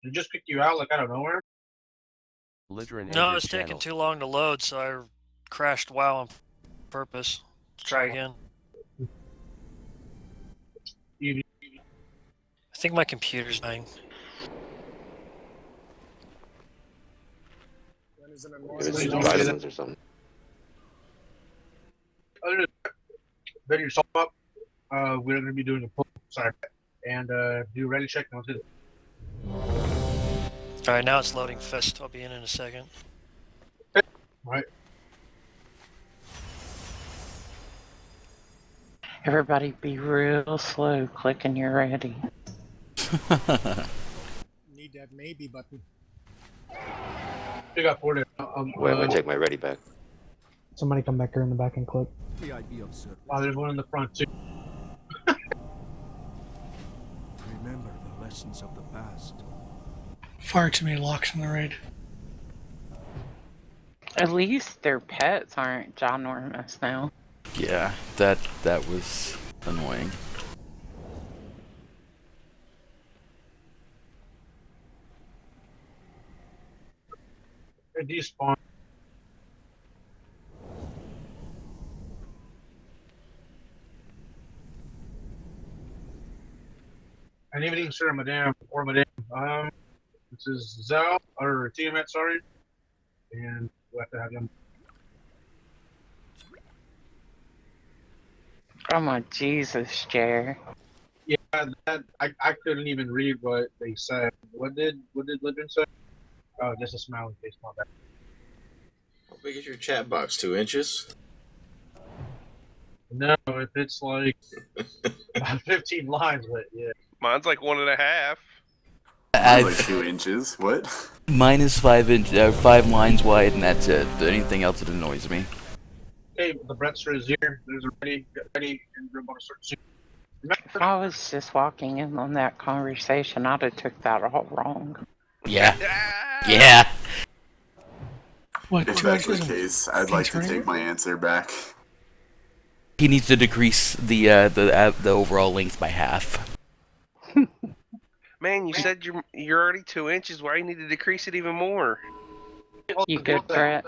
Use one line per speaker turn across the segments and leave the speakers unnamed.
It just kicked you out like out of nowhere?
No, it's taking too long to load, so I crashed WoW on purpose. Let's try again.
You,
I think my computer's dying.
If it's vitamins or something.
other than that, yourself up. We're going to be doing a pull. Sorry. And do a ready check. And let's hit it.
Alright, now it's loading Fist. I'll be in a second.
Alright.
Everybody be real slow clicking you're ready.
Need that maybe button.
You got 40.
Wait, I take my ready back.
Somebody come back here in the back and click.
Oh, there's one in the front too.
Remember the lessons of the past.
Far too many locks in the raid.
At least their pets aren't ginormous now.
Yeah, that was annoying.
It despawn. And evening, sir, madame, or madame. This is Zhao, or Tiamat, sorry. And we'll have to have them.
Oh my Jesus, Jer.
Yeah, that I couldn't even read what they said. What did Libyan say? Oh, just a smiling face, my bad.
How big is your chat box? 2 inches?
No, if it's like 15 lines, but yeah.
Mine's like 1.5.
Like 2 inches. What?
Mine is 5 lines wide, and that's it. Anything else that annoys me.
Okay, the Bretster is here. There's a ready, get ready, and we're going to start soon.
If I was just walking in on that conversation, I'd have took that all wrong.
Yeah. Yeah.
What,
If
2
that's the
inches?
case, I'd like to take my answer back.
He needs to decrease the overall length by half.
Man, you said you're already 2 inches. Why you need to decrease it even more?
You good, Brett?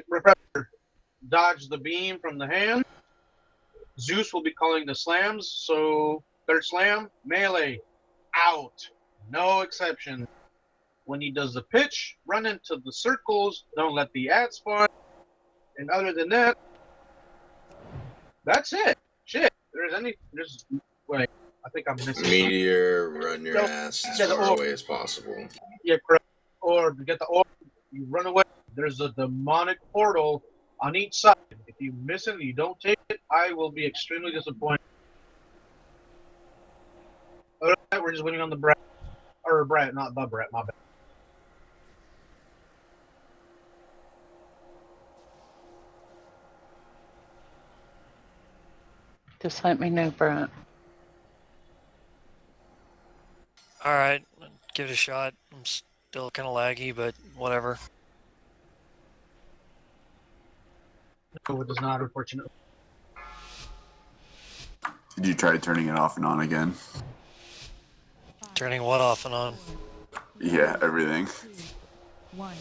Refresher. Dodge the beam from the hand. Zeus will be calling the slams, so third slam, melee, out. No exception. When he does the pitch, run into the circles, don't let the ad spawn. And other than that, that's it. Shit. Wait, I think I'm missing
Meteor, run your ass as far away as possible.
Yeah, correct. Or you get the orb, you run away. There's a demonic portal on each side. If you miss it and you don't take it, I will be extremely disappointed. Other than that, we're just waiting on the Brett. Or Brett, not the Brett, my bad.
Just let me know, Brett.
Alright, give it a shot. I'm still kind of laggy, but whatever.
No, it is not, unfortunately.
Did you try turning it off and on again?
Turning what off and on?
Yeah, everything.
1.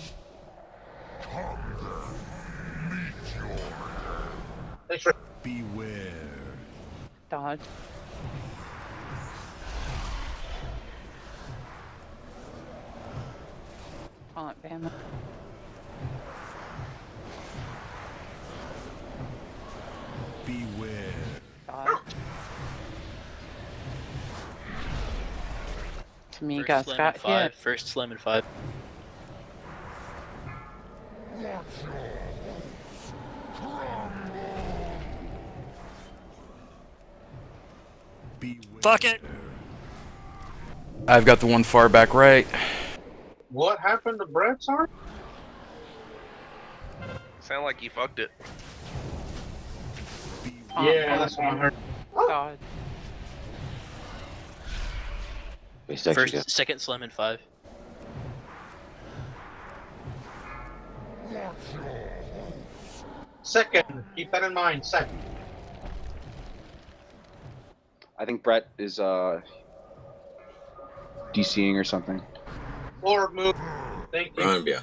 Thanks for.
Beware.
Dodge. Taunt Bama.
Beware.
Dodge. To me, you guys got hit.
First slam in 5.
Fuck it!
I've got the one far back right.
What happened to Brett, sorry?
Sound like you fucked it.
Yeah, that's what I heard.
Dodge.
Second slam in 5.
Second, keep that in mind, second.
I think Brett is DCing or something.
Forward move. Thank you.
Run, yeah.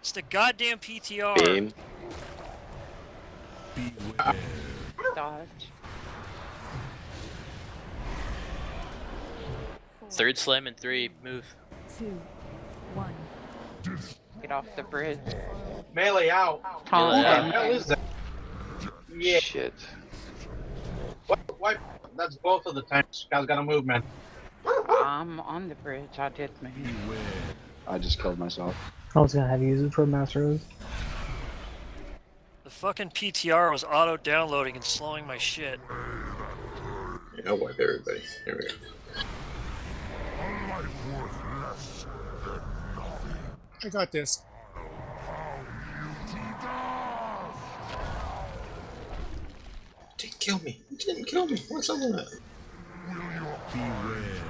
It's the goddamn PTR.
Beam.
Beware.
Dodge.
Third slam in 3, move.
2, 1.
Get off the bridge.
Melee out.
Taunt
Who the
them.
hell is that? Yeah.
Shit.
What? That's both of the times. Guys gotta move, man.
I'm on the bridge. I did move.
Beware.
I just killed myself. I was gonna have you use it for Master Rose.
The fucking PTR was auto-downloading and slowing my shit.
Yeah, I'll wipe everybody. There we go.
I got this.
Didn't kill me. You didn't kill me. What's up with that?
Beware.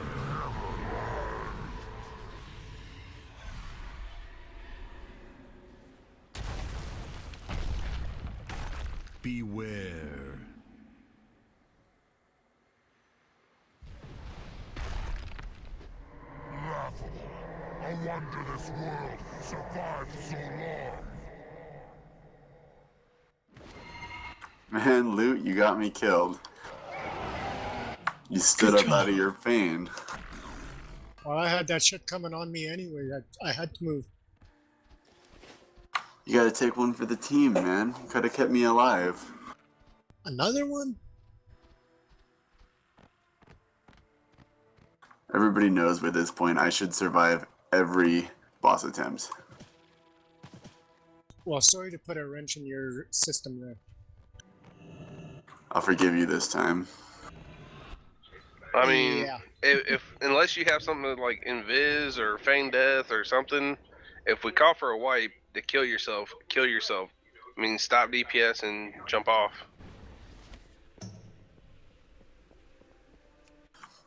Beware.
I wonder this world survived so long.
Man, Loot, you got me killed. You stood
Good
up
job.
out of your pain.
Well, I had that shit coming on me anyway. I had to move.
You gotta take one for the team, man. You could have kept me alive.
Another one?
Everybody knows by this point I should survive every boss attempt.
Well, sorry to put a wrench in your system there.
I'll forgive you this time.
I mean,
Yeah.
if unless you have something like Invis or Feign Death or something, if we call for a wipe to kill yourself, kill yourself. I mean, stop DPS and jump off.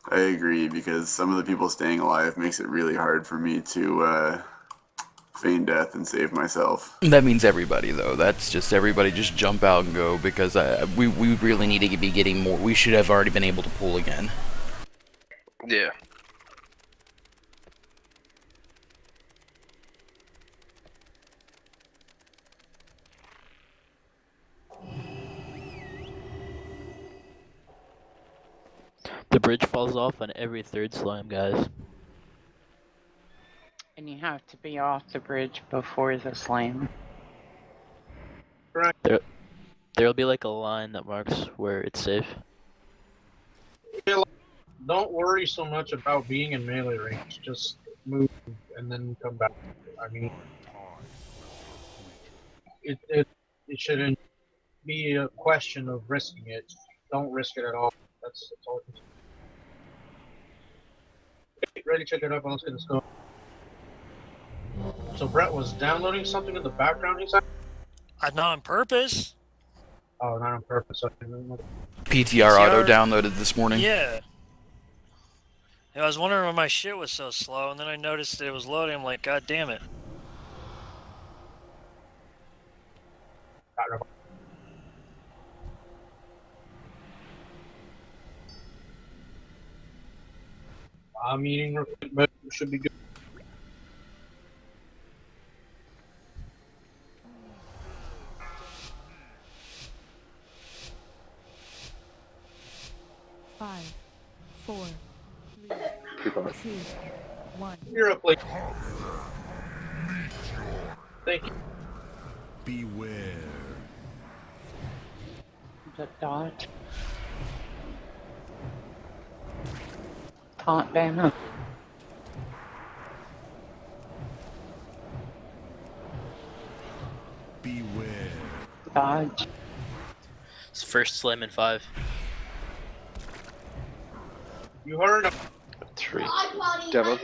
I agree, because some of the people staying alive makes it really hard for me to feign death and save myself.
That means everybody, though. That's just everybody just jump out and go, because we really need to be getting more. We should have already been able to pull again.
Yeah.
The bridge falls off on every third slime, guys.
And you have to be off the bridge before the slam.
There'll be like a line that marks where it's safe.
Don't worry so much about being in melee range. Just move and then come back. I mean, it shouldn't be a question of risking it. Don't risk it at all. That's all. Ready, check it up. Let's get this going. So Brett was downloading something in the background, he said?
Not on purpose.
Oh, not on purpose.
PTR auto downloaded this morning.
Yeah. I was wondering why my shit was so slow, and then I noticed that it was loading. I'm like, God damn it.
I'm eating, but it should be good.
Five, 4, 3, 2, 1.
You're up, like. Thank you.
Beware.
The dodge. Taunt banner.
Beware.
Dodge.
It's first slam in 5.
You heard him.
3.
Devil.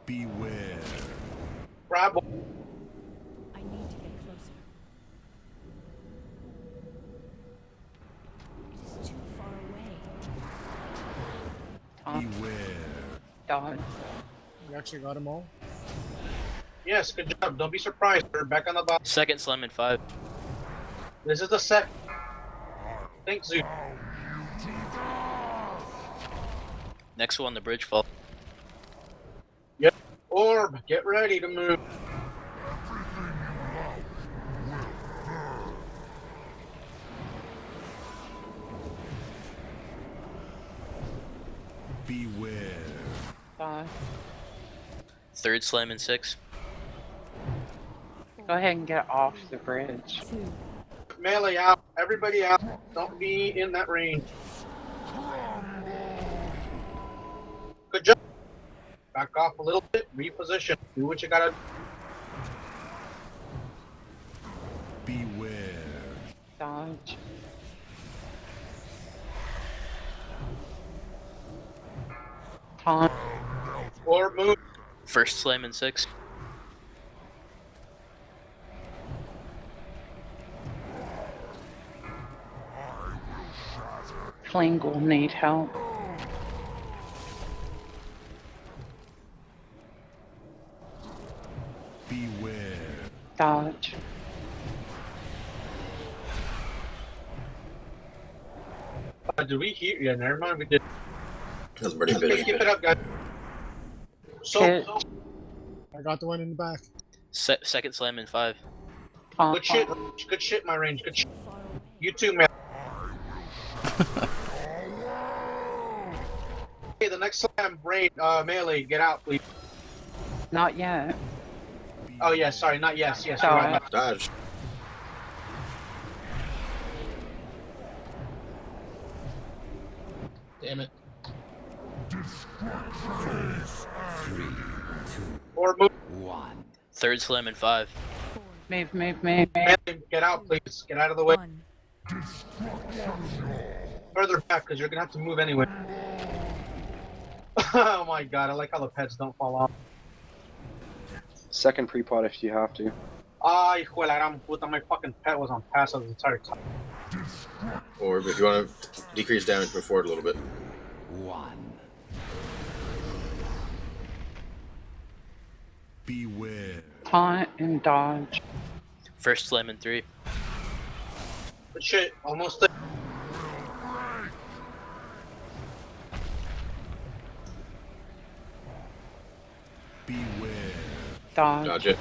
Beware.
Grab.
I need to get closer. It is too far away.
Taunt.
Beware.
Dodge.
You actually got them all?
Yes, good job. Don't be surprised. We're back on the bottom.
Second slam in 5.
This is the second. Thanks, Zeus.
Next one, the bridge fall.
Yep. Orb, get ready to move.
Beware.
Dodge.
Third slam in 6.
Go ahead and get off the bridge.
Melee out. Everybody out. Don't be in that range. Good job. Back off a little bit. Reposition. Do what you gotta.
Beware.
Dodge. Taunt.
Or move.
First slam in 6.
Fling will need help.
Beware.
Dodge.
Did we hear? Yeah, never mind. We did.
That's pretty
Okay,
good.
keep it up, guys.
Hit.
So
I got the one in the back.
Second slam in 5.
Taunt.
good shit. Good shit, my range. Good shit. You too, man. Okay, the next slam, brain, melee, get out, please.
Not yet.
Oh, yeah, sorry, not yes, yes. You're
Sorry.
right.
Dodge.
Damn it. Or move.
Third slam in 5.
Move.
Melee, get out, please. Get out of the way. Further back, because you're gonna have to move anyway. Oh my god, I like how the pets don't fall off.
Second pre-pot if you have to.
Ay, hijo de la gran puta, my fucking pet was on passive the entire time.
Or if you want to decrease damage, move forward a little bit.
Beware.
Taunt and dodge.
First slam in 3.
Good shit, almost there.
Beware.
Dodge.
Dodge it.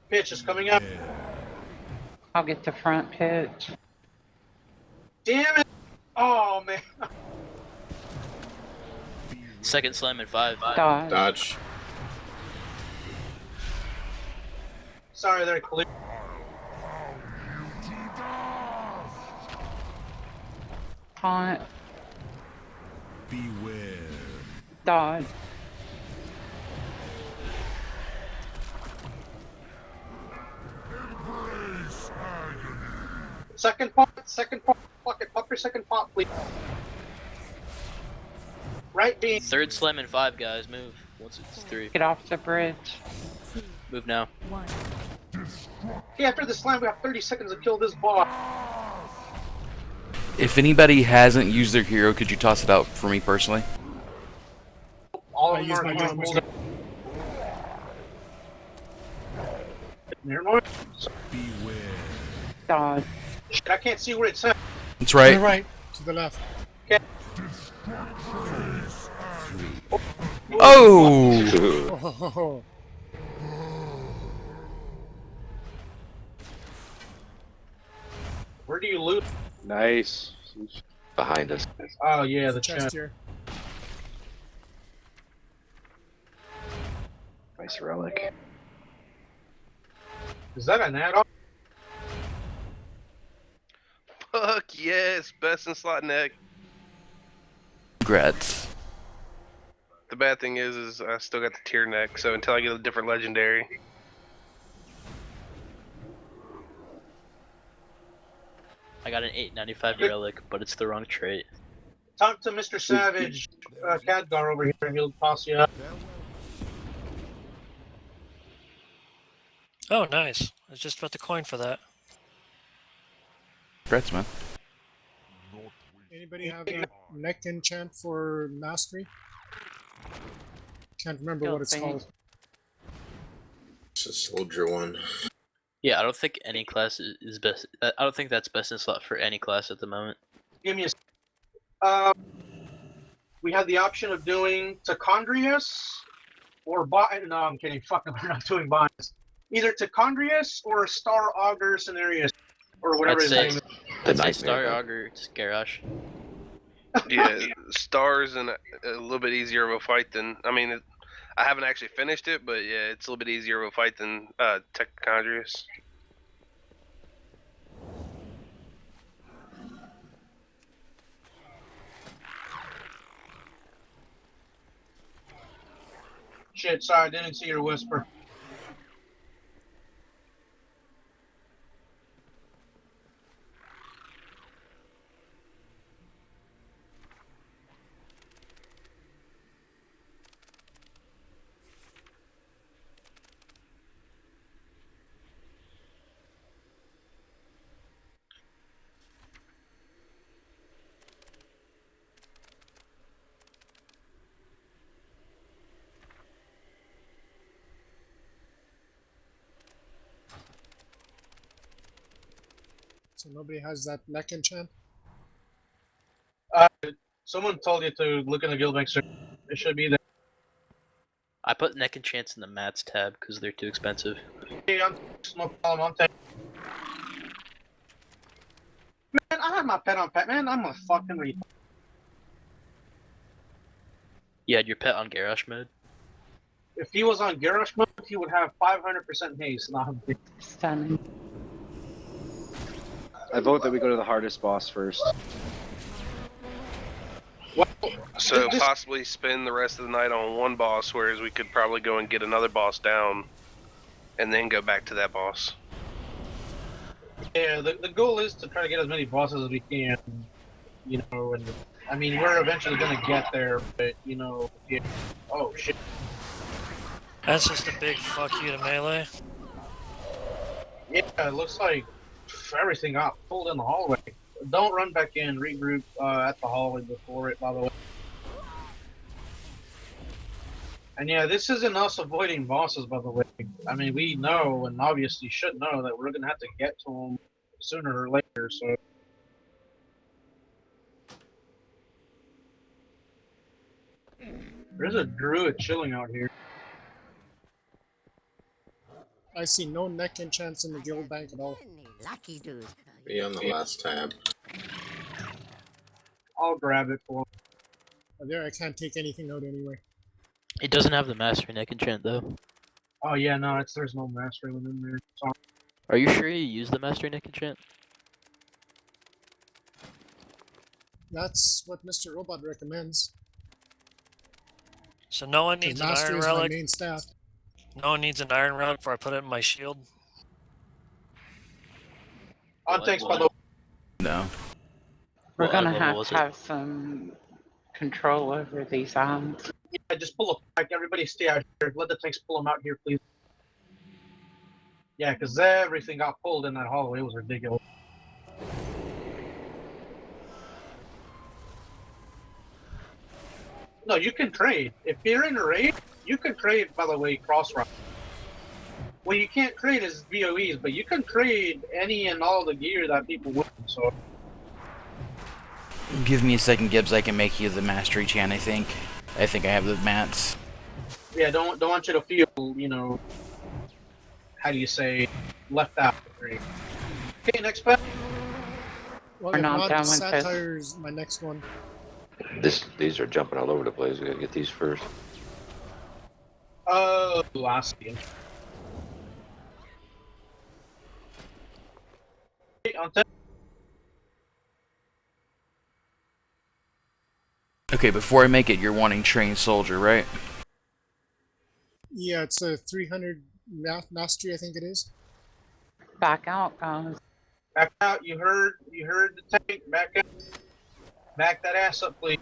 Pitch is coming up.
I'll get the front pitch.
Damn it! Oh man.
Second slam in 5.
Dodge.
Dodge.
Sorry there, Khalid.
Taunt.
Beware.
Dodge.
Second pot, fuck it, pop your second pot, please. Right beam.
Third slam in 5, guys. Move. Once it's 3.
Get off the bridge.
Move now.
Okay, after the slam, we have 30 seconds to kill this boss.
If anybody hasn't used their hero, could you toss it out for me personally?
All
I
of them
use
are
my
used.
drums.
Never mind.
Beware.
Dodge.
Shit, I can't see where it's at.
That's right.
To the right. To the left.
Okay.
Oh!
Oh,
Where do you loot?
Nice.
Behind us.
Oh yeah, the
chest
chest.
here.
Nice relic.
Is that an add-on?
Fuck yes, best in slot neck.
Congrats.
The bad thing is I still got the tier neck, so until I get a different legendary.
I got an 895 relic, but it's the wrong trait.
Talk to Mr. Savage, Khadgar over here. He'll toss you up.
Oh, nice. I was just about to coin for that.
Congrats, man.
Anybody have a neck enchant for mastery? Can't remember what it's
Guilty.
called.
It's a soldier one.
Yeah, I don't think any class is best. I don't think that's best in slot for any class at the moment.
Give me we have the option of doing Tachondrius or No, I'm kidding. Fuck, we're not doing Bonds. Either Tachondrius or Star Augur Scenarius, or whatever his name is.
I'd say Star Augur Garrosh.
Yeah, Star's a little bit easier of a fight than. I mean, I haven't actually finished it, but yeah, it's a little bit easier of a fight than Tachondrius.
Shit, sorry, I didn't see your whisper.
So nobody has that neck enchant?
Someone told you to look in the Guildbank server. It should be there.
I put neck enchants in the mats tab because they're too expensive.
Hey, no problem, I'm taking. Man, I have my pet on pet, man. I'm a fucking retard.
You had your pet on Garrosh mode?
If he was on Garrosh mode, he would have 500% haste. Not
Stunning.
I vote that we go to the hardest boss first.
So possibly spend the rest of the night on one boss, whereas we could probably go and get another boss down, and then go back to that boss.
Yeah, the goal is to try to get as many bosses as we can. You know, and I mean, we're eventually gonna get there, but you know, yeah. Oh shit.
That's just a big fuck you to melee.
Yeah, it looks like everything got pulled in the hallway. Don't run back in, regroup at the hallway before it, by the way. And yeah, this isn't us avoiding bosses, by the way. I mean, we know, and obviously should know, that we're going to have to get to them sooner or later, so... There's a druid chilling out here.
I see no neck enchants in the guild bank at all.
Lucky dude. Be on the last tab.
I'll grab it for him.
There, I can't take anything out anyway.
It doesn't have the mastery neck enchant though.
Oh yeah, no, there's no mastery one in there. Sorry.
Are you sure you used the mastery neck enchant?
That's what Mr. Robot recommends.
So no one needs an
mastery
iron
is my
relic.
main stat.
No one needs an iron relic before I put it in my shield.
On takes by the way.
No.
We're gonna have to have some control over these items.
Yeah, just pull up. Like, everybody stay out here. Let the tanks pull them out here, please. Yeah, because everything got pulled in that hallway. It was ridiculous. No, you can trade. If you're in a raid, you can trade, by the way, cross-route. What you can't trade is VOEs, but you can trade any and all the gear that people win, so...
Give me a second, Gibbs. I can make you the mastery chant, I think. I think I have the mats.
Yeah, don't want you to feel, you know... How do you say... left out. Okay, next bet.
Well,
We're
if
not
not,
done with this.
Satire's my next one.
These are jumping all over the place. We gotta get these first.
Oh, I see.
Okay, before I make it, you're wanting trained soldier, right?
Yeah, it's a 300 mastery, I think it is.
Back out, guys.
Back out. You heard the tank. Back out. Back that ass up, please.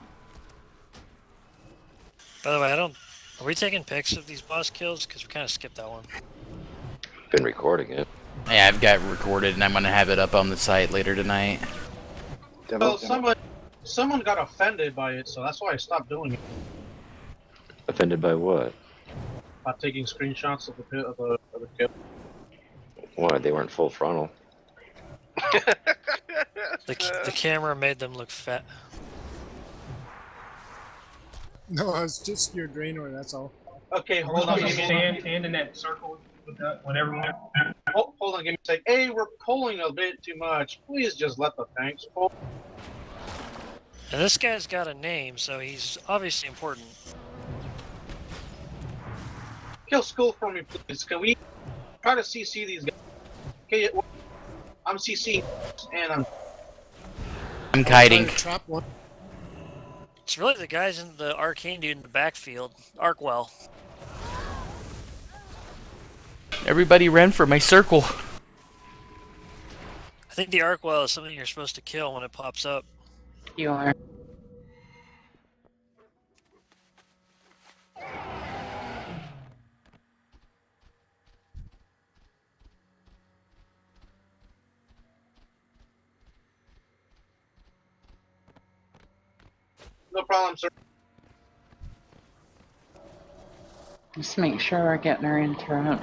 By the way, are we taking pics of these boss kills? Because we kind of skipped that one.
Been recording it.
Yeah, I've got it recorded, and I'm gonna have it up on the site later tonight.
Well, someone got offended by it, so that's why I stopped doing it.
Offended by what?
By taking screenshots of the kill.
Why, they weren't full frontal.
The camera made them look fat.
No, I was just your Draenor, that's all.
Okay, hold on.
Stand in that circle with everyone.
Hold on, give me a sec. Hey, we're pulling a bit too much. Please just let the tanks pull.
And this guy's got a name, so he's obviously important.
Kill Skull for me, please. Can we try to CC these guys? Okay, I'm CC, and
I'm kiting.
Trap one.
It's really the guys in the arcane dude in the backfield. Arkwell.
Everybody ran for my circle.
I think the Arkwell is something you're supposed to kill when it pops up.
You are.
no problem, sir.
Just make sure we're getting her in turret.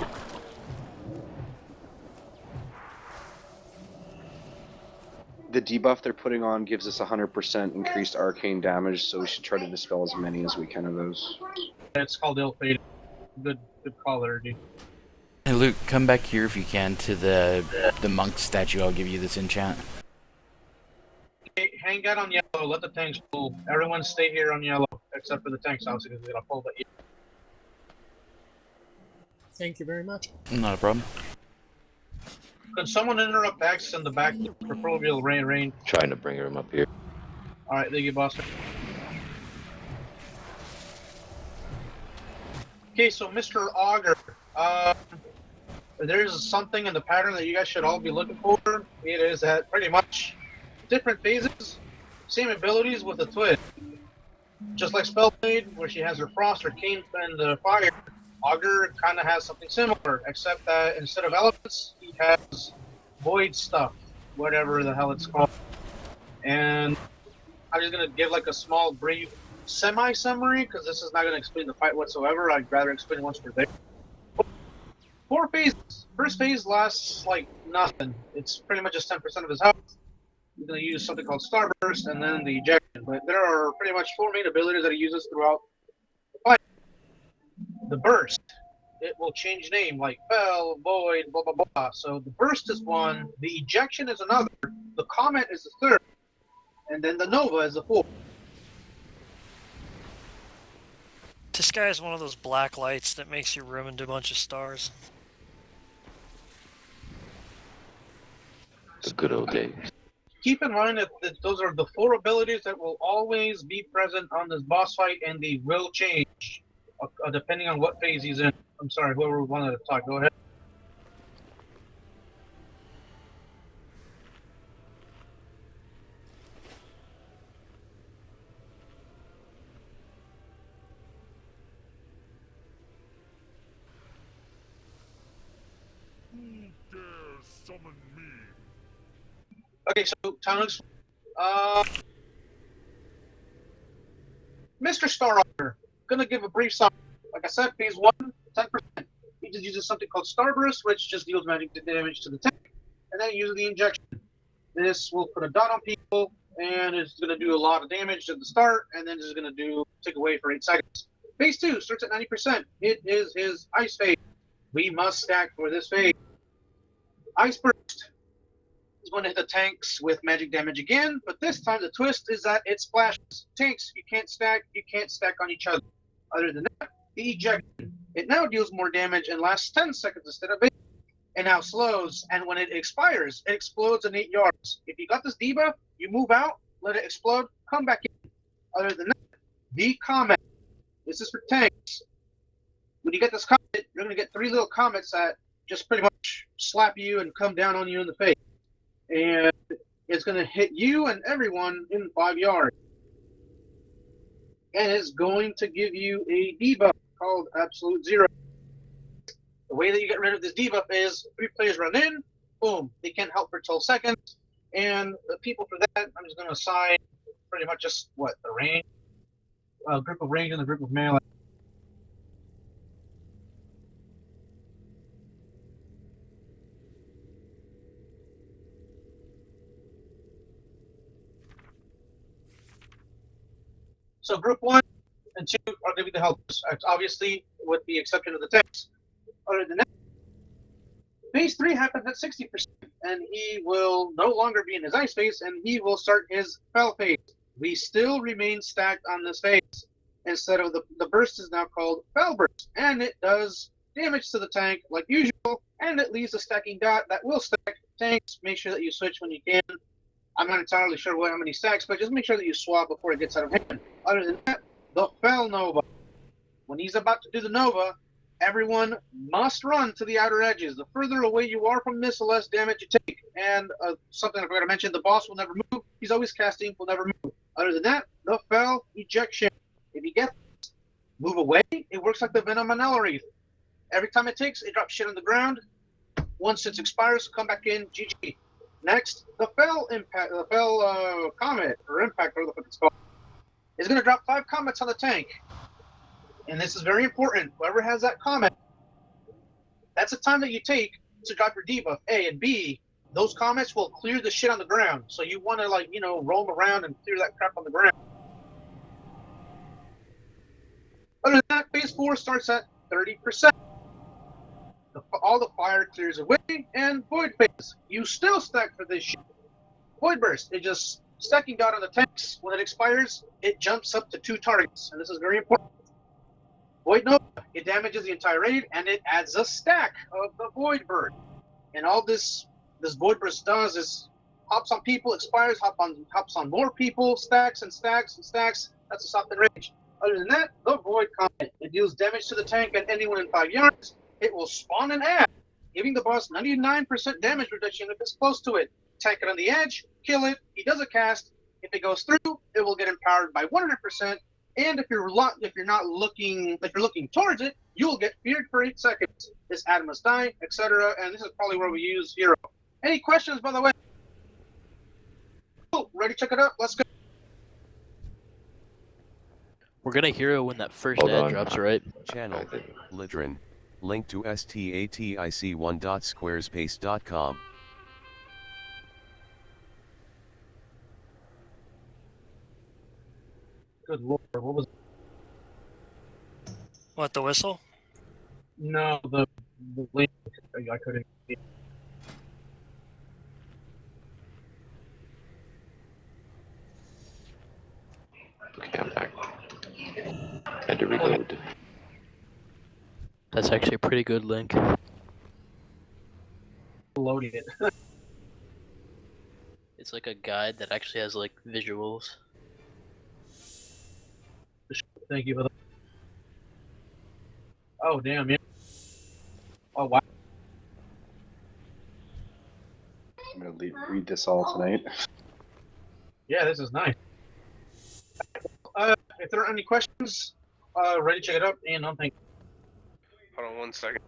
The debuff they're putting on gives us 100% increased arcane damage, so we should try to dispel as many as we can of those.
It's called ill-fated. Good call there, dude.
Hey Luke, come back here if you can to the monk statue. I'll give you this enchant.
Hey, hang out on yellow. Let the tanks pull. Everyone stay here on yellow, except for the tanks, obviously, because they're gonna pull. But
Thank you very much.
Not a problem.
can someone interrupt X in the back for proverbial rain?
Trying to bring him up here.
All right, thank you, boss. Okay, so Mr. Augur, there's something in the pattern that you guys should all be looking for. It is that pretty much different phases, same abilities with a twist. Just like Spellblade, where she has her frost, her cane, and the fire, Augur kind of has something similar, except that instead of elements, he has void stuff, whatever the hell it's called. And I'm just going to give like a small, brief semi-summary, because this is not going to explain the fight whatsoever. I'd rather explain it once we're there. 4 phases. First phase lasts like nothing. It's pretty much just 10% of his health. He's going to use something called Starburst and then the ejection. But there are pretty much 4 main abilities that he uses throughout the fight. The burst. It will change name like Fell, Void, blah, blah, blah. So the burst is one. The ejection is another. The comet is the third. And then the Nova is the fourth.
This guy is one of those black lights that makes your room into a bunch of stars.
The good old days.
Keep in mind that those are the 4 abilities that will always be present on this boss fight, and they will change depending on what phase he's in. I'm sorry, whoever wanted to talk, go ahead.
Who dares summon me?
Okay, so Tonix, Mr. Starauger, gonna give a brief summary. Like I said, phase 1, 10%. He just uses something called Starburst, which just deals magic damage to the tank, and then he uses the injection. This will put a dot on people, and it's gonna do a lot of damage at the start, and then it's gonna take away for 8 seconds. Phase 2 starts at 90%. It is his ice phase. We must stack for this phase. Ice Burst is going to hit the tanks with magic damage again, but this time the twist is that it splashes. Tanks, you can't stack on each other. Other than that, the ejection. It now deals more damage and lasts 10 seconds instead of 8. And now slows, and when it expires, it explodes in 8 yards. If you got this debuff, you move out, let it explode, come back in. Other than that, the comet. This is for tanks. When you get this comet, you're going to get 3 little comets that just pretty much slap you and come down on you in the face. And it's going to hit you and everyone in 5 yards. And it's going to give you a debuff called Absolute Zero. The way that you get rid of this debuff is 3 players run in, boom, they can't help for 12 seconds. And the people for that, I'm just going to assign pretty much just, the range? A group of range and a group of melee. So group 1 and 2 are going to be the helpers, obviously, with the exception of the tanks. Other than that, phase 3 happens at 60%, and he will no longer be in his ice phase, and he will start his fell phase. We still remain stacked on this phase. Instead of the burst is now called fell burst, and it does damage to the tank like usual, and it leaves a stacking dot that will stack tanks. Make sure that you switch when you can. I'm not entirely sure how many stacks, but just make sure that you swap before it gets out of hand. Other than that, the fell nova. When he's about to do the nova, everyone must run to the outer edges. The further away you are from this, the less damage you take. And something I forgot to mention, the boss will never move. He's always casting, will never move. Other than that, the fell ejection. If you get this, move away, it works like the Venom Manila Wreath. Every time it takes, it drops shit on the ground. Once it expires, come back in, GG. Next, the fell impact, the fell comet, or impact, whatever the fuck it's called, is going to drop 5 comets on the tank. And this is very important. Whoever has that comet, that's the time that you take to drop your debuff, A, and B, those comets will clear the shit on the ground. So you want to, like, you know, roam around and clear that crap on the ground. Other than that, phase 4 starts at 30%. All the fire clears away, and void phase. You still stack for this shit. Void burst, it just stacking dot on the tanks. When it expires, it jumps up to 2 targets, and this is very important. Void nova, it damages the entire raid, and it adds a stack of the void bird. And all this void burst does is hops on people, expires, hops on more people, stacks and stacks and stacks. That's a soft range. Other than that, the void comet, it deals damage to the tank at anyone in 5 yards. It will spawn an ad, giving the boss 99% damage reduction if it's close to it. Tank it on the edge, kill it. He does a cast. If it goes through, it will get empowered by 100%. And if you're looking towards it, you will get feared for 8 seconds. This ad must die, etc. And this is probably where we use Hero. Any questions, by the way? Cool. Ready to check it out? Let's go.
We're gonna hero when that first
Hold
ad
on.
drops, right?
Channel Lidrin. Link to static1.squarespace.com.
Good lord, what was?
What, the whistle?
No, the link. I couldn't.
Okay, I'm back. Had to reload.
That's actually a pretty good link.
Loading it.
It's like a guide that actually has like visuals.
Thank you for that. Oh damn, yeah. Oh wow.
I'm gonna read this all tonight.
Yeah, this is nice. If there are any questions, ready to check it out, and I'm thinking.
Hold on 1 second.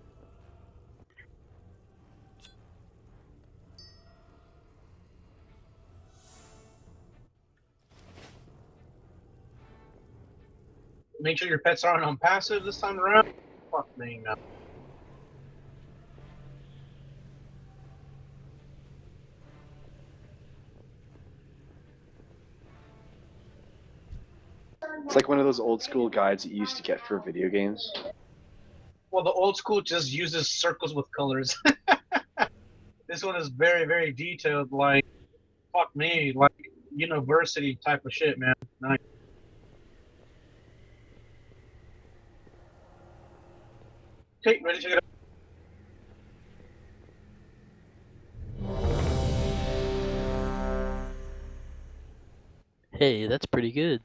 Make sure your pets aren't on passive this time around. Fuck me, no.
It's like one of those old school guides that you used to get for video games.
Well, the old school just uses circles with colors. This one is very, very detailed, like, fuck me, like, university type of shit, man. Nice. Okay, ready to check it out.
Hey, that's pretty good.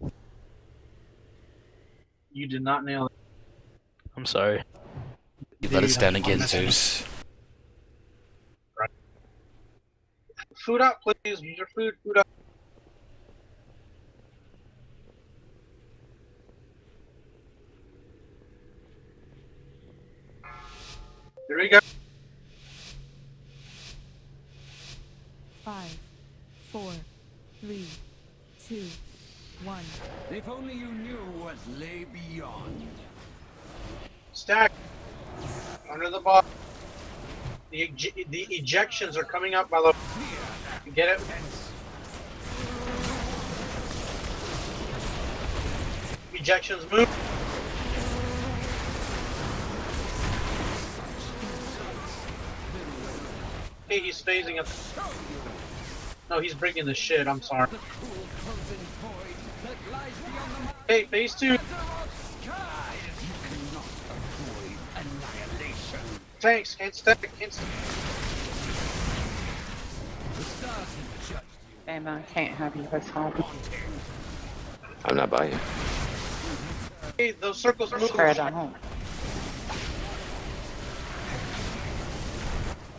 You did not nail it.
I'm sorry.
You let us down again, Zeus.
Food up, please. Use your food up. Here we go.
5, 4, 3, 2, 1.
If only you knew what lay beyond.
Stack under the box. The ejections are coming up by the. You get it? Injections move. Okay, he's phasing up. No, he's bringing the shit. I'm sorry. Hey, phase 2. Tanks, can't stack, can't stack.
And I can't have you with hobby.
I'm not buying.
Hey, those circles move.
Spread out.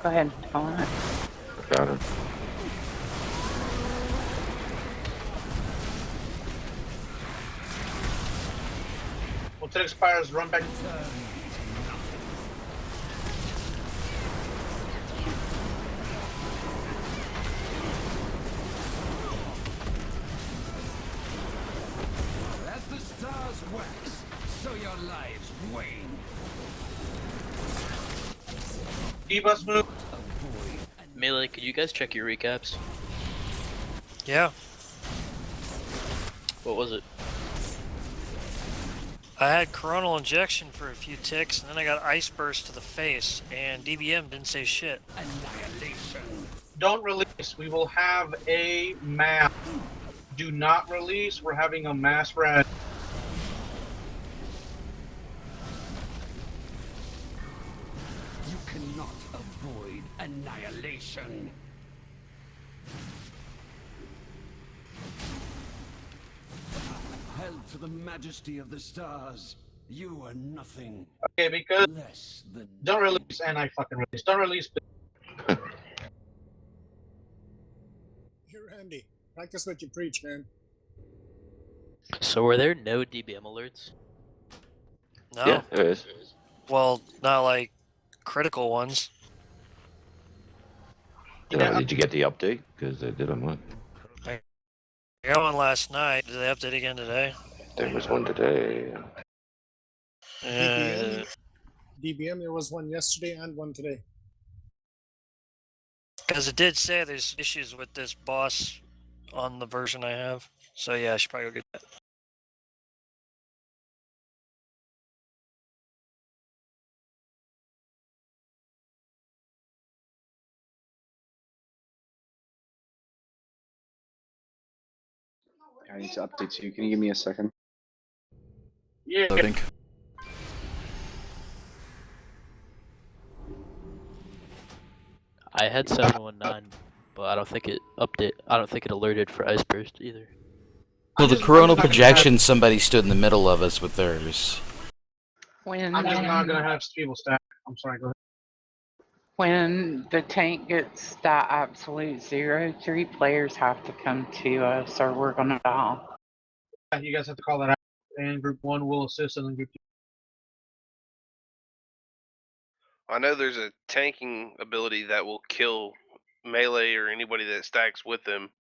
Go ahead, call it.
Got him.
Once it expires, run back.
As the stars wax, so your lives wane.
D-bus move.
Melee, could you guys check your recaps?
Yeah.
What was it?
I had coronal injection for a few ticks, and then I got ice burst to the face, and DBM didn't say shit.
Don't release. We will have a mass. Do not release. We're having a mass red.
You cannot avoid annihilation. Held to the majesty of the stars, you are nothing.
Okay, because
less than
don't release, and I fucking release. Don't release.
Here, Andy. Practice what you preach, man.
So were there no DBM alerts?
No.
Yeah, there is.
Well, not like critical ones.
Did you get the update? Because they did on mine.
I got one last night. Did they update again today?
There was one today.
DBM, there was one yesterday and one today.
Because it did say there's issues with this boss on the version I have. So yeah, I should probably go get that.
I need to update you. Can you give me a second?
Yeah.
Loading.
I had 719, but I don't think it alerted for ice burst either.
Well, the coronal projection, somebody stood in the middle of us with theirs.
When
I'm just not gonna have people stack. I'm sorry. Go ahead.
when the tank gets that absolute 0, 3 players have to come to us or we're gonna die.
You guys have to call that out, and group 1 will assist, and then group 2.
I know there's a tanking ability that will kill melee or anybody that stacks with them.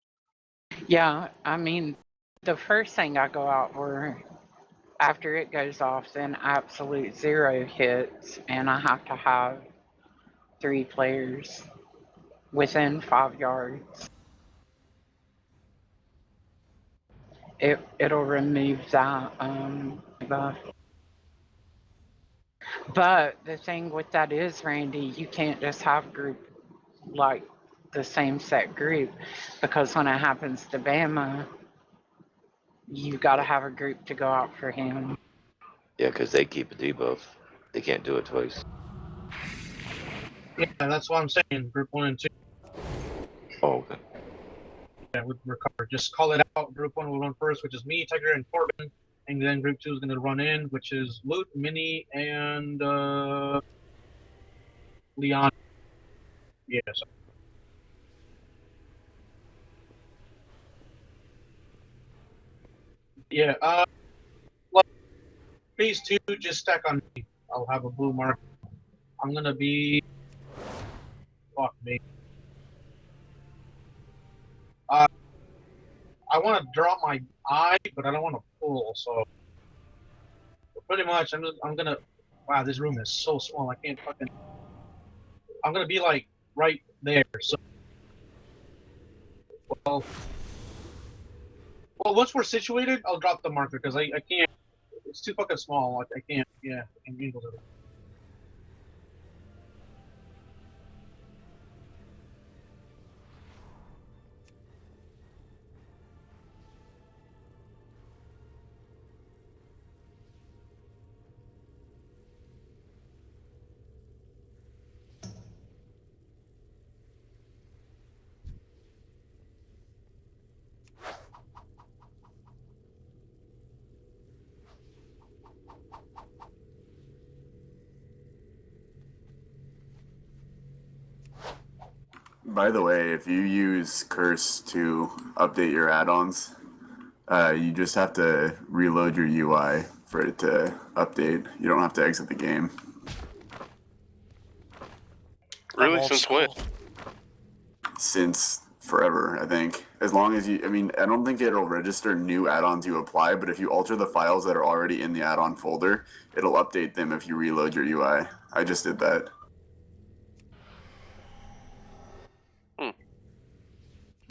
Yeah, I mean, the first thing I go out for, after it goes off, then absolute 0 hits, and I have to have 3 players within 5 yards. It'll remove that buff. But the thing with that is, Randy, you can't just have group like the same set group, because when it happens to Bama, you got to have a group to go out for him.
Yeah, because they keep a debuff. They can't do it twice.
Yeah, that's what I'm saying. Group 1 and 2.
Oh, okay.
Yeah, would recover. Just call it out. Group 1 will run first, which is me, Tiger, and Corbin. And then group 2 is going to run in, which is Loot, Mini, and Leon. Yes. Yeah. Phase 2, just stack on me. I'll have a blue mark. I'm gonna be. Fuck me. I want to drop my eye, but I don't want to pull. So pretty much, I'm gonna. Wow, this room is so small. I can't fucking. I'm gonna be like right there. So. Well, once we're situated, I'll drop the marker because I can't. It's too fucking small. Like, I can't. Yeah, I can't handle it.
By the way, if you use Curse to update your add-ons, you just have to reload your UI for it to update. You don't have to exit the game.
Really? Since when?
Since forever, I think. As long as you, I mean, I don't think it'll register new add-ons you apply, but if you alter the files that are already in the add-on folder, it'll update them if you reload your UI. I just did that.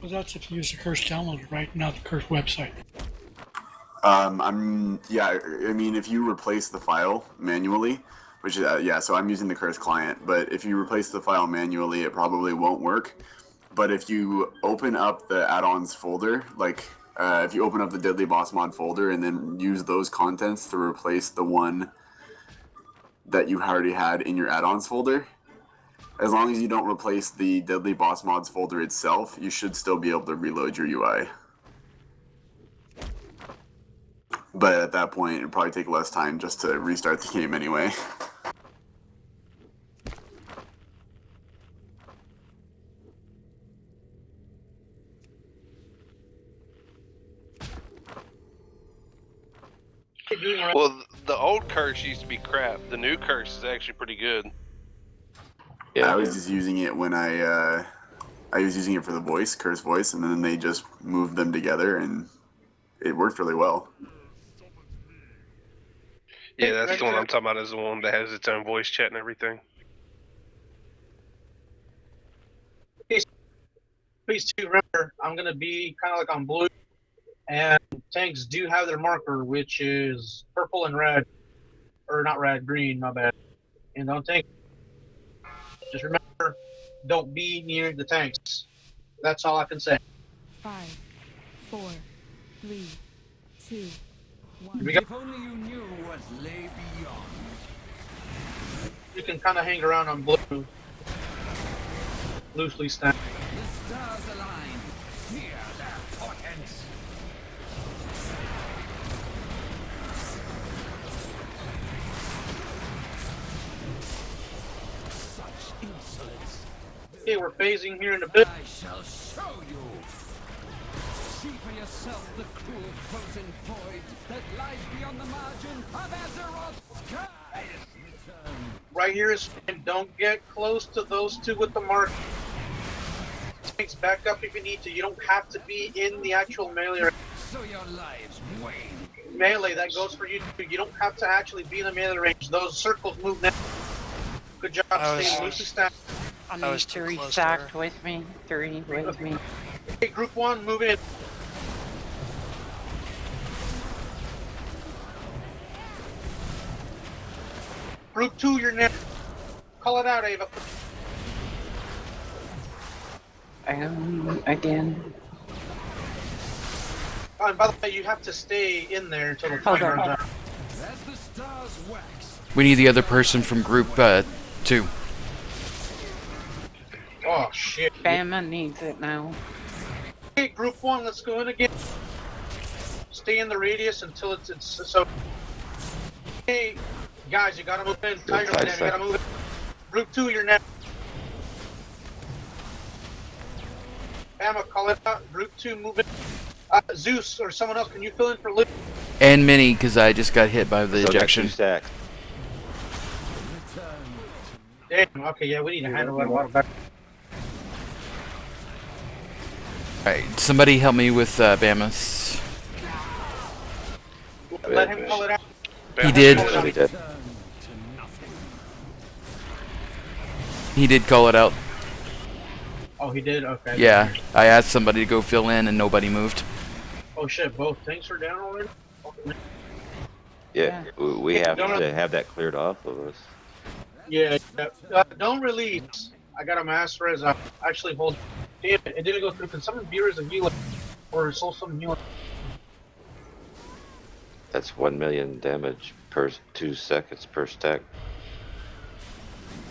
Well, that's if you use the Curse downloader, right? Not the Curse website.
Yeah, I mean, if you replace the file manually, which, yeah, so I'm using the Curse client, but if you replace the file manually, it probably won't work. But if you open up the add-ons folder, like, if you open up the Deadly Boss Mod folder and then use those contents to replace the one that you already had in your add-ons folder, as long as you don't replace the Deadly Boss Mods folder itself, you should still be able to reload your UI. But at that point, it'd probably take less time just to restart the game anyway.
Well, the old Curse used to be crap. The new Curse is actually pretty good.
Yeah, I was just using it when I was using it for the voice, Curse voice, and then they just moved them together, and it worked really well.
Yeah, that's the one I'm talking about. Is the one that has its own voice chat and everything.
Please do remember, I'm gonna be kind of like on blue, and tanks do have their marker, which is purple and red, or not red, green. My bad. And don't think. Just remember, don't be near the tanks. That's all I can say.
5, 4, 3, 2, 1.
If
only you knew what lay beyond.
You can kind of hang around on blue, loosely stacked.
The stars align. Fear their portents. Such insolence.
Okay, we're phasing here in a bit.
I shall show you. See for yourself the cruel frozen void that lies beyond the margin of Azeroth's skies. Return.
Right here is, and don't get close to those two with the mark. Tanks, back up if you need to. You don't have to be in the actual melee.
So your lives wane.
Melee, that goes for you too. You don't have to actually be in the melee range. Those circles move now. Good job staying loosely stacked.
I need three stacked with me. 3 with me.
Okay, group 1, move in. Group 2, you're next. Call it out, Ava.
Again.
Oh, and by the way, you have to stay in there until the
Hold
time
on.
runs out.
As the stars wax.
We need the other person from group 2.
Oh, shit.
Bama needs it now.
Okay, group 1, let's go in again. Stay in the radius until it's so. Hey, guys, you gotta move in. Tiger, man, you gotta move in. Group 2, you're next. Bama, call it out. Group 2, move in. Zeus or someone else, can you fill in for Luke?
And Mini, because I just got hit by the ejection.
Stack.
Damn, okay, yeah, we need to handle that a lot better.
Alright, somebody help me with Bamas.
Let him call it out.
He did.
He did.
He did call it out.
Oh, he did? Okay.
Yeah, I asked somebody to go fill in and nobody moved.
Oh shit, both tanks are down already?
Yeah, we have
Don't-
to have that cleared off of us.
Yeah, don't release. I got a master as I actually hold. Damn it didn't go through. Can someone viewers a healer or soul summon healer?
That's 1 million damage per 2 seconds per stack.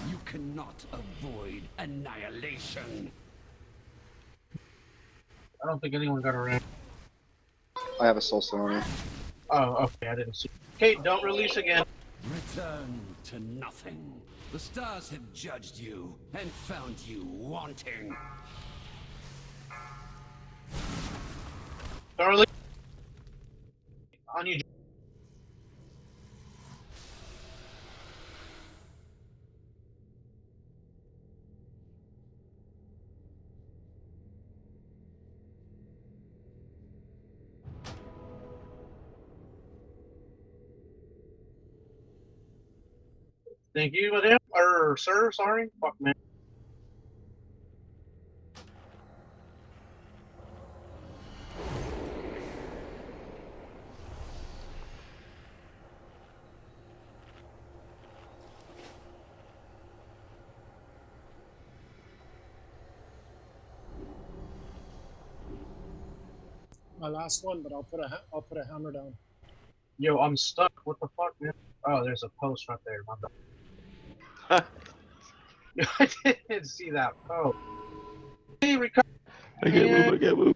You cannot avoid annihilation.
I don't think anyone got around.
I have a soul stone.
Oh, okay, I didn't see. Okay, don't release again.
Return to nothing. The stars have judged you and found you wanting.
Don't release. On you. Thank you, madam. Or sir, sorry. Fuck, man.
My last one, but I'll put a hammer down.
Yo, I'm stuck. What the fuck, man? Oh, there's a post right there. My bad. I didn't see that post. Hey, recover.
I can't move.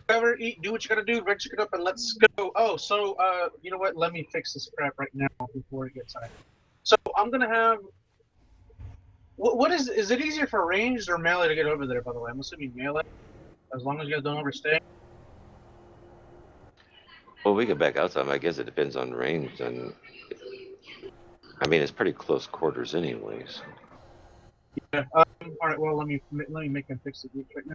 Recover, eat, do what you gotta do, venture it up, and let's go. Oh, so, you know what? Let me fix this crap right now before it gets out. So, I'm gonna have. What is it easier for ranged or melee to get over there, by the way? I'm assuming melee. As long as you guys don't overstay.
Well, we can back out some. I guess it depends on range, and I mean it's pretty close quarters, anyways.
Yeah. All right. Well, let me make him fix the glitch right now.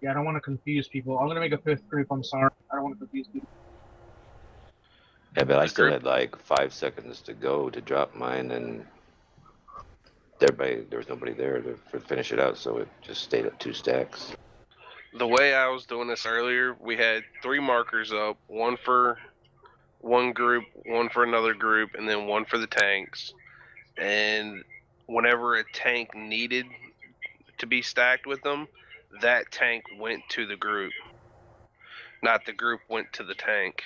Yeah, I don't want to confuse people. I'm gonna make a 5th group. I'm sorry. I don't want to confuse people.
Yeah, but I still had like 5 seconds to go to drop mine, and there was nobody there to finish it out, so it just stayed at 2 stacks.
The way I was doing this earlier, we had 3 markers up, one for one group, one for another group, and then one for the tanks. And whenever a tank needed to be stacked with them, that tank went to the group. Not the group went to the tank.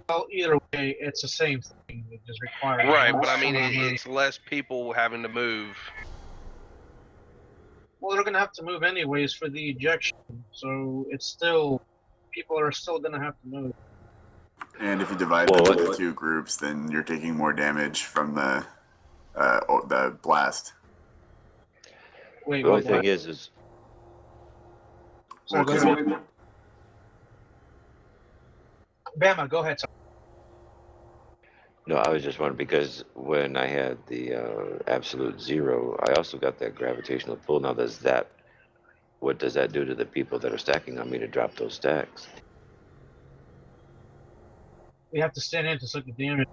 Well, either way, it's the same thing. It just requires.
Right, but I mean, it's less people having to move.
Well, they're gonna have to move anyways for the ejection, so it's still people are still gonna have to move.
And if you divide them into 2 groups, then you're taking more damage from the blast.
Wait,
the only thing is
Sorry, go ahead. Bama, go ahead. Sorry.
no, I was just wondering because when I had the absolute 0, I also got that gravitational pull. Now, what does that do to the people that are stacking on me to drop those stacks?
We have to stand in to suck the damage.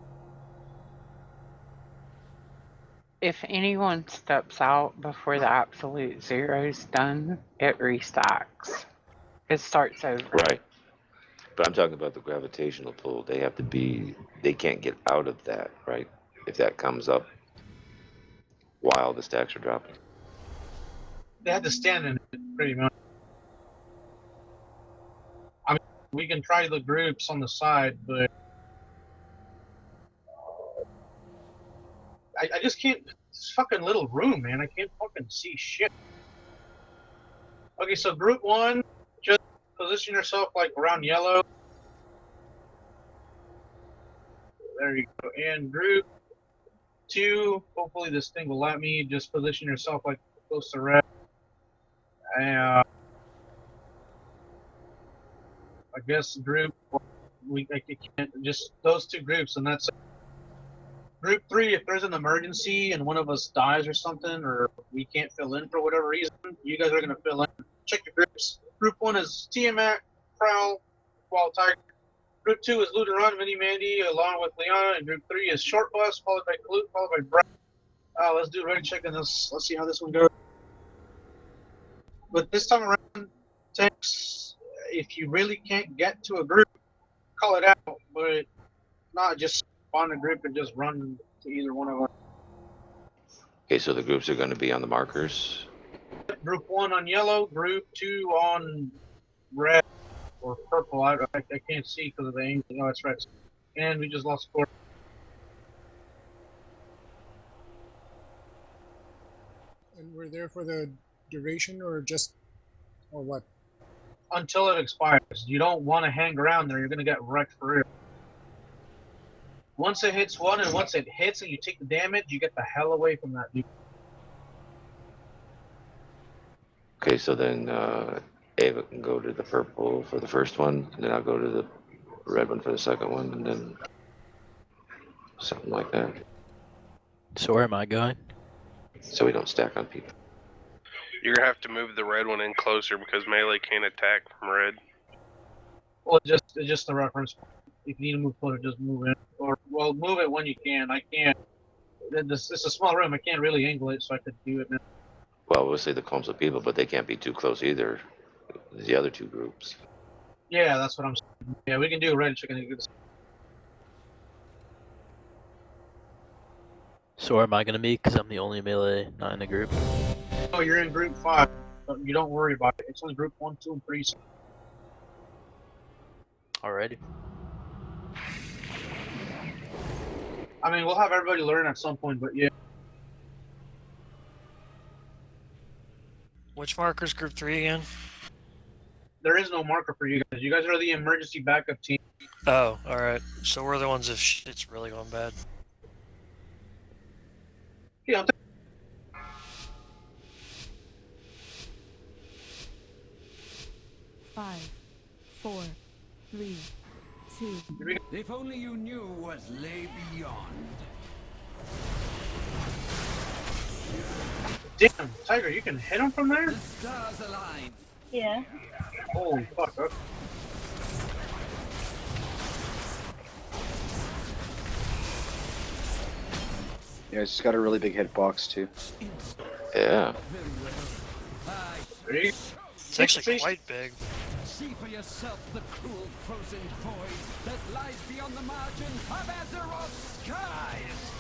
If anyone steps out before the absolute 0's done, it restacks. It starts over.
Right. But I'm talking about the gravitational pull. They can't get out of that, right? If that comes up while the stacks are dropping.
They had to stand in it, pretty much. I mean, we can try the groups on the side, but I just can't. This fucking little room, man. I can't fucking see shit. Okay, so group 1, just position yourself like around yellow. There you go. And group 2, hopefully this thing will let me. Just position yourself like close to red. I guess group I can't just those 2 groups, and that's it. Group 3, if there's an emergency and one of us dies or something, or we can't fill in for whatever reason, you guys are gonna fill in. Check your groups. Group 1 is Tiamat, Prowl, Wild Tiger. Group 2 is Luderon, Mini Mandy, along with Liana, and Group 3 is Short Bus, followed by Kalute, followed by Brad. Let's do red check and let's see how this one goes. But this time around, tanks, if you really can't get to a group, call it out, but not just find a group and just run to either one of them.
Okay, so the groups are going to be on the markers.
Group 1 on yellow, group 2 on red or purple. I can't see because of the angle. No, it's red. And we just lost 4.
And we're there for the duration or what?
Until it expires. You don't want to hang around there. You're going to get wrecked for real. Once it hits one and once it hits and you take the damage, you get the hell away from that dude.
Okay, so then Ava can go to the purple for the first one, and then I'll go to the red one for the second one, and then something like that.
So where am I going?
So we don't stack on people.
You're gonna have to move the red one in closer because melee can't attack from red.
Well, it's just a reference. If you need to move closer, just move in. Or, well, move it when you can. I can't. It's a small room. I can't really angle it, so I could do it now.
Well, we'll say the clumps of people, but they can't be too close either. The other two groups.
Yeah, that's what I'm saying. Yeah, we can do a red chicken.
So where am I gonna be? Because I'm the only melee not in the group.
Oh, you're in group 5. But you don't worry about it. It's only group 1, 2, and 3.
Alrighty.
I mean, we'll have everybody learn at some point, but yeah.
Which marker's group 3 again?
There is no marker for you guys. You guys are the emergency backup team.
Oh, alright. So we're the ones if shit's really going bad.
Yeah,
Five, 4, 3, 2.
If only you knew what lay beyond.
damn, Tiger, you can hit him from there?
The stars align.
Yeah.
Holy fuck. Okay.
Yeah, it's just got a really big hitbox too.
Yeah.
It's actually quite big.
See for yourself the cruel frozen void that lies beyond the margin of Azeroth's skies.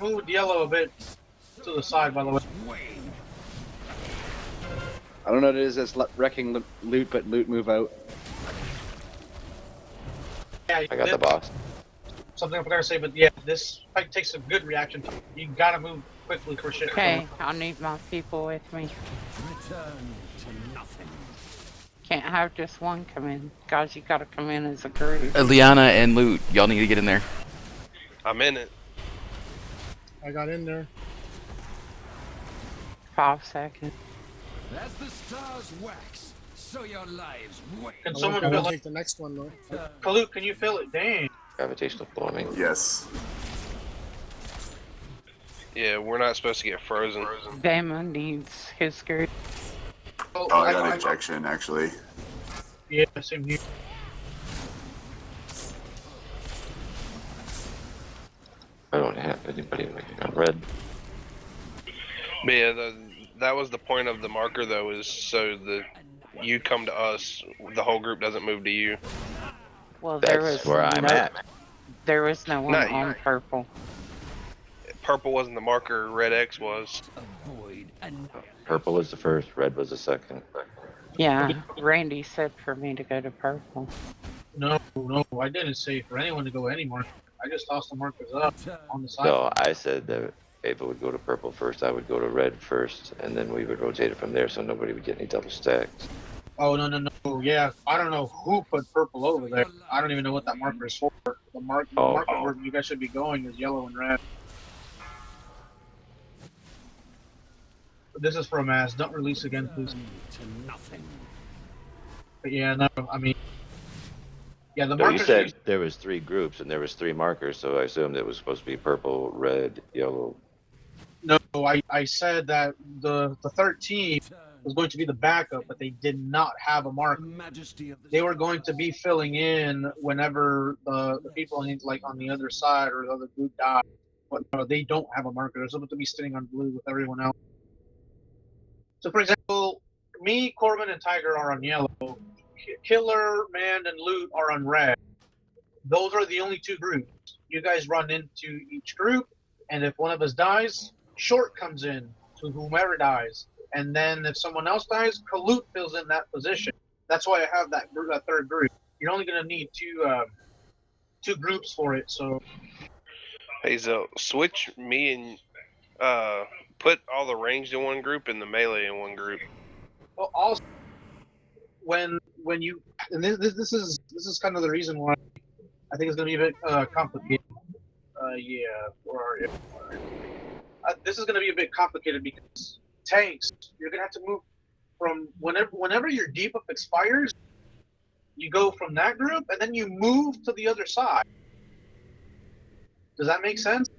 Move yellow a bit to the side, by the way.
I don't know what it is that's wrecking loot, but loot move out.
Yeah,
I got the boss.
Something I forgot to say, but yeah, this fight takes a good reaction time. You gotta move quickly for shit.
Okay, I'll need my people with me.
Return to nothing.
Can't have just one come in. Guys, you gotta come in as a group.
Liana and Loot, y'all need to get in there.
I'm in it.
I got in there.
5 seconds.
As the stars wax, so your lives wane.
Can
I
someone
will
fill
take
it?
the next one though.
Kaluk, can you fill it? Dang.
Gravitational pulling.
Yes.
Yeah, we're not supposed to get frozen.
Bama needs his group.
Oh, I got ejection actually.
Yeah, same here.
I don't have anybody on red.
But yeah, that was the point of the marker though, is so that you come to us, the whole group doesn't move to you.
Well, there was
That's where I'm
no,
at.
There was no one
Not you.
on purple.
Purple wasn't the marker, red X was.
Avoid and
Purple was the first, red was the second.
Yeah, Randy said for me to go to purple.
No, I didn't say for anyone to go anymore. I just tossed the markers up on the side.
No, I said that Ava would go to purple first, I would go to red first, and then we would rotate it from there so nobody would get any double stacks.
Oh, no. Yeah, I don't know who put purple over there. I don't even know what that marker is for. The marker where you guys should be going is yellow and red. This is for a mass. Don't release again, please.
to nothing.
But yeah, no, I mean, yeah, the
No, you
markers.
said there was 3 groups and there was 3 markers, so I assumed it was supposed to be purple, red, yellow.
No, I said that the third team was going to be the backup, but they did not have a marker. They were going to be filling in whenever the people on the other side or the other group died. But no, they don't have a marker. They're supposed to be sitting on blue with everyone else. So, for example, me, Corbin, and Tiger are on yellow. Killer, Man, and Loot are on red. Those are the only two groups. You guys run into each group, and if one of us dies, Short comes in to whomever dies. And then if someone else dies, Kalut fills in that position. That's why I have that third group. You're only going to need two groups for it. So,
hey, so switch me and put all the ranged in one group and the melee in one group.
Well, also, when you, and this is kind of the reason why I think it's going to be a bit complicated. Yeah, where are you? This is going to be a bit complicated because tanks, you're going to have to move from whenever your debuff expires, you go from that group and then you move to the other side. Does that make sense?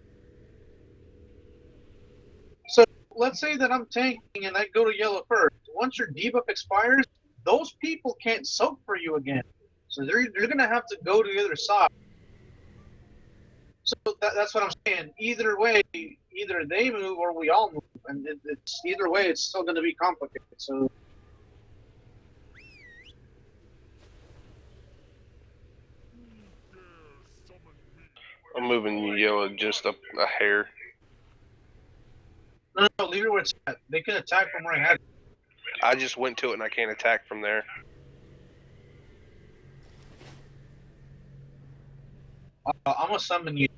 So let's say that I'm tanking and I go to yellow first. Once your debuff expires, those people can't soak for you again. So they're going to have to go to the other side. So that's what I'm saying. Either way, either they move or we all move. And it's either way, it's still going to be complicated. So
I'm moving yellow just up a hair.
No, leave it where it's at. They can attack from where I had it.
I just went to it and I can't attack from there.
I'm gonna summon you.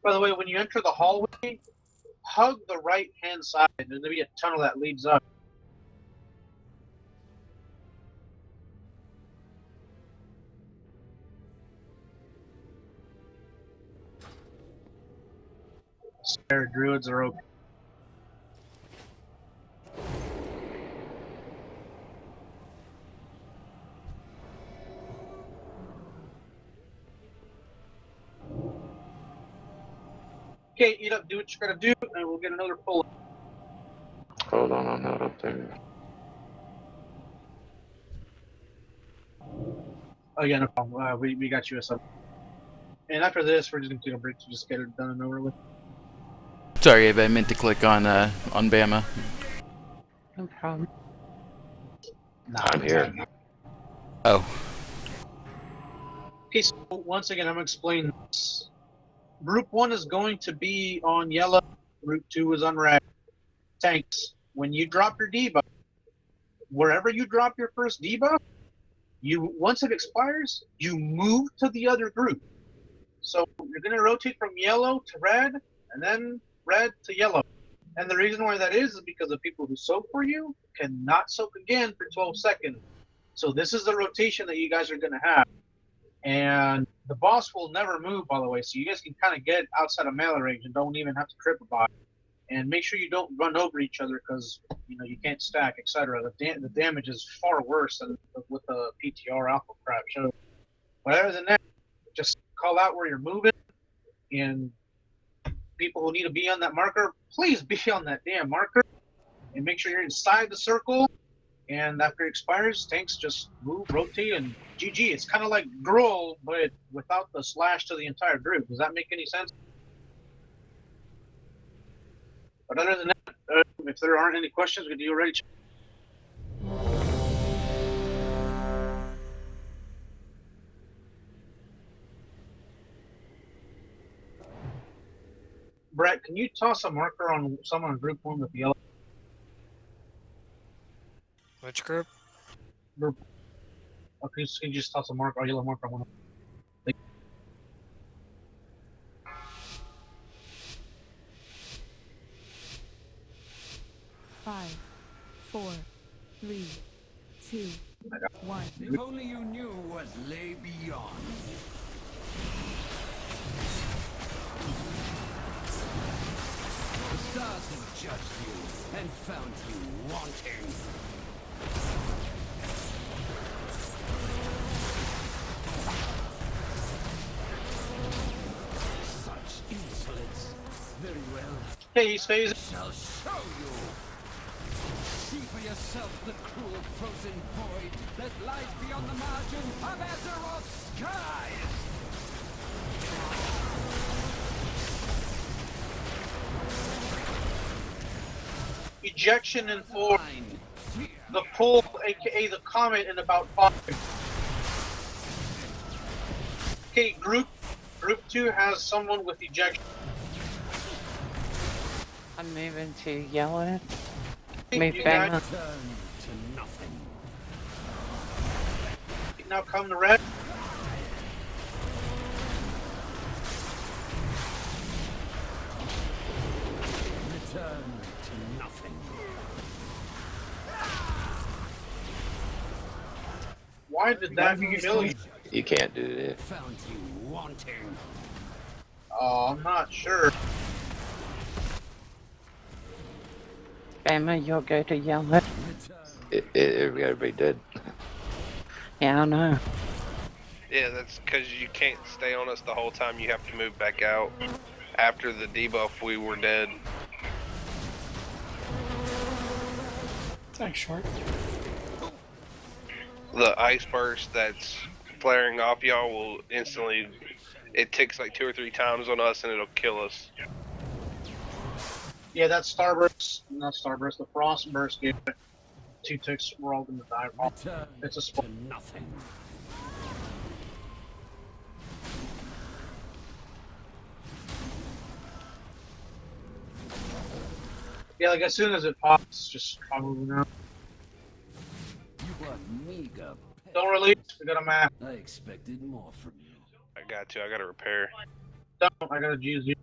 By the way, when you enter the hallway, hug the right-hand side. There's gonna be a tunnel that leads up. Spare druids are open. Okay, eat up, do what you gotta do, and we'll get another pull.
Hold on, I'm not up there.
Oh yeah, no problem. We got you a sub. And after this, we're just gonna take a break to just get it done and over with.
Sorry, Ava, I meant to click on Bama.
No problem.
Nah,
I'm here.
Oh.
Okay, so once again, I'm gonna explain this. Group 1 is going to be on yellow. Group 2 is on red. Tanks, when you drop your debuff, wherever you drop your first debuff, once it expires, you move to the other group. So you're going to rotate from yellow to red, and then red to yellow. And the reason why that is because the people who soak for you cannot soak again for 12 seconds. So this is the rotation that you guys are going to have. And the boss will never move, by the way, so you guys can kind of get outside of melee range and don't even have to trip about it. And make sure you don't run over each other because you can't stack, etc. The damage is far worse than with the PTR alpha crap. So, but other than that, just call out where you're moving, and people who need to be on that marker, please be on that damn marker, and make sure you're inside the circle. And after it expires, tanks just move, rotate, and GG. It's kind of like Gruul, but without the slash to the entire group. Does that make any sense? But other than that, if there aren't any questions, we do already. Brett, can you toss a marker on someone in group 1 with yellow?
Which group?
Okay, so you just toss a marker, or yellow marker on one of them.
5, 4, 3, 2, 1.
If only you knew what lay beyond. The stars have judged you and found you wanting. Such insolence. Very well.
Okay, he's phasing.
Shall show you. See for yourself the cruel frozen void that lies beyond the margin of Azeroth's skies.
Ejection in 4. The pull, aka the comet, in about 5. Okay, group 2 has someone with ejection.
I'm moving to yellow.
You
Move
guys-
back.
Turn to nothing.
Now come to red.
Return to nothing.
Why did that kill you?
You can't do that.
Found you wanting.
Oh, I'm not sure.
Emma, you'll go to yellow.
Everybody dead.
Yeah, I know.
Yeah, that's because you can't stay on us the whole time. You have to move back out. After the debuff, we were dead.
Thanks, Short.
The ice burst that's flaring off y'all will instantly. It ticks like 2 or 3 times on us and it'll kill us.
Yeah, that's Starburst. Not Starburst, the Frost Burst gave it 2 ticks. We're all gonna die.
Return
It's a spot.
to nothing.
Yeah, like as soon as it pops, just probably now.
You are meager.
Don't release. We got a map.
I expected more from you.
I got to. I got to repair.
Don't. I gotta use you.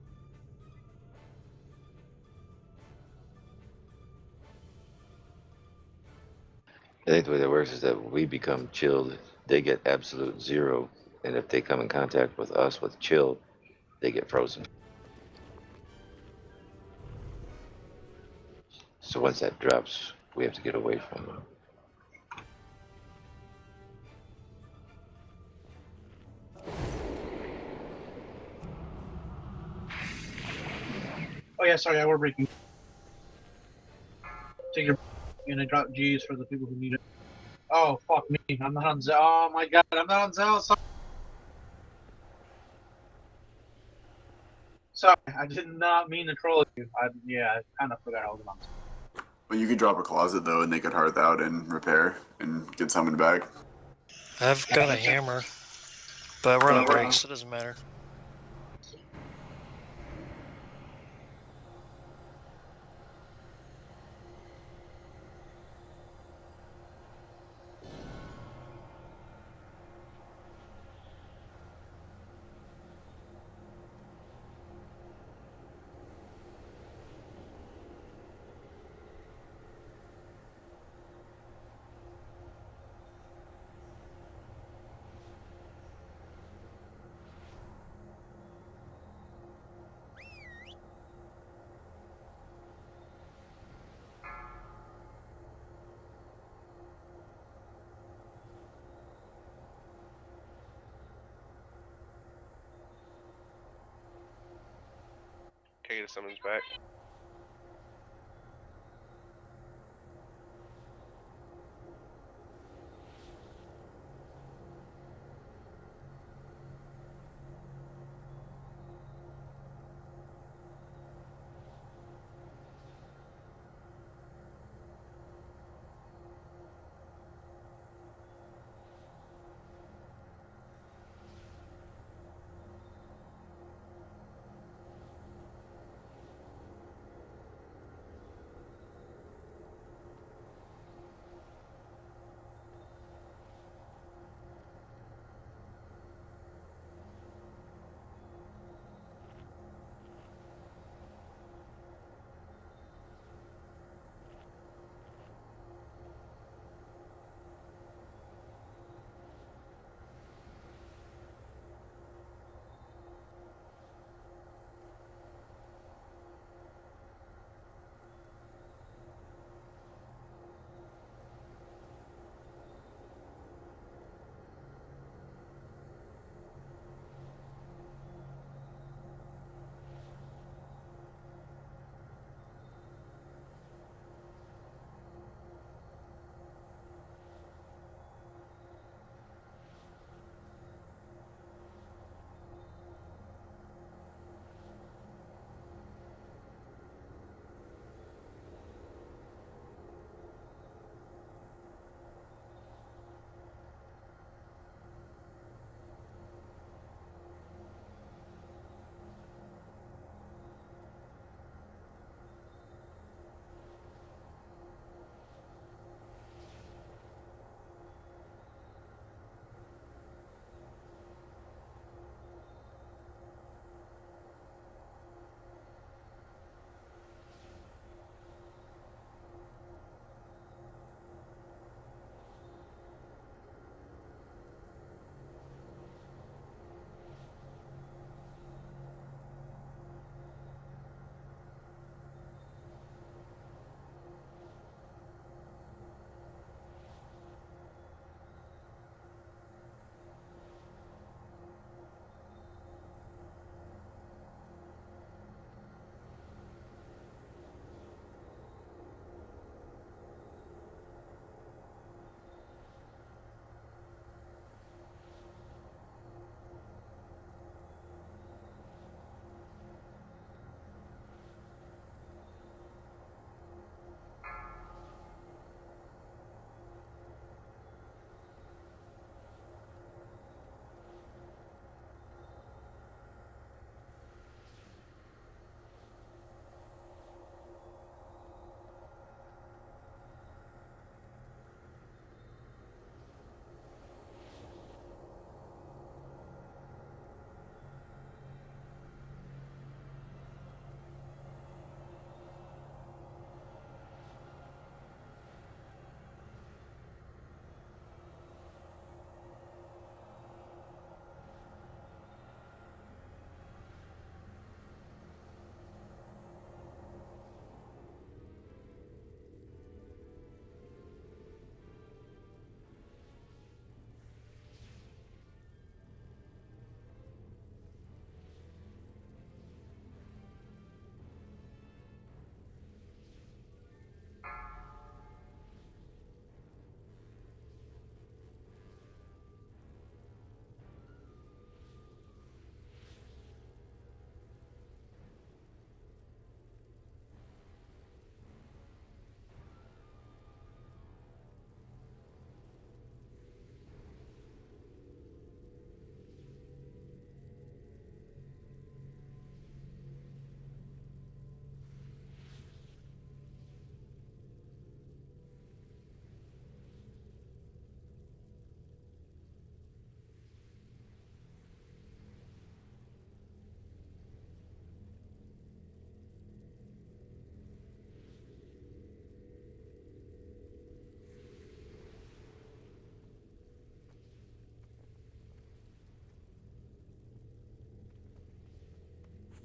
I think the way that works is that we become chilled, they get absolute 0, and if they come in contact with us with chill, they get frozen. So once that drops, we have to get away from them.
Oh yeah, sorry, we're breaking. Take your and I drop G's for the people who need it. Oh fuck me! I'm not on Zell. Oh my god, I'm not on Zell. Sorry, I did not mean to troll you. I kind of forgot I was on.
Well, you could drop a closet though, and they could hearth out and repair and get summoned back.
I've got a hammer, but we're on break, so it doesn't matter.
Okay, the summons back.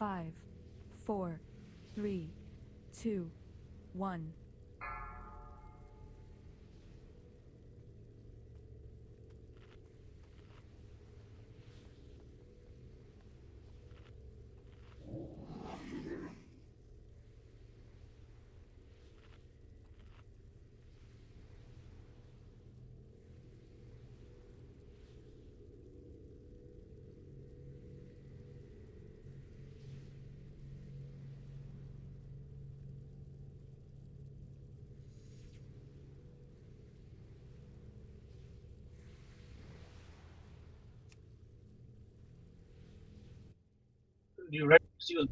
5, 4, 3, 2, 1.
You ready to see what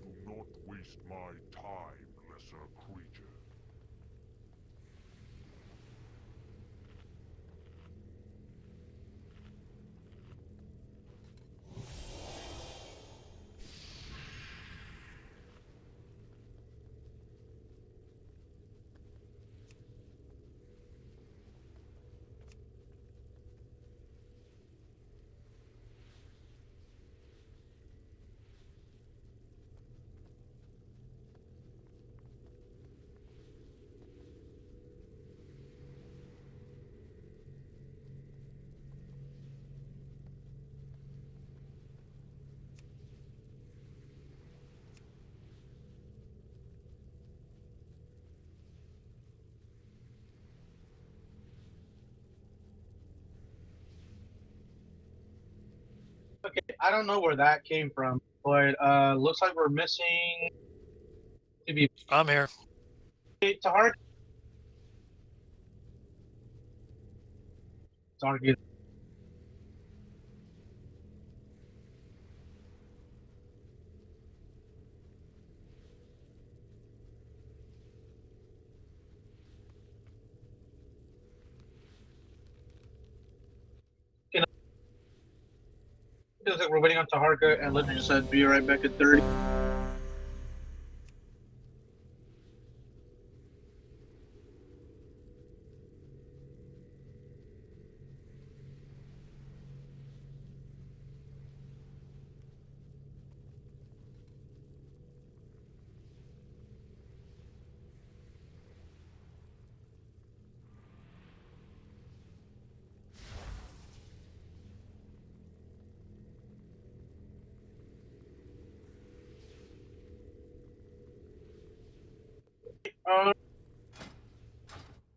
Do not waste my time, lesser creature.
Okay, I don't know where that came from, but looks like we're missing. Maybe
I'm here.
Tahar. Target. Feels like we're waiting on Taharka, and Legend just said be right back at 30.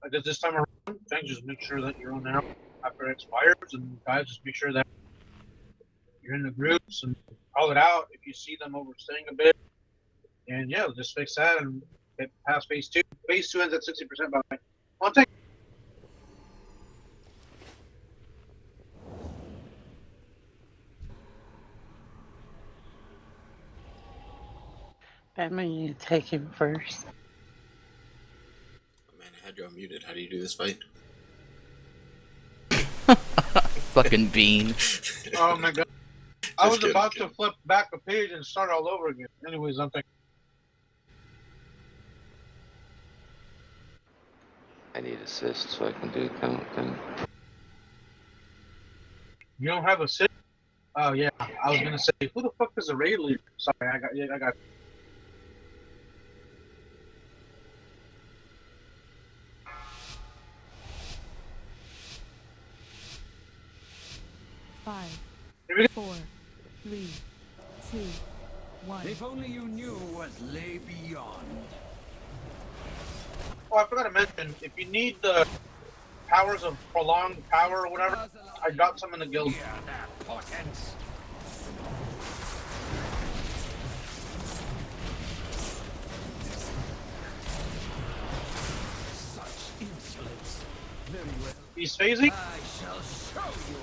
I guess this time around, Fang, just make sure that you're on out after it expires, and guys, just make sure that you're in the groups and call it out if you see them overstaying a bit. And yeah, just fix that and get past phase 2. Phase 2 ends at 60% by the way. One thing.
Batman, you take him first.
Man, I had you unmuted. How do you do this fight?
Fucking bean.
Oh my god. I was
kidding,
about to flip back a page and start all over again. Anyways, I'm thinking.
I need assist so I can do the count thing.
You don't have a sit? Oh yeah, I was gonna say, who the fuck is a raid leader? Sorry, I got.
5, 4, 3, 2, 1.
If only you knew what lay beyond.
Oh, I forgot to mention, if you need the powers of prolonged power or whatever, I got some in the guild.
Yeah, their potence. Such insolence. Very well.
He's phasing?
I shall show you.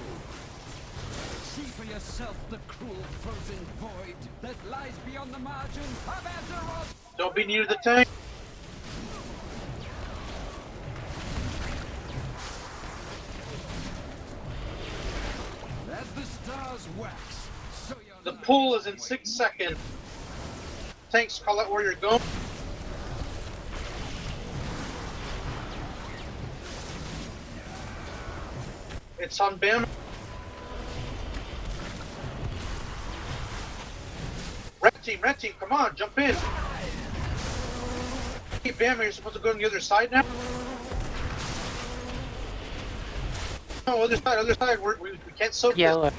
See for yourself the cruel frozen void that lies beyond the margin of Azeroth.
Don't be near the tank.
As the stars wax, so your
The pull is in 6 seconds. Tanks, call out where you're going. It's on Bam. Red team, come on, jump in. Hey, Bam, you're supposed to go on the other side now? No, other side, we can't soak
Yellow.
this.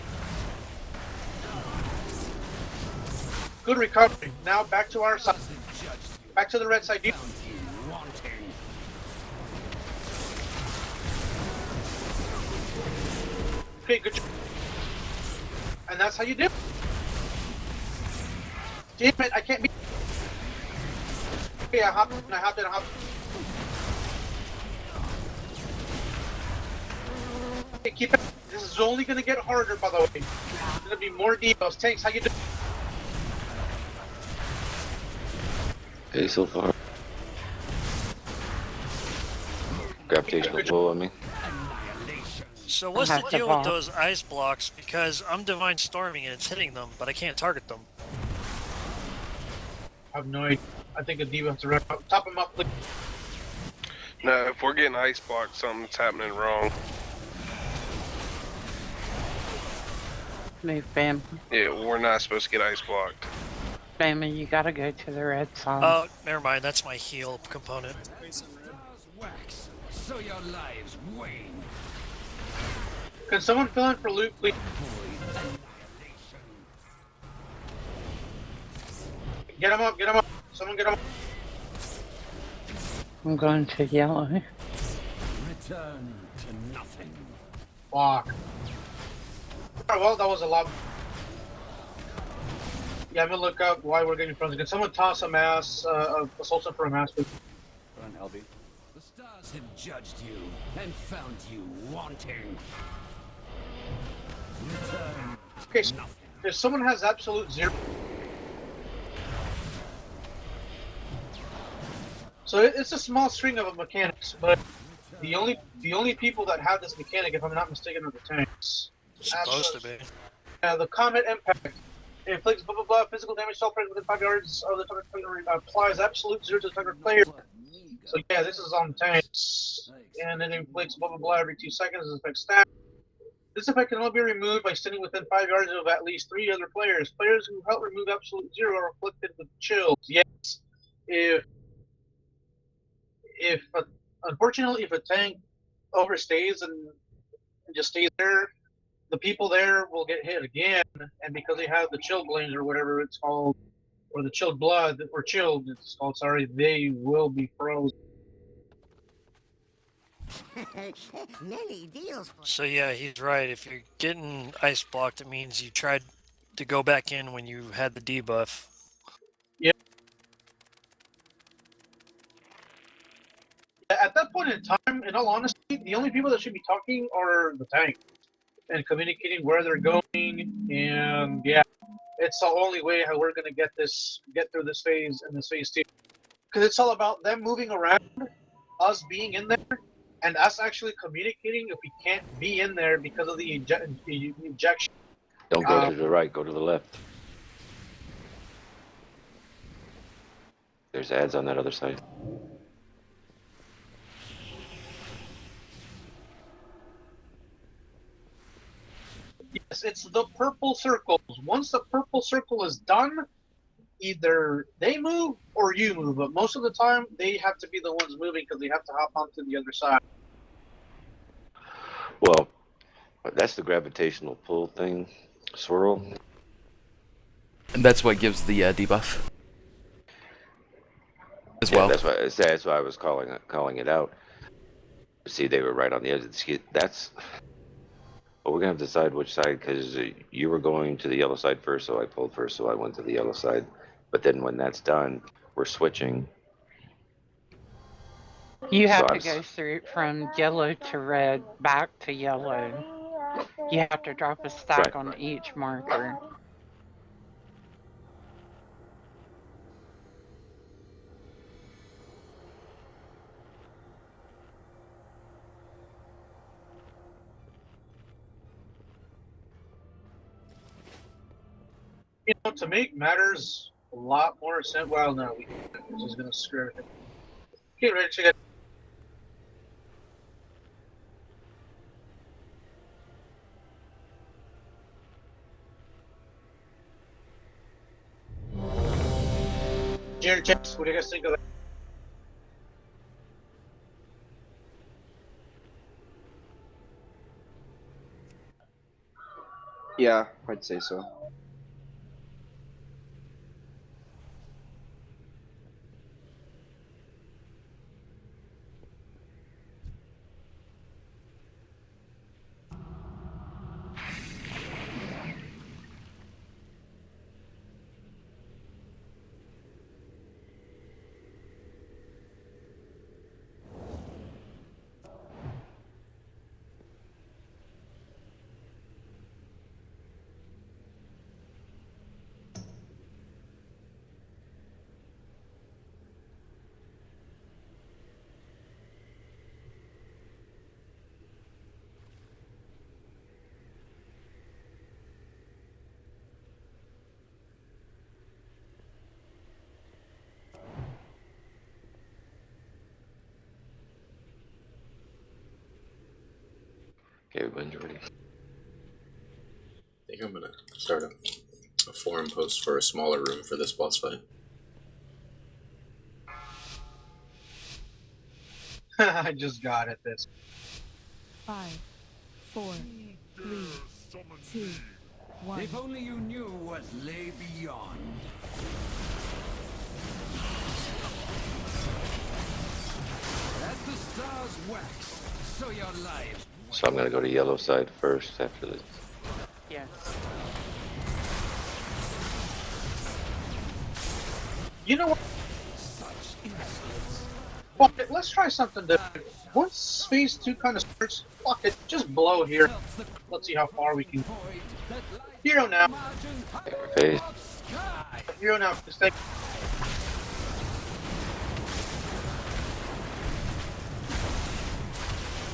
Good recovery. Now back to our side. Back to the red side. Okay, good job. And that's how you do it. Damn it, I can't be. Okay, I hopped in. Okay, keep it. This is only gonna get harder, by the way. There's gonna be more debuffs. Tanks, how you doing?
Okay, so far. Gravitational pull, I mean.
So what's the deal with those ice blocks? Because I'm Divine Storming and it's hitting them, but I can't target them.
I have no idea. I think a debuff to wrap up. Top them up, please.
No, if we're getting ice blocked, something's happening wrong.
Move, Bam.
Yeah, we're not supposed to get ice blocked.
Bam, you gotta go to the red side.
Oh, never mind. That's my heal component.
Wax, so your lives wane.
Can someone fill in for Luke, please? Get him up. Someone get him up.
I'm going to yellow.
Return to nothing.
Fuck. Alright, well, that was a lot. Yeah, I'm gonna look up why we're getting frozen. Can someone toss a mass, assault for a mass, please?
Run, LB.
The stars have judged you and found you wanting. Return
Okay, so if someone has absolute zero. So it's a small string of mechanics, but the only people that have this mechanic, if I'm not mistaken, are the tanks.
It's supposed to be.
The Comet Impact inflicts blah blah blah physical damage to all players within 5 yards of the target player, applies absolute 0 to the target player. So yeah, this is on tanks, and it inflicts blah blah blah every 2 seconds. This affects stat. This effect can only be removed by standing within 5 yards of at least 3 other players. Players who help remove absolute 0 are afflicted with chills. Yes, unfortunately, if a tank overstays and just stays there, the people there will get hit again, and because they have the chilled blaze or whatever it's called, or the chilled blood, or chilled, it's called, sorry, they will be frozen.
So yeah, he's right. If you're getting ice blocked, it means you tried to go back in when you had the debuff.
Yeah. At that point in time, in all honesty, the only people that should be talking are the tank and communicating where they're going, and yeah, it's the only way how we're gonna get through this phase and this phase 2, because it's all about them moving around, us being in there, and us actually communicating if we can't be in there because of the ejection.
Don't go to the right, go to the left. There's ads on that other side.
Yes, it's the purple circles. Once the purple circle is done, either they move or you move, but most of the time they have to be the ones moving because they have to hop onto the other side.
Well, that's the gravitational pull thing, swirl.
And that's what gives the debuff. As well.
That's why I was calling it out. See, they were right on the edge of the ski. That's. But we're gonna have to decide which side, because you were going to the yellow side first, so I pulled first, so I went to the yellow side. But then when that's done, we're switching.
You have to go through from yellow to red, back to yellow. You have to drop a stack on each marker.
You know, to make matters a lot more sense, well, no, this is gonna screw everything. Get ready to get. Jared checks. What do you guys think of that?
Yeah, I'd say so.
Okay, everyone's ready.
I think I'm gonna start a forum post for a smaller room for this boss fight.
I just got it. This.
5, 4, 3, 2, 1.
If only you knew what lay beyond. As the stars wax, so your lives.
So I'm gonna go to yellow side first after this.
Yeah.
You know what? Fuck it, let's try something different. Once phase 2 kind of starts, fuck it, just blow here. Let's see how far we can. Hero now.
Phase.
Hero now. Just take.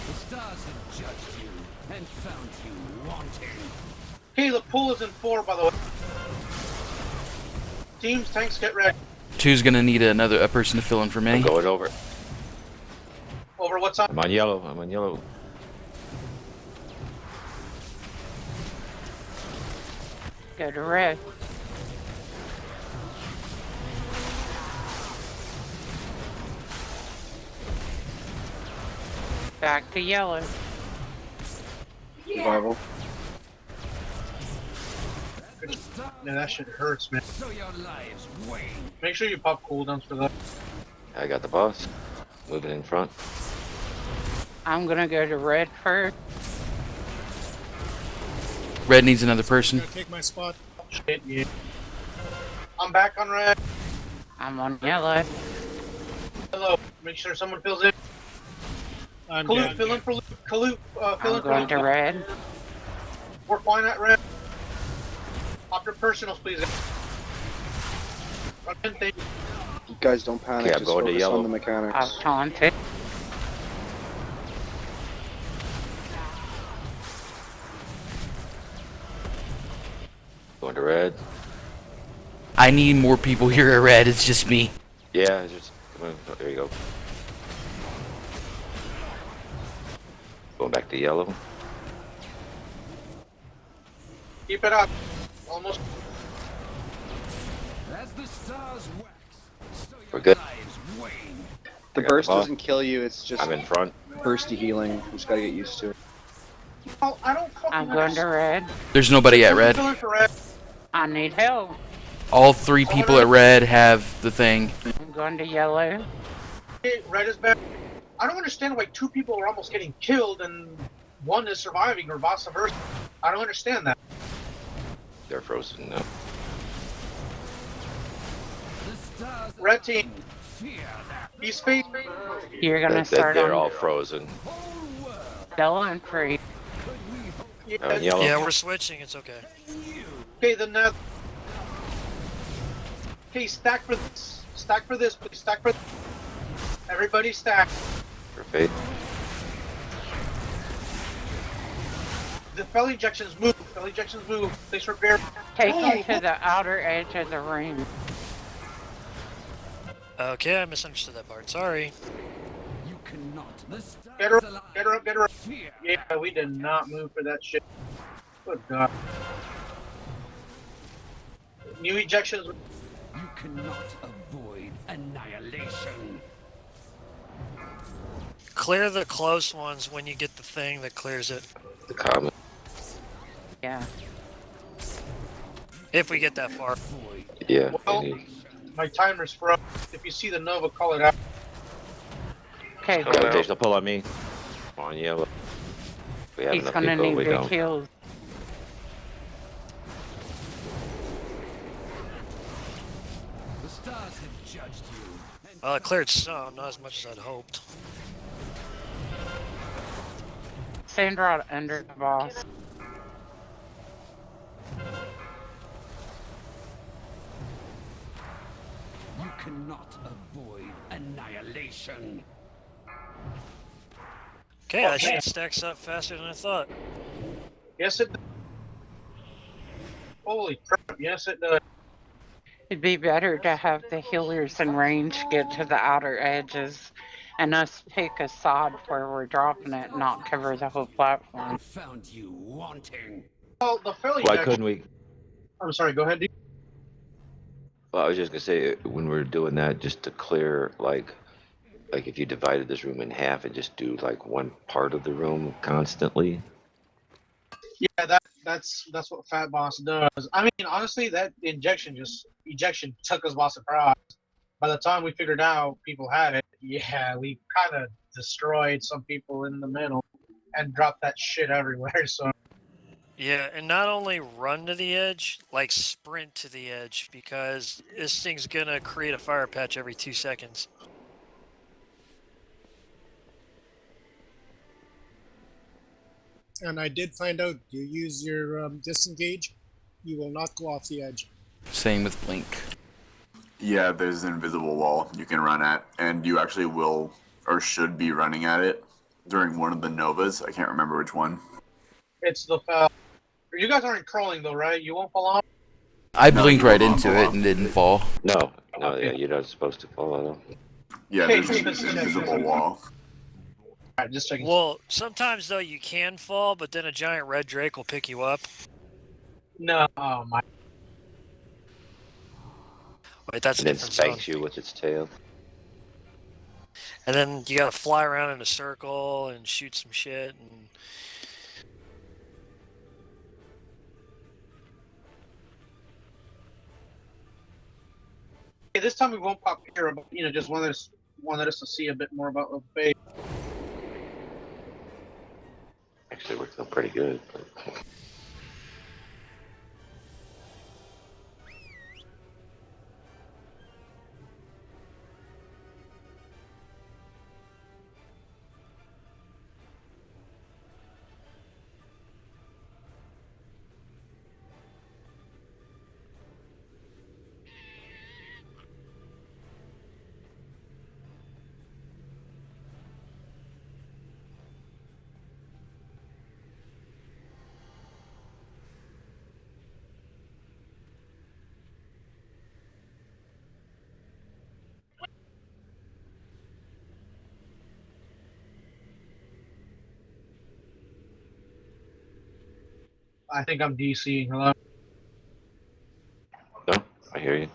The stars have judged you and found you wanting.
Okay, the pool is in 4, by the way. Teams, tanks, get ready.
2's gonna need a person to fill in for me.
I'm going over.
Over what's up?
I'm on yellow. I'm on yellow.
Go to red. Back to yellow.
Survival.
Yeah, that shit hurts, man.
So your lives wane.
Make sure you pop cooldowns for that.
I got the boss. Moving in front.
I'm gonna go to red first.
Red needs another person.
Gonna take my spot.
Shit, yeah. I'm back on red.
I'm on yellow.
Hello. Make sure someone fills in.
I'm
Kalute,
dead.
fill in for Luke. Kalute, fill
I'm
in for
going to
Luke.
red.
We're fine at red. Pop your personals, please. Run in, thank you.
You guys don't panic.
Okay, I'm
just
going to
focus
yellow.
on the mechanics.
I've taunted.
Going to red.
I need more people here at red. It's just me.
Yeah, just come on. Oh, there you go. Going back to yellow.
Keep it up. Almost.
As the stars wax, so your
We're good.
lives wane.
The
I got
burst
the ball.
doesn't kill you. It's just
I'm in front.
bursty healing. You just gotta get used to it.
Oh, I don't fucking
I'm going to red.
There's nobody at red.
Fill in for red.
I need help.
All 3 people at red have the thing.
I'm going to yellow.
Okay, red is back. I don't understand why 2 people are almost getting killed and 1 is surviving or vice versa. I don't understand that.
They're frozen now.
The stars
Red team.
fear that
He's phase.
You're gonna start
They're all
on
frozen.
whole world.
yellow and free.
I'm in yellow.
Yeah, we're switching. It's okay.
Okay, then okay, stack for this. Stack for this, please. Stack for. Everybody stack.
For fate.
The fell injections move. Fell injections move. Please repair.
Take him to the outer edge of the ring.
Okay, I misunderstood that part. Sorry.
You cannot. The stars
Get her up.
alive.
Get her up. Get her up.
Fear.
Yeah, we did not move for that shit. Good God. New ejections.
You cannot avoid annihilation.
Clear the close ones when you get the thing that clears it.
The comet.
Yeah.
If we get that far.
Yeah.
Well, my timer's frozen. If you see the Nova, call it out.
Okay,
Gravitational pull on me. Come on, yellow. We have
he's
enough
gonna
people.
need
We
the
don't.
kills.
The stars have judged you.
Well, it cleared some, not as much as I'd hoped.
Send Rod under the boss.
You cannot avoid annihilation.
Okay, that shit stacks up faster than I thought.
Yes, it does. Holy crap, yes, it does.
It'd be better to have the healers in range get to the outer edges and us pick a side where we're dropping it, not cover the whole platform.
Found you wanting.
Well, the Philly.
Why couldn't we?
I'm sorry, go ahead, dude.
Well, I was just gonna say when we're doing that, just to clear like if you divided this room in half and just do like one part of the room constantly.
Yeah, that's what Fat Boss does. I mean, honestly, that ejection took us by surprise. By the time we figured out people had it, yeah, we kind of destroyed some people in the middle and dropped that shit everywhere. So
Yeah, and not only run to the edge, like sprint to the edge, because this thing's gonna create a fire patch every 2 seconds.
And I did find out you use your disengage, you will not go off the edge.
Same with Blink.
Yeah, there's an invisible wall you can run at, and you actually will or should be running at it during one of the Novas. I can't remember which one.
it's the you guys aren't crawling though, right? You won't fall off.
I blinked right into it and didn't fall.
No, yeah, you're not supposed to fall out.
Yeah, there's an invisible wall.
Alright, just checking.
Well, sometimes though you can fall, but then a giant red drake will pick you up.
No, oh my.
Wait, that's
And
a
then
different
spikes
zone.
you with its tail.
And then you gotta fly around in a circle and shoot some shit. And
Okay, this time we won't pop here, but just wanted us to see a bit more about the base.
Actually, we're feeling pretty good. But...
I think I'm DC. Hello.
No, I hear you.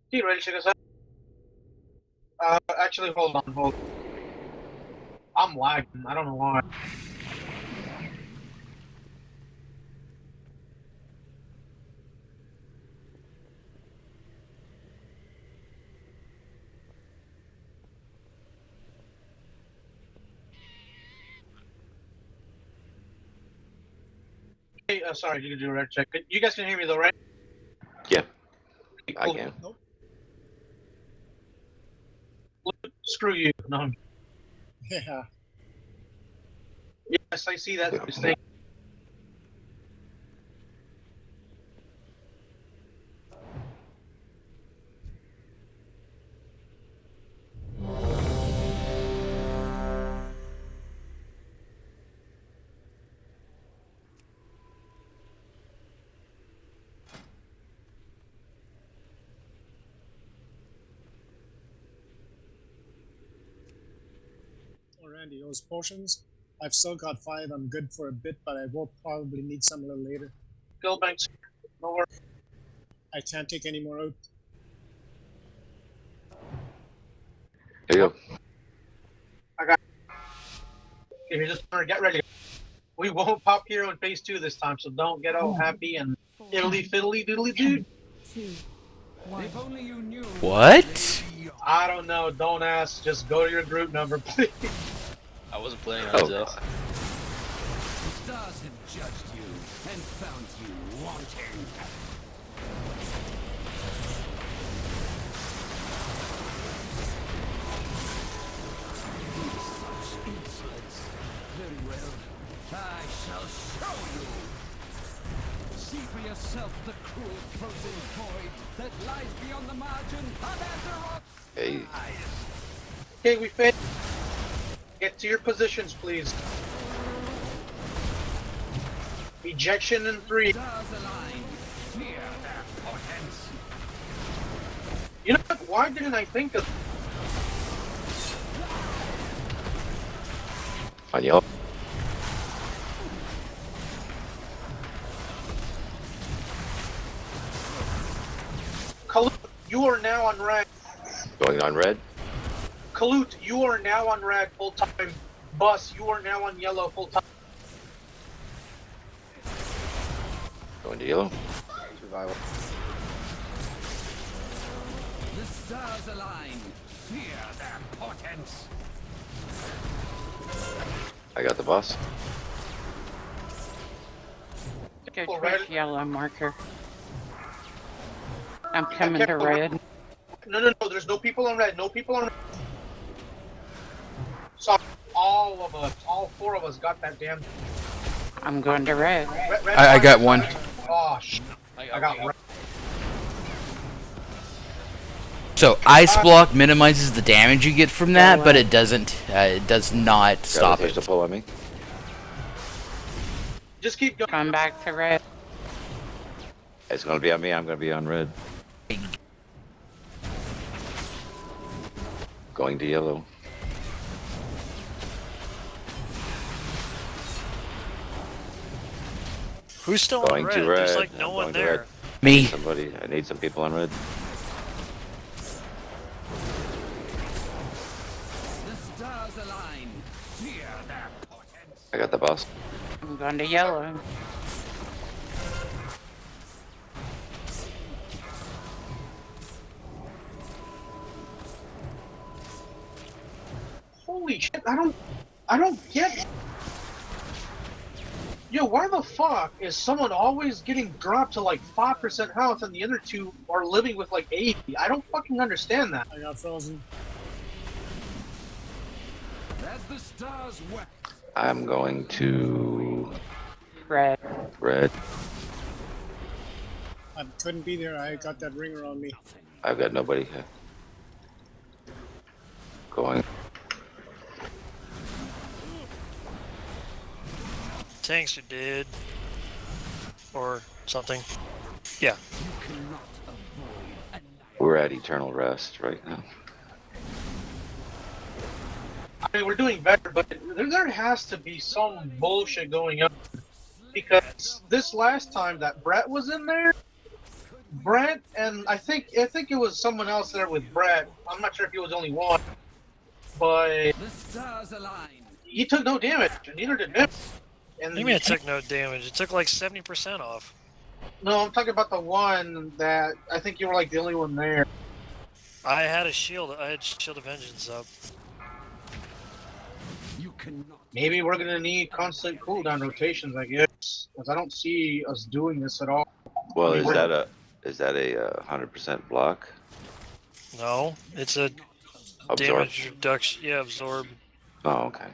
You ready to check us out? Actually, hold on. I'm lagging. I don't know why. Hey, sorry, you can do a red check. You guys can hear me though, right?
Yeah, I can.
Nope.
Screw you. No.
Yeah.
Yes, I see that thing.
grandiose potions. I've still got 5. I'm good for a bit, but I will probably need some a little later.
Skill banks. No worries.
I can't take any more out.
There you go.
Okay, here's just get ready. We won't pop hero in phase 2 this time, so don't get all happy and fiddly diddly dude.
2, 1.
If only you knew.
What?
I don't know. Don't ask. Just go to your group number, please.
I wasn't planning on it though.
The stars have judged you and found you wanting. Such insolence. Very well. I shall show you. See for yourself the cruel frozen void that lies beyond the margin of Azeroth's
Hey.
skies.
Okay, we failed. Get to your positions, please. Ejection in 3.
Stars align. Fear their portents.
You know what? Why didn't I think of?
On yellow.
Kalut, you are now on red.
Going on red.
Kalut, you are now on red full time. Bus, you are now on yellow full time.
Going to yellow.
Survival.
The stars align. Fear their portents.
I got the boss.
Go
Well,
towards
red.
yellow marker. I'm coming to red.
No. There's no people on red. No people on red. So all of us, all 4 of us, got that damn.
I'm going to red.
Red
I got one.
Oh shit! I got red.
So ice block minimizes the damage you get from that, but it doesn't. It does not stop
Got
it.
to pull on me.
Just keep going.
Come back to red.
It's gonna be on me. I'm gonna be on red. Going to yellow.
Who's still
Going
on red?
to red.
There's like no
I'm
one
going to
there.
red.
Me.
Somebody. I need some people on red.
The stars align. Fear their portents.
I got the boss.
I'm going to yellow.
Holy shit! I don't get. Yo, why the fuck is someone always getting dropped to like 5% health and the other 2 are living with like 80? I don't fucking understand that.
I got frozen.
As the stars wax.
I'm going to
Red.
red.
I couldn't be there. I got that ringer on me.
I've got nobody here. Going.
Tanks are dead. Or something. Yeah.
We're at eternal rest right now.
I mean, we're doing better, but there has to be some bullshit going on. Because this last time that Brett was in there, Brett and I think it was someone else there with Brett. I'm not sure if he was only one, but
The stars align.
he took no damage, and neither did him. And
What do you mean it took no damage? It took like 70% off.
no, I'm talking about the one that I think you were like the only one there.
I had a shield. I had Shield of Vengeance up.
You cannot.
Maybe we're gonna need constant cooldown rotations, I guess, because I don't see us doing this at all.
Well,
I mean,
is that a 100% block?
No, it's a
Absorb.
damage reduction. Yeah, absorb.
Oh, okay.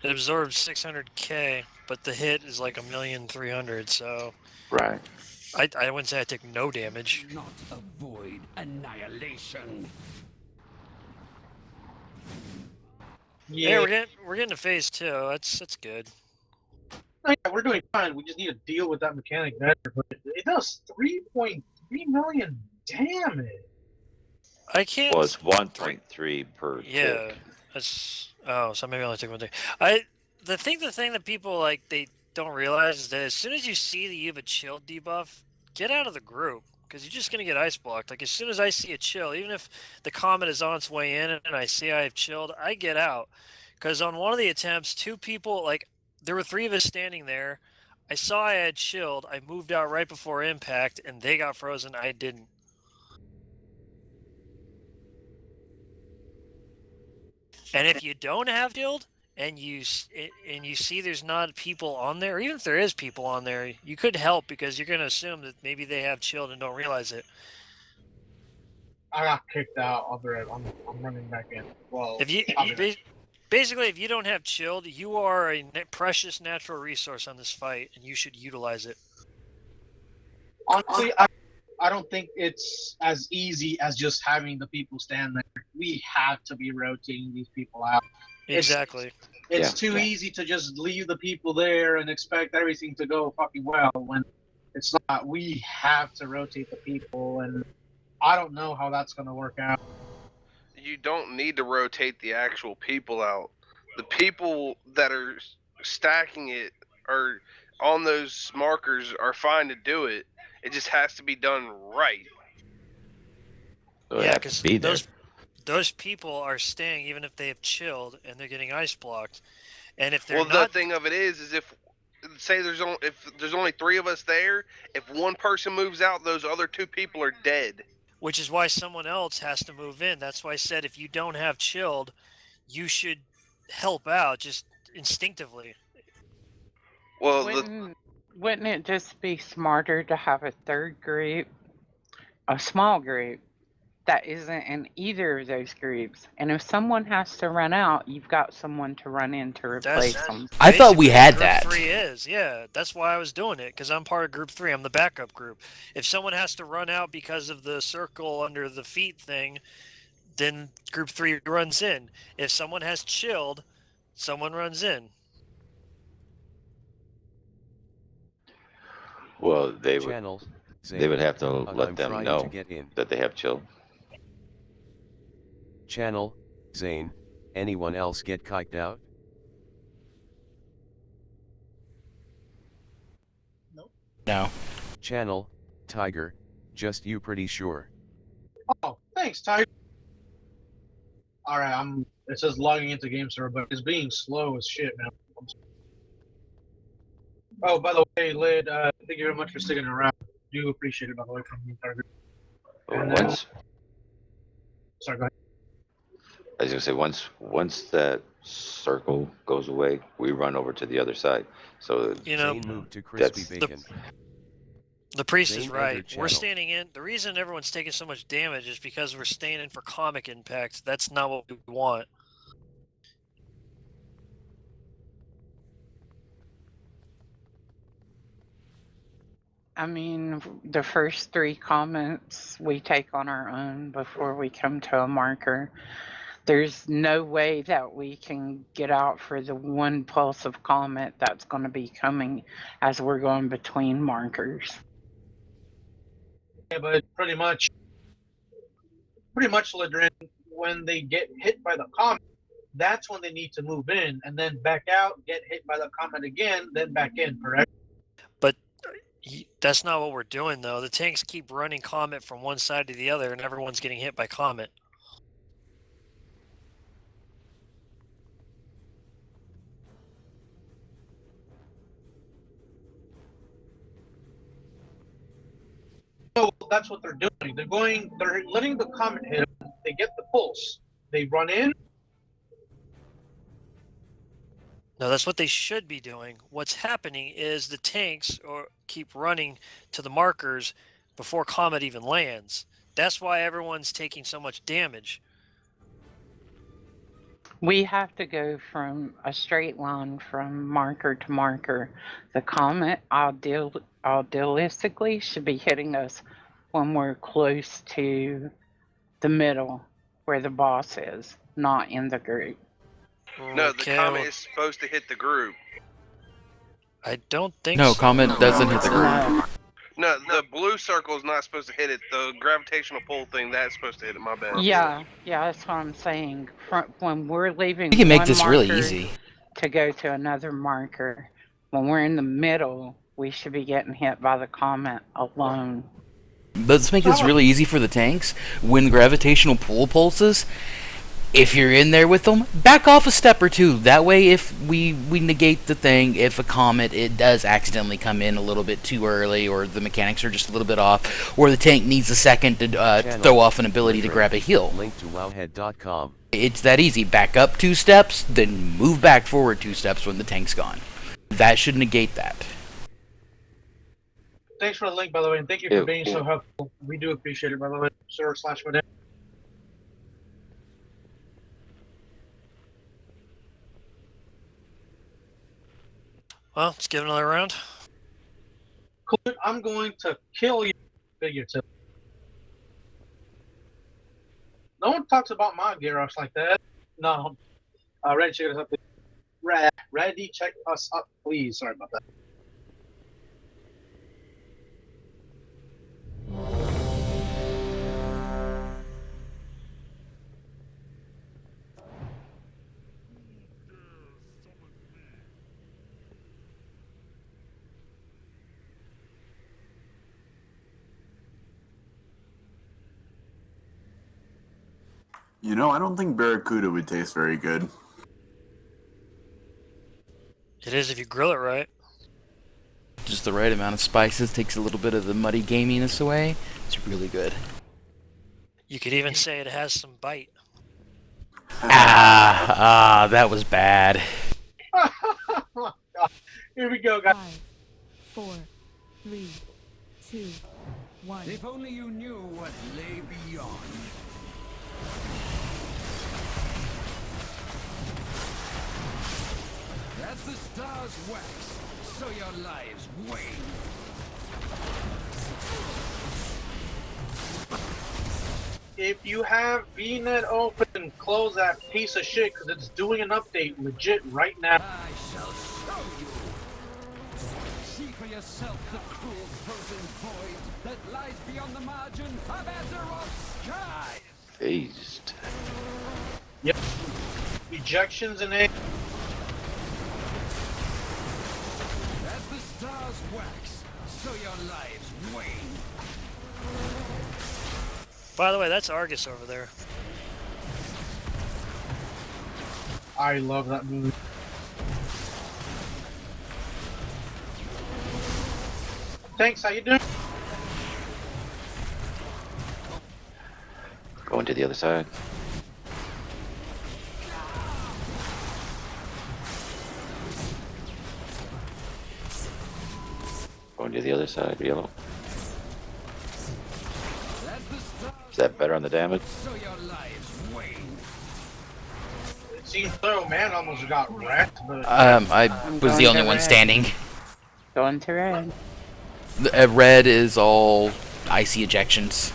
It absorbs 600k, but the hit is like 1,300,000. So
Right.
I wouldn't say I take no damage.
Not avoid annihilation.
Yeah, we're getting to phase 2. That's good.
Yeah, we're doing fine. We just need to deal with that mechanic better. But it does 3.3 million damage.
I can't.
Well, it's 1.3 per
Yeah,
tick.
So maybe I only took one thing. The thing that people like they don't realize is that as soon as you see that you have a chill debuff, get out of the group because you're just gonna get ice blocked. Like as soon as I see a chill, even if the comet is on its way in and I see I have chilled, I get out. Because on one of the attempts, 2 people, like there were 3 of us standing there. I saw I had chilled. I moved out right before impact, and they got frozen. I didn't. And if you don't have chilled, and you see there's not people on there, or even if there is people on there, you could help because you're going to assume that maybe they have chilled and don't realize it.
I got kicked out. I'm running back in. Well,
Basically, if you don't have chilled, you are a precious natural resource on this fight, and you should utilize it.
Honestly, I don't think it's as easy as just having the people stand there. We have to be rotating these people out.
Exactly.
It's too easy to just leave the people there and expect everything to go fucking well when it's not. We have to rotate the people, and I don't know how that's going to work out.
You don't need to rotate the actual people out. The people that are stacking it or on those markers are fine to do it. It just has to be done right.
So
Yeah, because those people are staying even if they have chilled and they're getting ice blocked. And if they're
the thing of it is if say there's only 3 of us there, if one person moves out, those other 2 people are dead.
Which is why someone else has to move in. That's why I said if you don't have chilled, you should help out just instinctively.
Well,
wouldn't it just be smarter to have a third group, a small group, that isn't in either of those groups? And if someone has to run out, you've got someone to run in to replace them.
I thought we had that.
Group 3 is, yeah. That's why I was doing it, because I'm part of Group 3. I'm the backup group. If someone has to run out because of the circle under the feet thing, then Group 3 runs in. If someone has chilled, someone runs in.
Well, they would have to let them know that they have chill.
Channel, Zane, anyone else get kicked out?
No.
Channel, Tiger, just you pretty sure.
Oh, thanks, Tiger. Alright, it says logging into game server, but it's being slow as shit, man. Oh, by the way, Lid, thank you very much for sticking around. Do appreciate it, by the way, from the entire group. Sorry, go ahead.
I was gonna say once that circle goes away, we run over to the other side. So
move to crispy bacon.
The priest is right. We're standing in. The reason everyone's taking so much damage is because we're staying in for comic impact. That's not what we want.
I mean, the first 3 comments we take on our own before we come to a marker. There's no way that we can get out for the 1 pulse of comet that's going to be coming as we're going between markers.
Yeah, but pretty much, Ladrin, when they get hit by the comet, that's when they need to move in and then back out, get hit by the comet again, then back in, correct?
But that's not what we're doing, though. The tanks keep running comet from one side to the other, and everyone's getting hit by comet.
So that's what they're doing. They're letting the comet hit them. They get the pulse. They run in.
No, that's what they should be doing. What's happening is the tanks keep running to the markers before comet even lands. That's why everyone's taking so much damage.
We have to go from a straight line from marker to marker. The comet idealistically should be hitting us when we're close to the middle where the boss is, not in the group.
No, the comet is supposed to hit the group.
I don't think
No,
so.
comet doesn't hit the group.
No, the blue circle is not supposed to hit it. The gravitational pull thing, that's supposed to hit it. My bad.
Yeah, that's what I'm saying. When we're leaving
We can make
one
this really
marker
easy.
to go to another marker, when we're in the middle, we should be getting hit by the comet alone.
Let's make this really easy for the tanks. When gravitational pull pulses, if you're in there with them, back off a step or two. That way, if we negate the thing, if a comet, it does accidentally come in a little bit too early, or the mechanics are just a little bit off, or the tank needs a second to throw off an ability to grab a heal.
Link to wowhead.com.
It's that easy. Back up 2 steps, then move back forward 2 steps when the tank's gone. That should negate that.
Thanks for the link, by the way, and thank you for being so helpful. We do appreciate it, by the way, sir/madam.
Well, let's give it another round.
Clint, I'm going to kill you figuratively. No one talks about my Gyarados like that. No. Ready, check us up, please. Ready, check us up, please. Sorry about that.
You know, I don't think Barracuda would taste very good.
It is if you grill it right.
Just the right amount of spices takes a little bit of the muddy gaminess away. It's really good.
You could even say it has some bite.
That was bad.
Here we go, guys.
5, 4, 3, 2, 1.
If only you knew what lay beyond. As the stars wax, so your lives wane.
If you have VNet open, close that piece of shit because it's doing an update legit right now.
I shall show you. See for yourself the cruel frozen void that lies beyond the margin of Azeroth's sky.
Phased.
Yep. Ejections and eggs.
As the stars wax, so your lives wane.
By the way, that's Argus over there.
I love that movie. Thanks, how you doing?
Going to the other side. Going to the other side, yellow. Is that better on the damage?
So your lives wane.
It seems so, man almost got wrecked, but...
I was the only one standing.
Going to red.
Red is all icy ejections.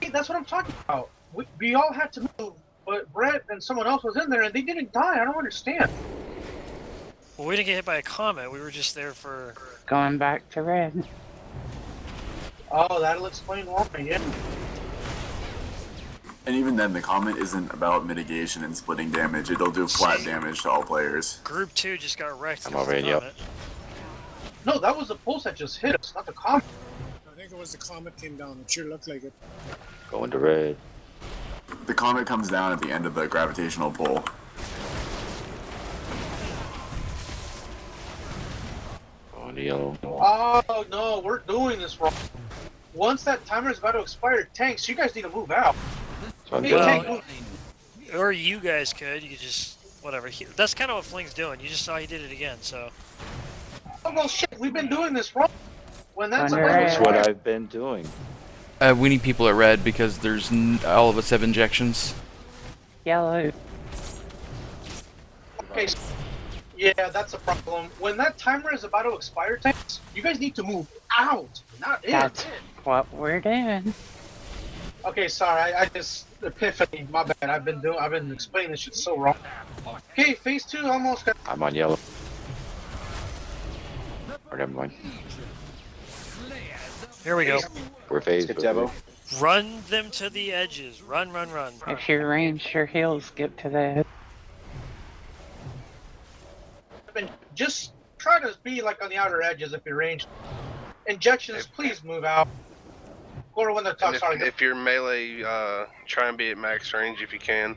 See, that's what I'm talking about. We all had to move, but Brett and someone else was in there and they didn't die. I don't understand.
Well, we didn't get hit by a comet. We were just there for...
Going back to red.
Oh, that'll explain why, yeah.
And even then, the comet isn't about mitigation and splitting damage. It'll do flat damage to all players.
Group 2 just got wrecked.
I'm over in you.
No, that was the pulse that just hit us, not the comet.
I think it was the comet came down. It sure looked like it.
Going to red.
The comet comes down at the end of the gravitational pull.
Going to yellow.
Oh, no, we're doing this wrong. Once that timer is about to expire, tanks, you guys need to move out.
So I'm
Hey,
good.
tank, move.
Or you guys could. You could just... Whatever. That's kind of what Fling's doing. You just saw he did it again, so...
Oh, well, shit, we've been doing this wrong. When that's
That's what I've been doing.
We need people at red because there's all of us have injections.
Yellow.
Okay, so, yeah, that's a problem. When that timer is about to expire, tanks, you guys need to move out, not in.
That's what we're doing.
Okay, sorry, I just epiphany. My bad. I've been explaining this shit so wrong. Okay, phase 2 almost got.
I'm on yellow. Or never mind.
Here we go.
We're phased.
Get
but
Devo.
Run them to the edges. Run, run, run.
If you range your heals, get to the
I mean, just try to be like on the outer edges if you're ranged. Injections, please move out. Or when the
And
talks are.
if you're melee, try and be at max range if you can.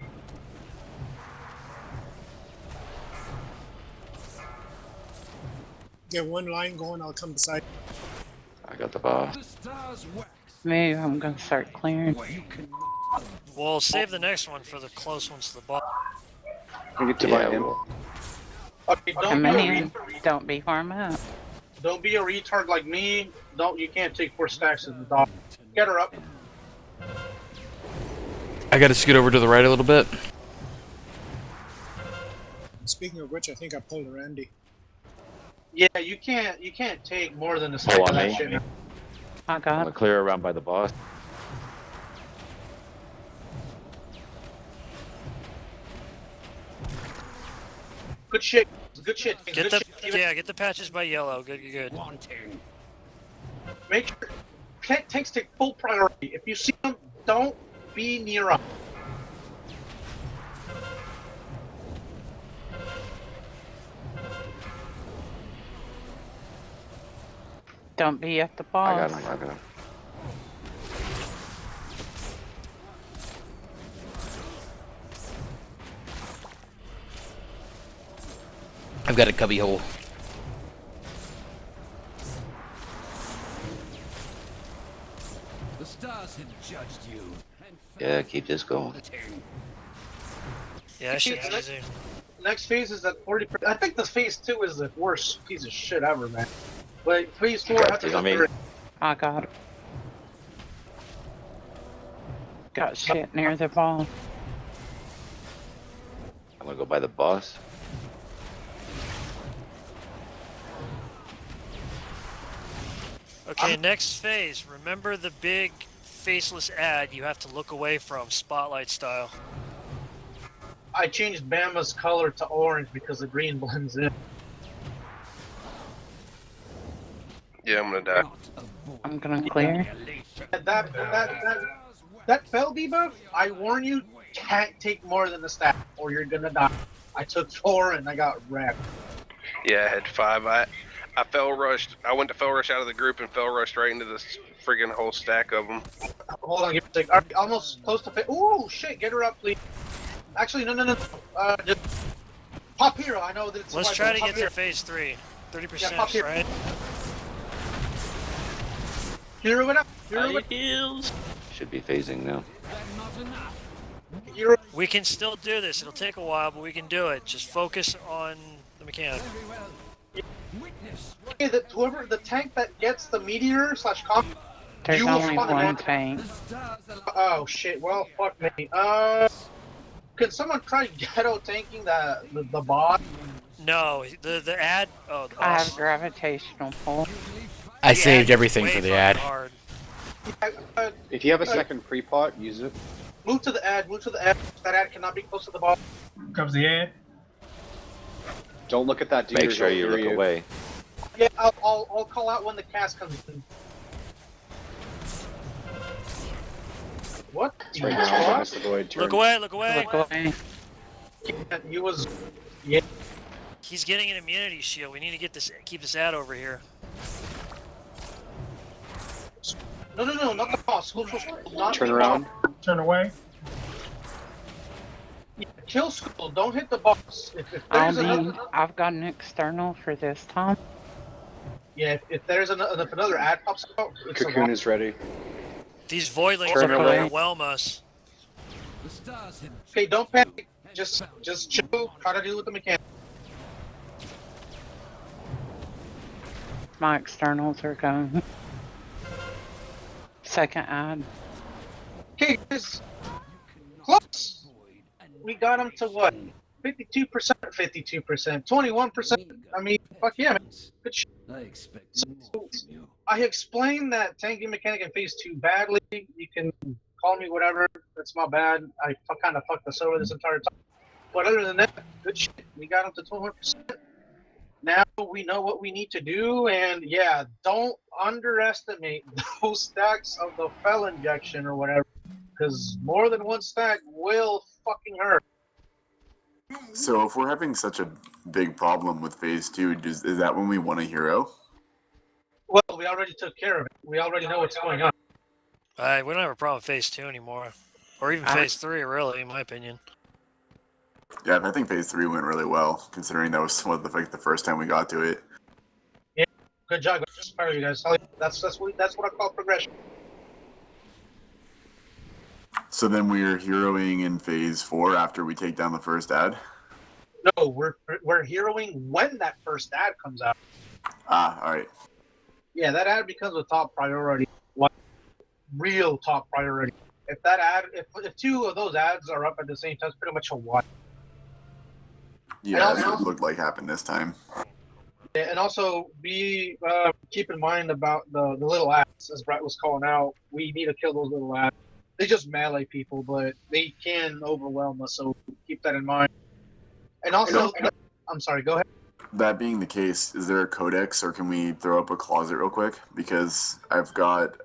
Get one line going, I'll come beside.
I got the boss.
The stars wax.
move. I'm gonna start clearing.
We'll save the next one for the close ones to the ball.
Can you get to buy him?
Okay,
Come in. Don't be harm up.
Don't be a retard like me. You can't take 4 stacks of the dog. Get her up.
I gotta scoot over to the right a little bit.
Speaking of which, I think I pulled a Randy.
Yeah, you can't take more than a stack
on
of that
me.
shit.
I
I'm
got
gonna clear around by the boss.
Good shit. Good shit.
Get
Good
the
shit.
get the patches by yellow. Good, good, good.
Make sure tanks take full priority. If you see them, don't be near them.
Don't be at the
I
boss.
got him. I got him.
I've got a cubby hole.
The stars have judged you.
Yeah, keep this going.
Yeah, that shit's
Next-
easy.
Next phase is at 40%. I think the phase 2 is the worst piece of shit ever, man. But phase 4
Got
has to
it,
go
I mean-
through.
I got it. Got shit near the ball.
I'm gonna go by the boss.
Okay, next phase. Remember the big faceless ad you have to look away from, spotlight style.
I changed Bama's color to orange because the green blends in.
Yeah, I'm gonna die.
I'm gonna clear.
That fell debuff, I warn you, can't take more than a stack or you're gonna die. I took 4 and I got wrecked.
Yeah, I had 5. I fell rushed. I went to fell rush out of the group and fell rushed right into this friggin' whole stack of them.
Hold on, give me a sec. Alright, almost close to ooh, shit, get her up, please. Actually, no. Just pop hero. I know that it's.
Let's
like,
try to
pop
get
hero.
to phase 3. 30%,
pop here.
right?
Hero it up. Hero
High
it.
heels.
Should be phasing now.
Hero.
We can still do this. It'll take a while, but we can do it. Just focus on the mechanic.
Okay, whoever the tank that gets the meteor / comp.
There's
you will
only
spawn in
one
one.
tank.
Oh shit. Well, fuck me. Can someone try ghetto tanking the bot?
No, the ad. Oh, the
I
boss.
have gravitational pull.
I
The
saved
ad
everything
way
for the
fucking
ad.
hard.
If you have a second pre-pot, use it.
Move to the ad. Move to the ad. That ad cannot be close to the bot.
Comes the air.
Don't look at that dude.
Make sure you look away.
Yeah, I'll call out when the cast comes in. What?
It's right now. Against the void. Turn.
Look away, look away.
Look away.
You was. Yeah.
He's getting an immunity shield. We need to keep this ad over here.
No, not the boss. School, not
Turn
the
around.
boss.
Turn away.
Yeah, kill school. Don't hit the boss. If there's another,
I've got an external for this time.
yeah, if there's another ad pops out, it's
Cocoon
a
is ready.
These voidlings
Turn
are going to
away.
overwhelm us.
The stars have
Okay, don't panic. Just chill. Try to deal with the mechanic.
My externals are going. Second ad.
Okay, guys. Close. We got him to what? 52%, 52%, 21%. I mean, fuck yeah, man. Good shit.
I expected more from you.
I explained that tanking mechanic in phase 2 badly. You can call me whatever. That's my bad. I kind of fucked us over this entire time. But other than that, good shit. We got him to 21%. Now we know what we need to do, and yeah, don't underestimate those stacks of the fell injection or whatever, because more than one stack will fucking hurt.
So if we're having such a big problem with phase 2, is that when we want a hero?
Well, we already took care of it. We already know what's going on.
We don't have a problem with phase 2 anymore, or even phase 3, really, in my opinion.
Yeah, I think phase 3 went really well, considering that was the first time we got to it.
Yeah, good job. Inspire you guys. That's what I call progression.
So then we're heroing in phase 4 after we take down the first ad?
No, we're heroing when that first ad comes out.
Ah, alright.
Yeah, that ad becomes a top priority. What real top priority. If that ad, if 2 of those ads are up at the same time, it's pretty much a what.
Yeah, that's what it looked like happened this time.
Yeah, and also keep in mind about the little ads, as Brett was calling out. We need to kill those little ads. They just melee people, but they can overwhelm us, so keep that in mind. And also, I'm sorry, go ahead.
That being the case, is there a codex, or can we throw up a closet real quick? Because I've got...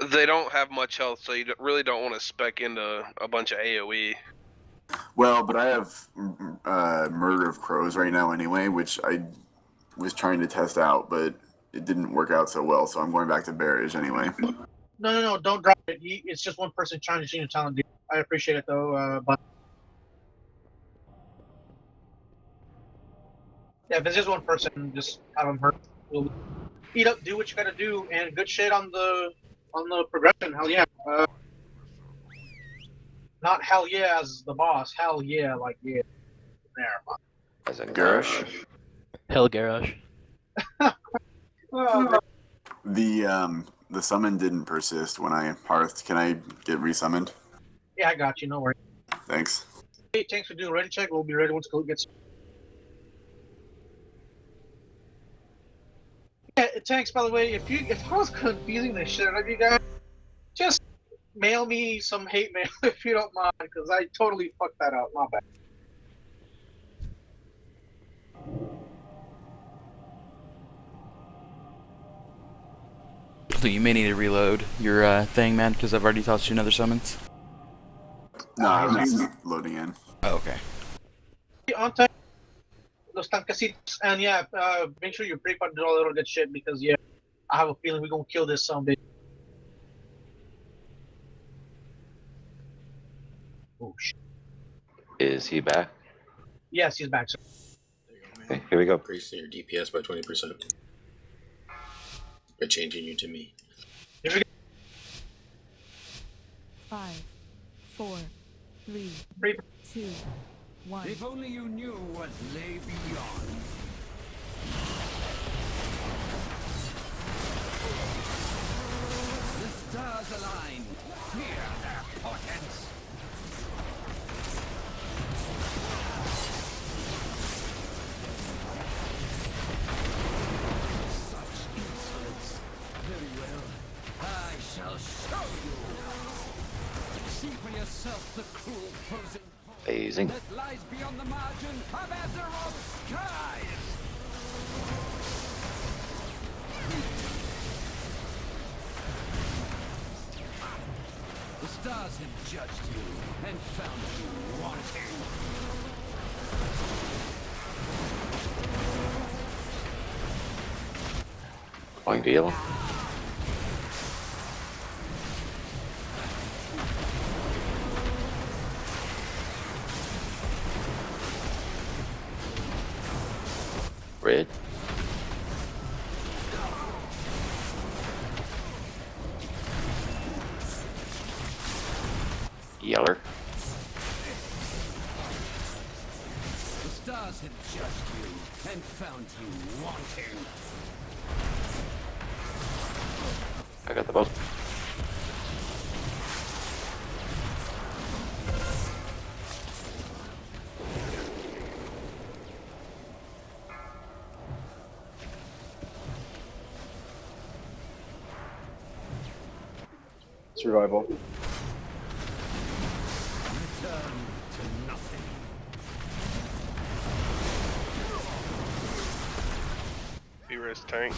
They don't have much health, so you really don't want to spec into a bunch of AoE.
Well, but I have Murder of Crows right now anyway, which I was trying to test out, but it didn't work out so well, so I'm going back to Barrage anyway.
No, don't drop it. It's just one person trying to change your talent, dude. I appreciate it, though, but... Yeah, if it's just one person, just have them hurt. We'll eat up, do what you gotta do, and good shit on the progression. Hell yeah. Not hell yeah as the boss. Hell yeah, like yeah. There.
As in Garrosh?
Hell Garrosh.
The summon didn't persist when I hearthed. Can I get resummoned?
Yeah, I got you. No worries.
Thanks.
Hey, thanks for doing ready check. We'll be ready once Colt gets. Yeah, thanks. By the way, if I was confusing the shit out of you guys, just mail me some hate mail if you don't mind, because I totally fucked that up. My bad.
So you may need to reload your thing, man, because I've already taught you another summons.
No, I'm just loading in.
Oh, okay.
On time. Los tanquecitos, and yeah, make sure you pre-part all little good shit, because yeah, I have a feeling we're gonna kill this someday. Oh shit.
Is he back?
Yes, he's back, sir.
Okay, here we go.
Increasing your DPS by 20%. By changing you to me.
Here we go.
5, 4, 3, 2, 1.
If only you knew what lay beyond. The stars align. Fear their portents. Such insolence. Very well. I shall show you. See for yourself the cruel frozen
Phasing.
that lies beyond the margin of Azeroth's skies! The stars have judged you and found you wanting.
Going to yellow. Red. Yeller.
The stars have judged you and found you wanting.
I got the boat.
Survival.
Return to nothing.
Chris tank.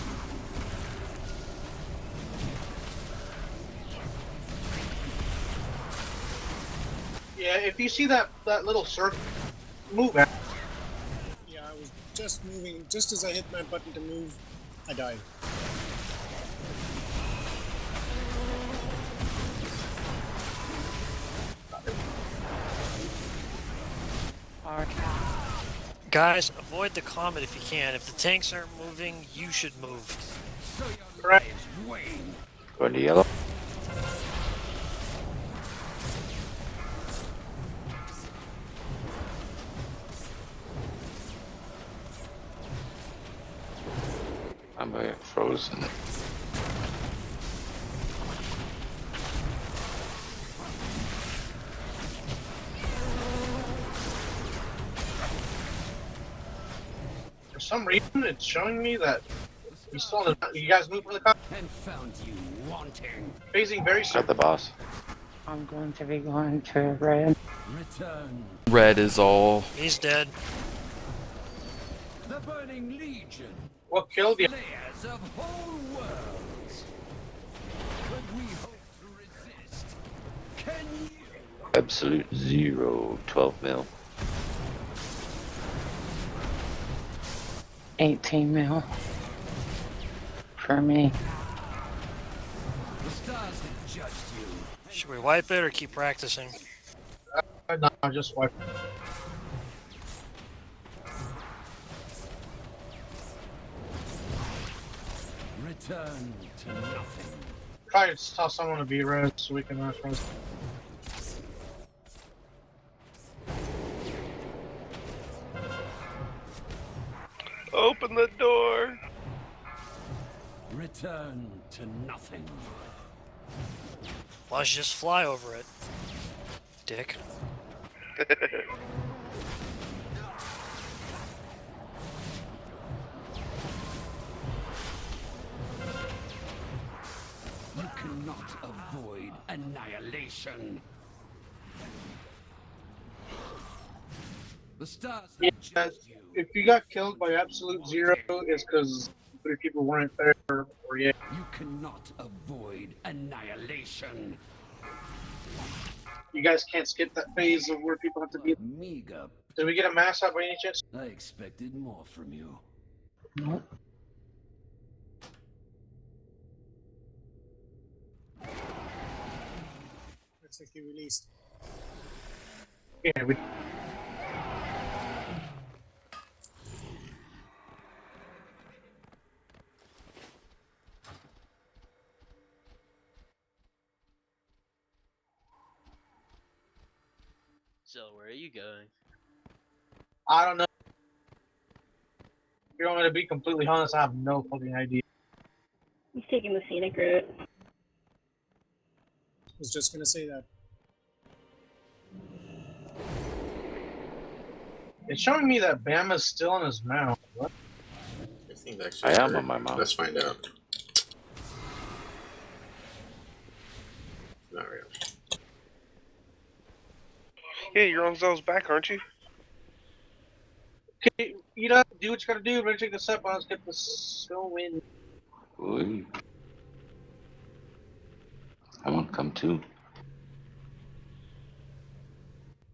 Yeah, if you see that little circle, move out.
Yeah, I was just moving. Just as I hit my button to move, I died.
Guys, avoid the comet if you can. If the tanks aren't moving, you should move.
Correct.
Going to yellow. I'm frozen.
For some reason, it's showing me that you still you guys move from the comet.
And found you wanting.
Phasing very soon.
Got the boss.
I'm going to be going to red.
Return.
Red is all.
He's dead.
The Burning Legion.
What killed you?
Layers of whole worlds. But we hope to resist. Can you?
Absolute zero. 12 mil.
18 mil. For me.
The stars have judged you.
Should we wipe it or keep practicing?
No, just wipe.
Return to nothing.
Try to tell someone to be red so we can reference.
Open the door.
Return to nothing.
Why don't you just fly over it? Dick.
You cannot avoid annihilation. The stars have
Yeah,
judged you.
if you got killed by absolute zero, it's because 3 people weren't there, or yeah.
You cannot avoid annihilation.
You guys can't skip that phase of where people have to be.
Meager.
Did we get a mass up by any chance?
I expected more from you.
Nope.
Looks like you released.
Yeah, we.
So where are you going?
I don't know. If you want me to be completely honest, I have no fucking idea.
He's taking the scenic route.
I was just gonna say that.
It's showing me that Bama's still in his mouth. What?
I think actually.
I am on my mount.
Let's find out. Not really.
Yeah, you're on Zell's back, aren't you?
Okay, you know, do what you gotta do. Ready to take the step on. Let's get the snow in.
Ooh. I want to come too.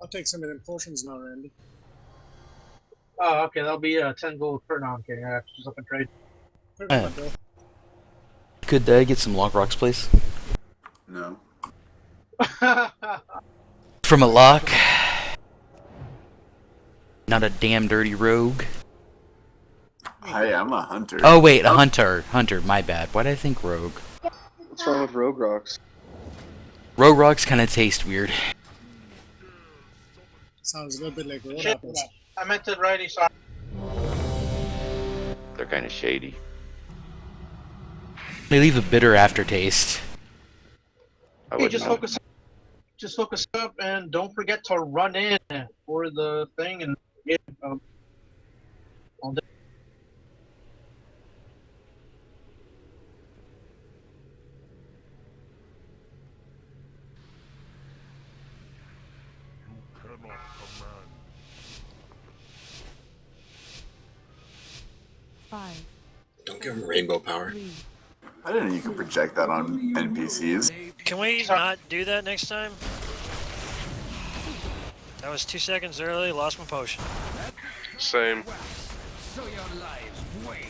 I'll take some of them potions now, Randy.
Oh, okay, that'll be 10 gold per. No, I'm kidding. I have to just up and trade.
Could get some lock rocks, please?
No.
From a lock. Not a damn dirty rogue.
Hi, I'm a hunter.
Oh wait, a hunter. Hunter, my bad. Why did I think rogue?
What's wrong with Rogue Rocks?
Rogue rocks kind of taste weird.
Sounds a little bit like road
Shit,
apples.
I meant to righty side.
They're kind of shady.
They leave a bitter aftertaste.
I
Hey,
wouldn't
just
know.
focus up, and don't forget to run in for the thing and get all day.
You cannot command.
5,
Don't Give him rainbow power.
I didn't know you could project that on NPCs.
Can we not do that next time? That was 2 seconds early, lost my potion.
Same.
So your lives wane.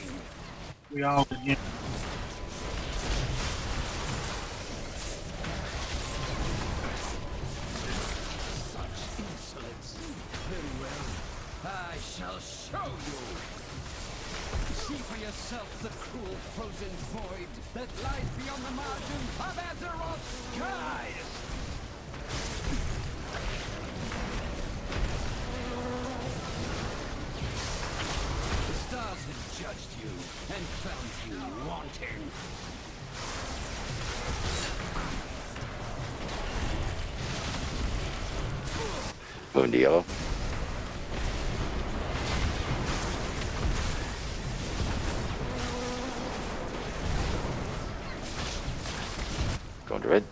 We all yeah.
Such insolence. Very well. I shall show you. See for yourself the cruel frozen void that lies beyond the margin of Azeroth's skies. The stars have judged you and found you wanting.
Going to yellow. Going to red.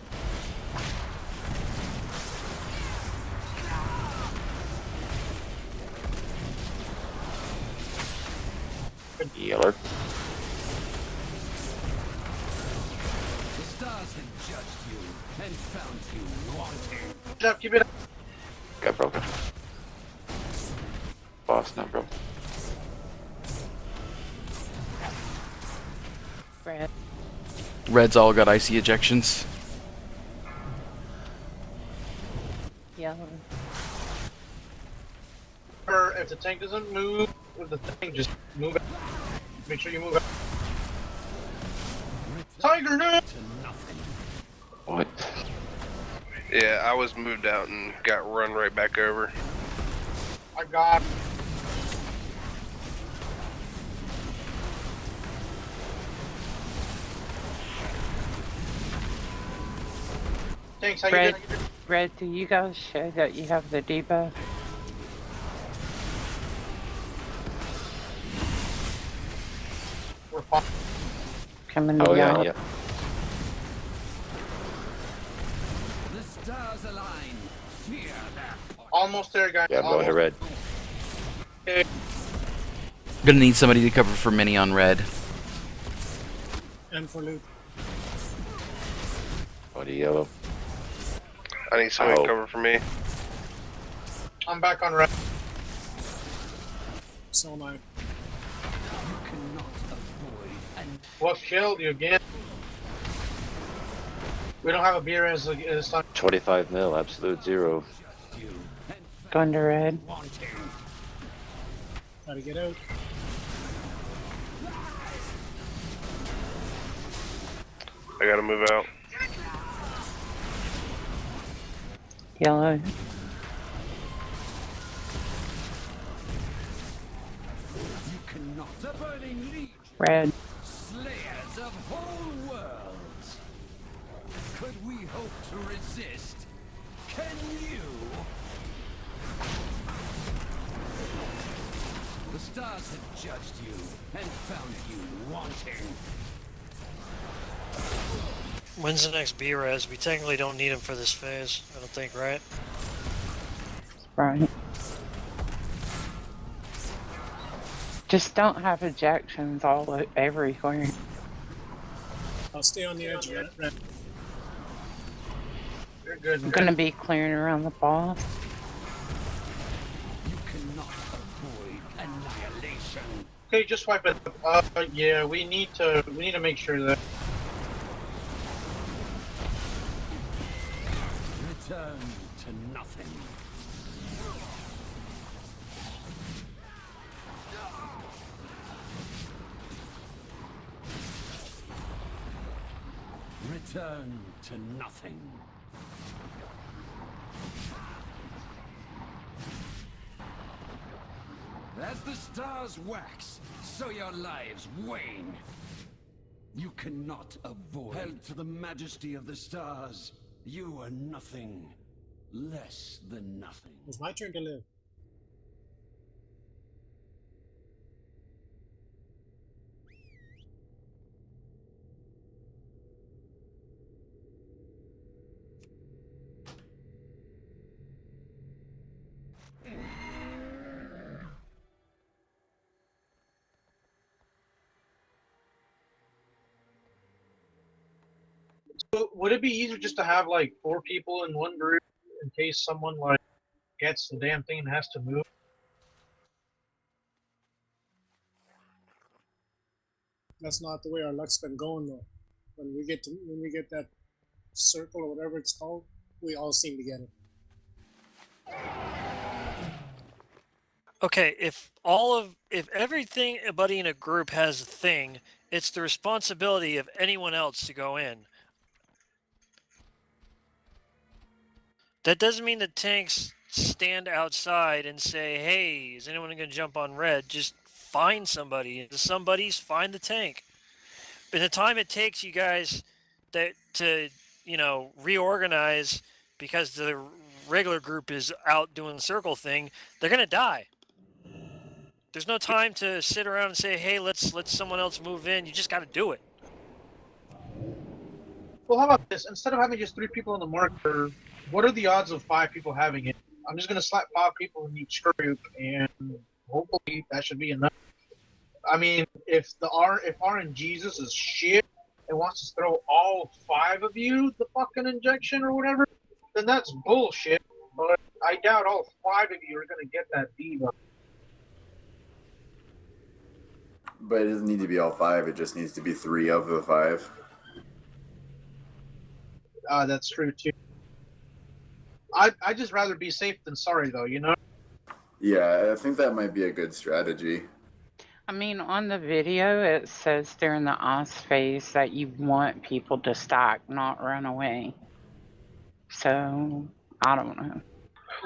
Yellow.
The stars have judged you and found you wanting.
Keep it up, keep it up.
Got broken. Boss not broken.
Red.
Red's all got icy ejections.
Yellow.
Or if the tank doesn't move with the thing, just move it. Make sure you move it. Tiger, no!
What?
Yeah, I was moved out and got run right back over.
I got. Thanks, how you
Red,
doing?
Red, do you guys show that you have the debuff?
We're fine.
Coming to
Oh yeah,
yellow.
yeah.
The stars align. Fear their
Almost there, guys.
Yeah, I'm going to red.
Okay.
Gonna need somebody to cover for mini on red.
And for loot.
Going to yellow.
I need somebody
Oh.
to cover for me.
I'm back on red.
So am I.
You cannot avoid and
What killed you again? We don't have a beer as this time.
25 mil, absolute zero.
you and
Going to red.
wanting.
Gotta get out.
I gotta move out.
Yellow.
You cannot. The burning legion.
Red.
Slayers of whole worlds. Could we hope to resist? Can you? The stars have judged you and found you wanting.
When's the next B-Res? We technically don't need him for this phase, I don't think, right?
Right. Just don't have ejections everywhere.
I'll stay on the edge, Red.
You're good.
I'm gonna be clearing around the boss.
You cannot avoid annihilation.
Okay, just wipe it. Yeah, we need to make sure that.
Return to nothing. Return to nothing. As the stars wax, so your lives wane. You cannot avoid. Held to the majesty of the stars, you are nothing less than nothing.
It's my turn to live.
Would it be easier just to have like 4 people in one group in case someone like gets the damn thing and has to move?
That's not the way our luck's been going though. When we get that circle or whatever it's called, we all seem to get it.
Okay, if everybody in a group has a thing, it's the responsibility of anyone else to go in. That doesn't mean that tanks stand outside and say, "Hey, is anyone going to jump on red?" Just find somebody. Somebody's find the tank. By the time it takes you guys to reorganize because the regular group is out doing the circle thing, they're going to die. There's no time to sit around and say, "Hey, let's someone else move in." You just got to do it.
Well, how about this? Instead of having just 3 people in the marker, what are the odds of 5 people having it? I'm just gonna slap 5 people in each group, and hopefully that should be enough. I mean, if RNGesus is shit and wants to throw all 5 of you the fucking injection or whatever, then that's bullshit. But I doubt all 5 of you are gonna get that debuff.
But it doesn't need to be all 5. It just needs to be 3 of the 5.
That's true too. I'd just rather be safe than sorry, though. You know.
Yeah, I think that might be a good strategy.
I mean, on the video, it says during the ice phase that you want people to stack, not run away. So, I don't know.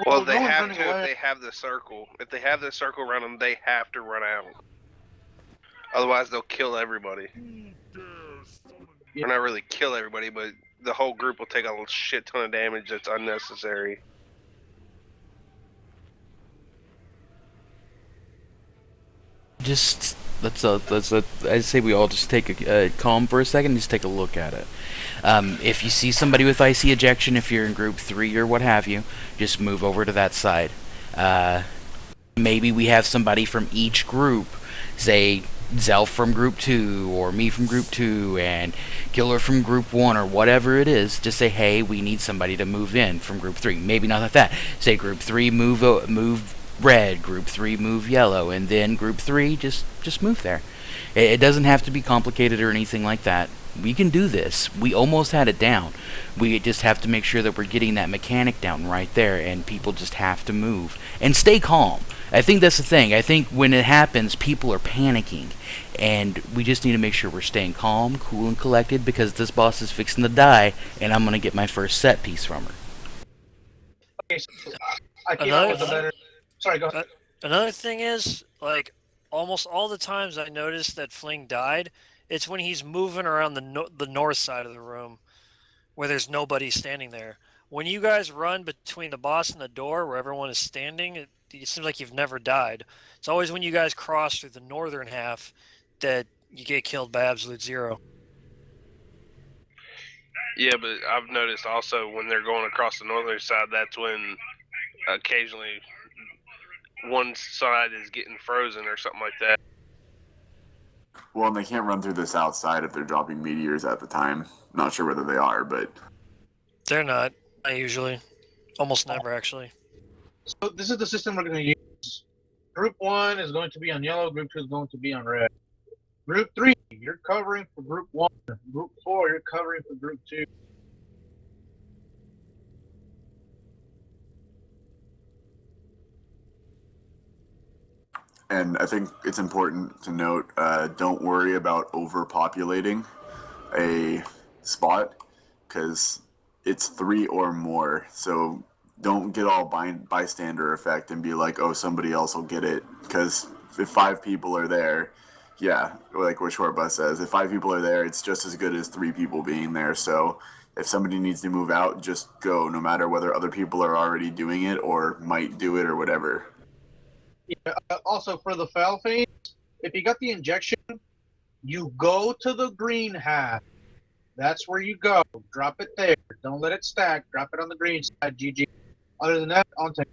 Well, they have to if they have the circle. If they have the circle around them, they have to run out. Otherwise, they'll kill everybody. Or not really kill everybody, but the whole group will take a shit ton of damage that's unnecessary.
Just I say we all just take a calm for a second and just take a look at it. If you see somebody with icy ejection, if you're in group 3 or what have you, just move over to that side. Maybe we have somebody from each group, say Zelf from group 2 or me from group 2 and Killer from group 1 or whatever it is. Just say, hey, we need somebody to move in from group 3. Maybe not like that. Say group 3 move red, group 3 move yellow, and then group 3 just move there. It doesn't have to be complicated or anything like that. We can do this. We almost had it down. We just have to make sure that we're getting that mechanic down right there, and people just have to move and stay calm. I think that's the thing. I think when it happens, people are panicking, and we just need to make sure we're staying calm, cool, and collected, because this boss is fixing to die, and I'm going to get my first set piece from her.
Okay, so I came up with a better... Sorry, go ahead.
Another thing is, like, almost all the times I noticed that Fling died, it's when he's moving around the north side of the room, where there's nobody standing there. When you guys run between the boss and the door, where everyone is standing, it seems like you've never died. It's always when you guys cross through the northern half that you get killed by absolute zero.
Yeah, but I've noticed also when they're going across the northern side, that's when occasionally one side is getting frozen or something like that.
Well, and they can't run through the south side if they're dropping meteors at the time. Not sure whether they are, but...
They're not. Not usually. Almost never, actually.
So this is the system we're going to use. Group 1 is going to be on yellow. Group 2 is going to be on red. Group 3, you're covering for Group 1. Group 4, you're covering for Group 2.
And I think it's important to note, don't worry about overpopulating a spot, because it's 3 or more. So don't get all bystander effect and be like, oh, somebody else will get it. Because if 5 people are there, yeah, like what Short Bus says, if 5 people are there, it's just as good as 3 people being there. So if somebody needs to move out, just go, no matter whether other people are already doing it or might do it or whatever.
Yeah, also, for the foul phase, if you got the injection, you go to the green half. That's where you go. Drop it there. Don't let it stack. Drop it on the green side. GG. Other than that, on take.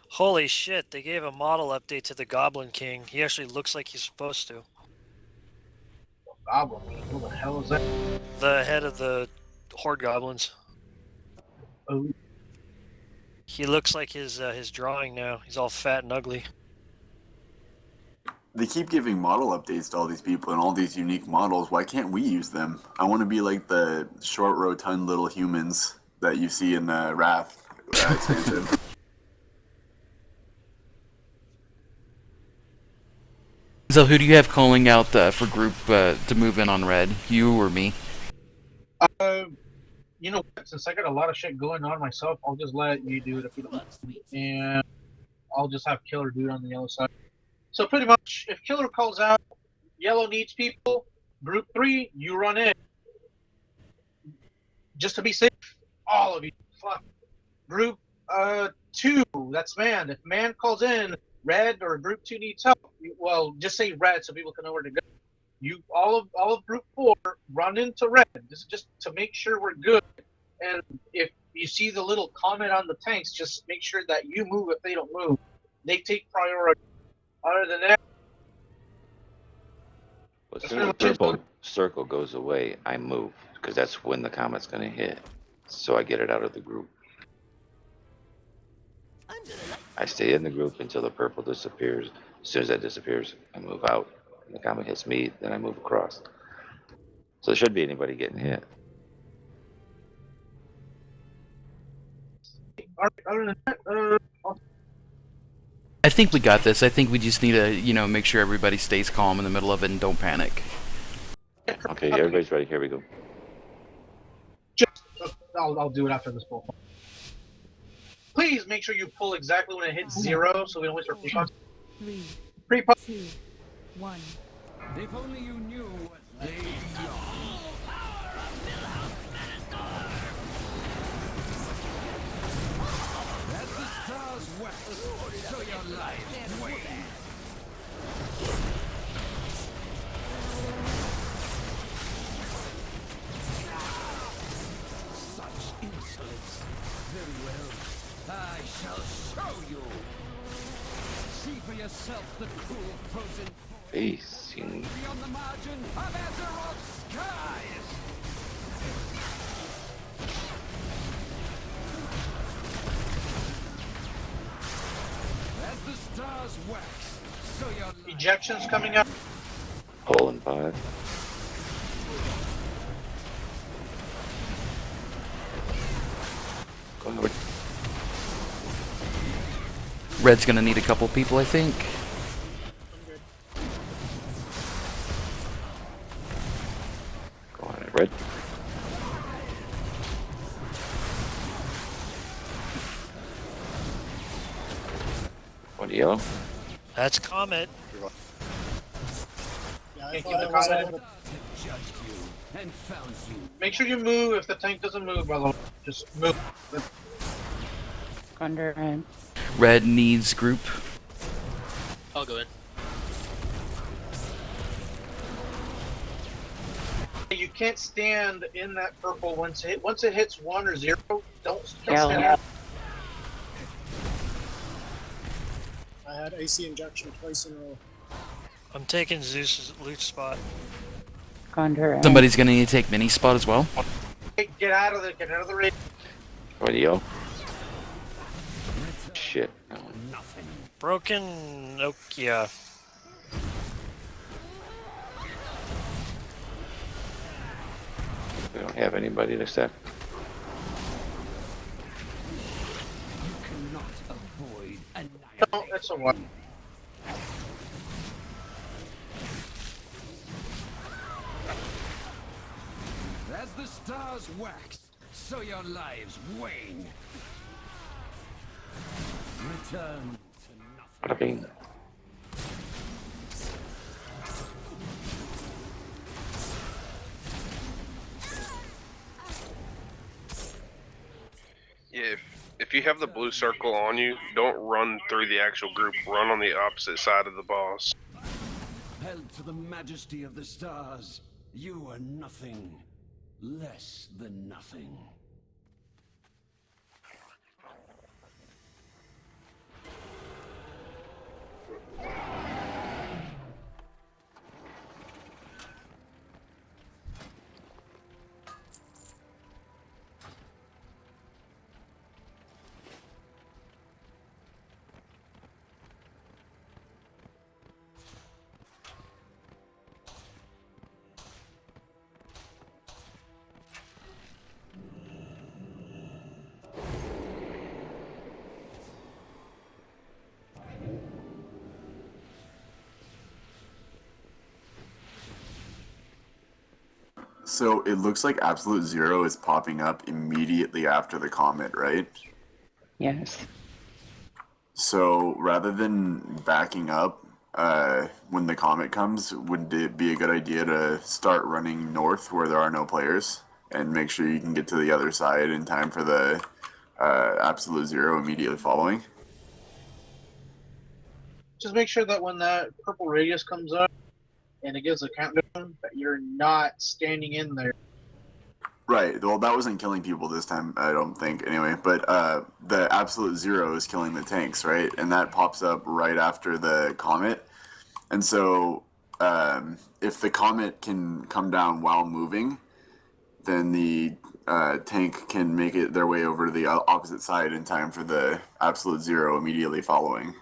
Holy shit, they gave a model update to the Goblin King. He actually looks like he's supposed to.
Goblin King? Who the hell is that?
The head of the horde goblins.
Oh.
He looks like his drawing now. He's all fat and ugly.
They keep giving model updates to all these people and all these unique models. Why can't we use them? I want to be like the short, rotund little humans that you see in the Wrath expansion.
So who do you have calling out for group to move in on red? You or me?
You know what? Since I got a lot of shit going on myself, I'll just let you do it if you don't. And I'll just have Killer do it on the yellow side. So pretty much, if Killer calls out, yellow needs people, group 3, you run in. Just to be safe, all of you. Fuck. Group 2, that's man. If man calls in, red or group 2 needs help, well, just say red so people can know where to go. You all of group 4 run into red. This is just to make sure we're good. And if you see the little comment on the tanks, just make sure that you move if they don't move. They take priority. Other than that,
As soon as the purple circle goes away, I move because that's when the comet's gonna hit. So I get it out of the group. I stay in the group until the purple disappears. As soon as that disappears, I move out. And the comet hits me, then I move across. So there shouldn't be anybody getting hit.
other than that,
I think we got this. I think we just need to, make sure everybody stays calm in the middle of it and don't panic.
Okay, everybody's ready. Here we go.
I'll do it after this pull. Please make sure you pull exactly when it hits 0, so we don't waste our pre-pop.
3,
Pre-pop.
2, 1.
If only you knew what they As the stars wax, so your life wane. Such insolence. Very well. I shall show you. See for yourself the cruel frozen
Facing.
beyond the margin of Azeroth's skies. As the stars wax, so your
Ejections coming up.
Pull in 5. Go.
Red's gonna need a couple people, I think.
Go on it, red. What yellow?
That's Comet.
Yeah, I
Can't
thought
keep
I
the
was
comment.
out of
judged you and found you.
Make sure you move if the tank doesn't move, brother. Just move.
Under red.
Red needs group.
I'll go in.
You can't stand in that purple once it hits 1 or 0. Don't
Yeah.
stand.
I had AC injection twice in a row.
I'm taking Zeus's loot spot.
Under red.
Somebody's gonna need to take mini spot as well.
Get out of the raid.
What yellow? Shit.
Broken Nokia.
We don't have anybody to set.
You cannot avoid
No, that's a one.
As the stars wax, so your lives wane. Return to
Bada bing.
Yeah, if you have the blue circle on you, don't run through the actual group. Run on the opposite side of the boss.
held to the majesty of the stars. You are nothing less than nothing.
So it looks like Absolute Zero is popping up immediately after the comet, right?
Yes.
So rather than backing up when the comet comes, would it be a good idea to start running north where there are no players and make sure you can get to the other side in time for the Absolute Zero immediately following?
Just make sure that when that purple radius comes up and it gives a countdown, that you're not standing in there.
Right. Well, that wasn't killing people this time, I don't think, anyway. But the Absolute Zero is killing the tanks, right? And that pops up right after the comet. And so if the comet can come down while moving, then the tank can make it their way over to the opposite side in time for the Absolute Zero immediately following.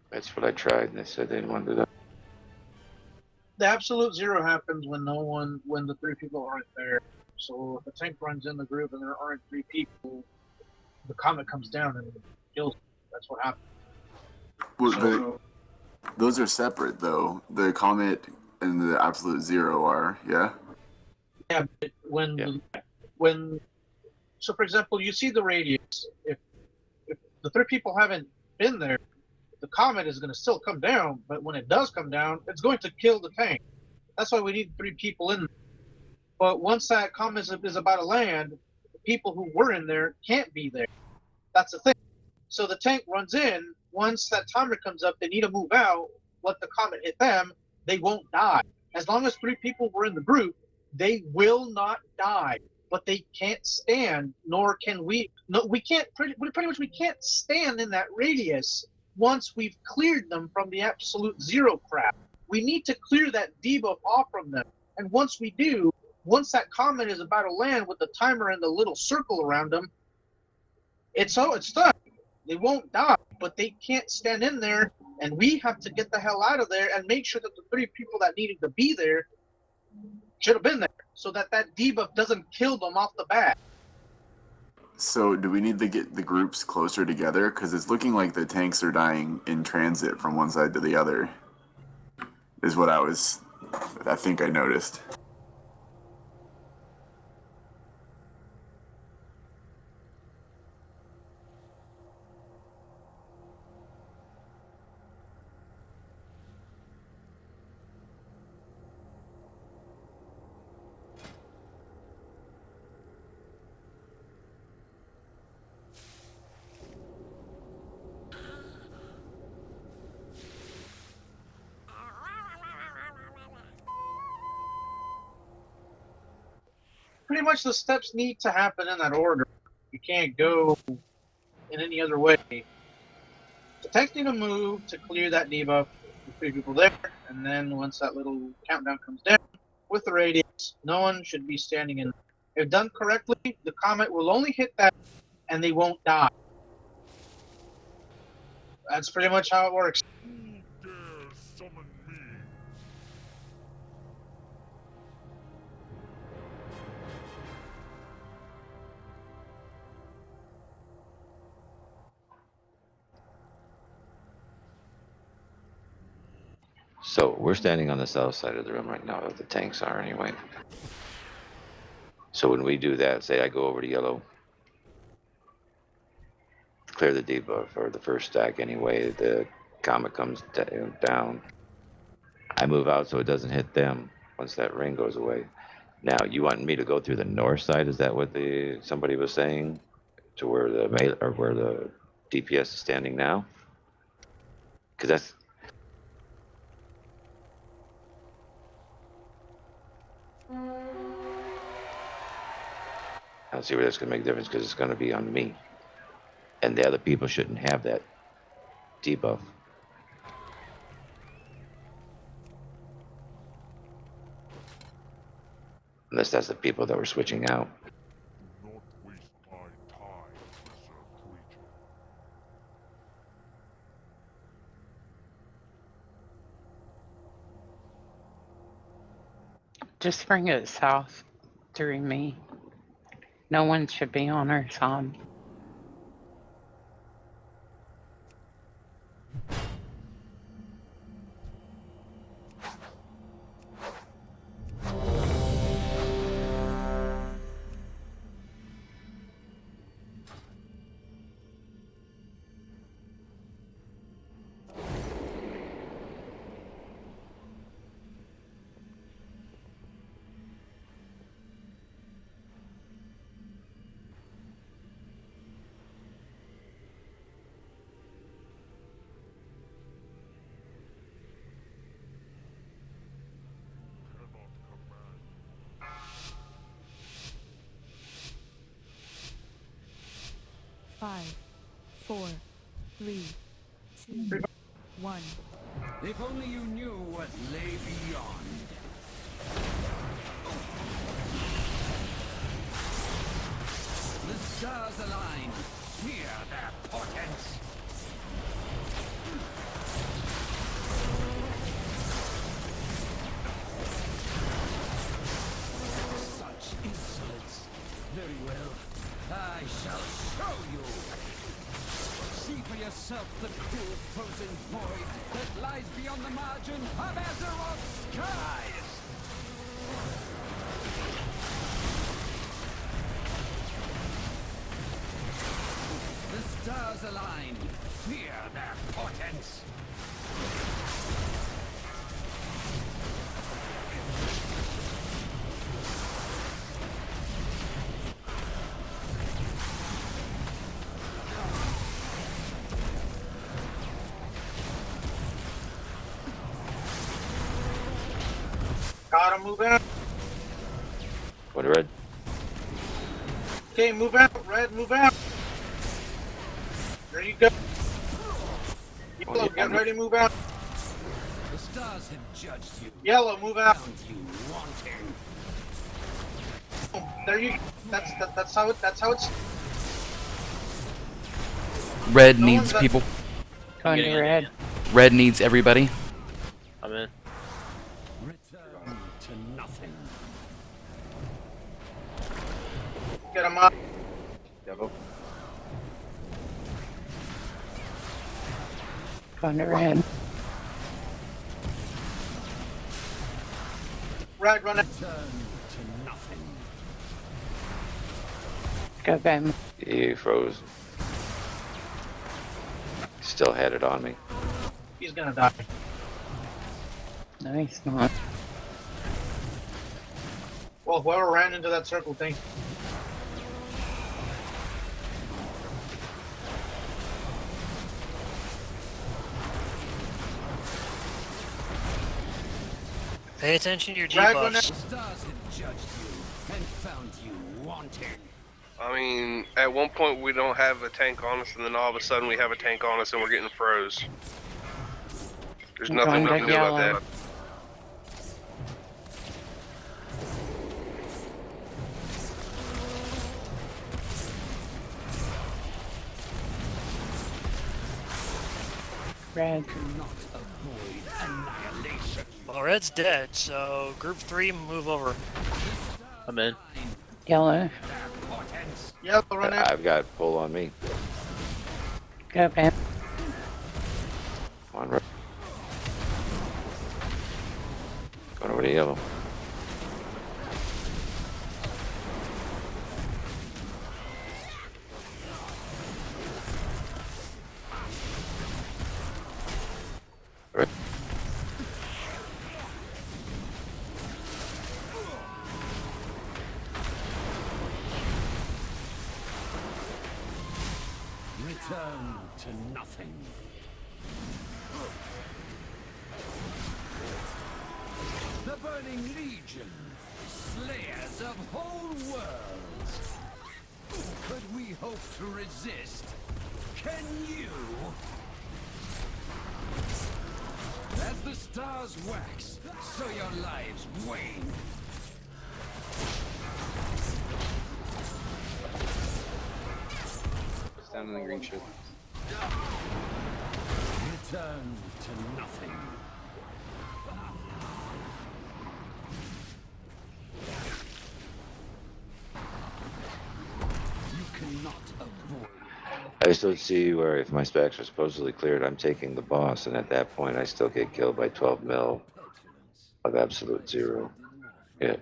That's what I tried, and they said they didn't want to do that.
The Absolute Zero happens when when the 3 people aren't there. So if a tank runs in the group and there aren't 3 people, the comet comes down and kills them. That's what happens.
Well, those are separate, though. The comet and the Absolute Zero are, yeah?
Yeah, but so for example, you see the radius. If the 3 people haven't been there, the comet is going to still come down, but when it does come down, it's going to kill the tank. That's why we need 3 people in there. But once that comet is about to land, the people who were in there can't be there. That's the thing. So the tank runs in. Once that timer comes up, they need to move out, let the comet hit them. They won't die. As long as 3 people were in the group, they will not die. But they can't stand, nor can we. No, we can't. Pretty much, we can't stand in that radius once we've cleared them from the Absolute Zero crap. We need to clear that debuff off from them. And once we do, once that comet is about to land with the timer and the little circle around them, it's done. They won't die, but they can't stand in there, and we have to get the hell out of there and make sure that the 3 people that needed to be there should have been there, so that debuff doesn't kill them off the bat.
So do we need to get the groups closer together? Because it's looking like the tanks are dying in transit from one side to the other, is what I think I noticed.
Pretty much the steps need to happen in that order. You can't go in any other way. The tanks need to move to clear that debuff with 3 people there, and then once that little countdown comes down with the radius, no one should be standing in. If done correctly, the comet will only hit that and they won't die. That's pretty much how it works.
Who dares summon me?
So we're standing on the south side of the room right now, if the tanks are anyway. So when we do that, say I go over to yellow, clear the debuff, or the first stack anyway, the comet comes down. I move out so it doesn't hit them once that ring goes away. Now, you want me to go through the north side? Is that what somebody was saying? To where the DPS is standing now? Because that's... I don't see where that's going to make a difference, because it's going to be on me. And the other people shouldn't have that debuff. Unless that's the people that were switching out.
Do not waste my time, lesser creature.
Just bring it south through me. No one should be on our side.
5, 4, 3, 2, 1.
If only you knew what lay beyond. The stars align. Fear their portents. Such insolence. Very well. I shall show you. See for yourself the cruel frozen void that lies beyond the margin of Azeroth's skies! The stars align. Fear their portents.
Gotta move out.
What, red?
Okay, move out. Red, move out. There you go. Yellow, get ready to move out.
The stars have judged you.
Yellow, move out.
Found you wanting.
There you go. That's how it's.
Red
No
needs
one's
people.
Going to red.
Red needs everybody.
I'm in.
Return to nothing.
Get him up.
Yellow.
Going to red.
Red, run it.
Return to nothing.
Go Ben.
He froze. Still had it on me.
He's gonna die.
No, he's not.
Well, whoever ran into that circle thing.
Pay attention to your
Red, run
debuffs.
it.
The stars have judged you and found you wanting.
I mean, at one point we don't have a tank on us, and then all of a sudden we have a tank on us, and we're getting froze. There's
I'm
nothing we
going
can
to
do about
yellow.
that.
Red.
Cannot avoid annihilation.
Well, red's dead, so group 3 move over.
I'm in.
Yellow.
Yellow, run it.
I've got pull on me.
Go Ben.
Come on, red. Going over to yellow. Red.
Return to nothing. The Burning Legion, slayers of whole worlds. Could we hope to resist? Can you? As the stars wax, so your lives wane.
Down in the green shit.
Return to nothing. You cannot avoid.
I just don't see where if my specs are supposedly cleared, I'm taking the boss, and at that point I still get killed by 12 mil of absolute zero. Yeah.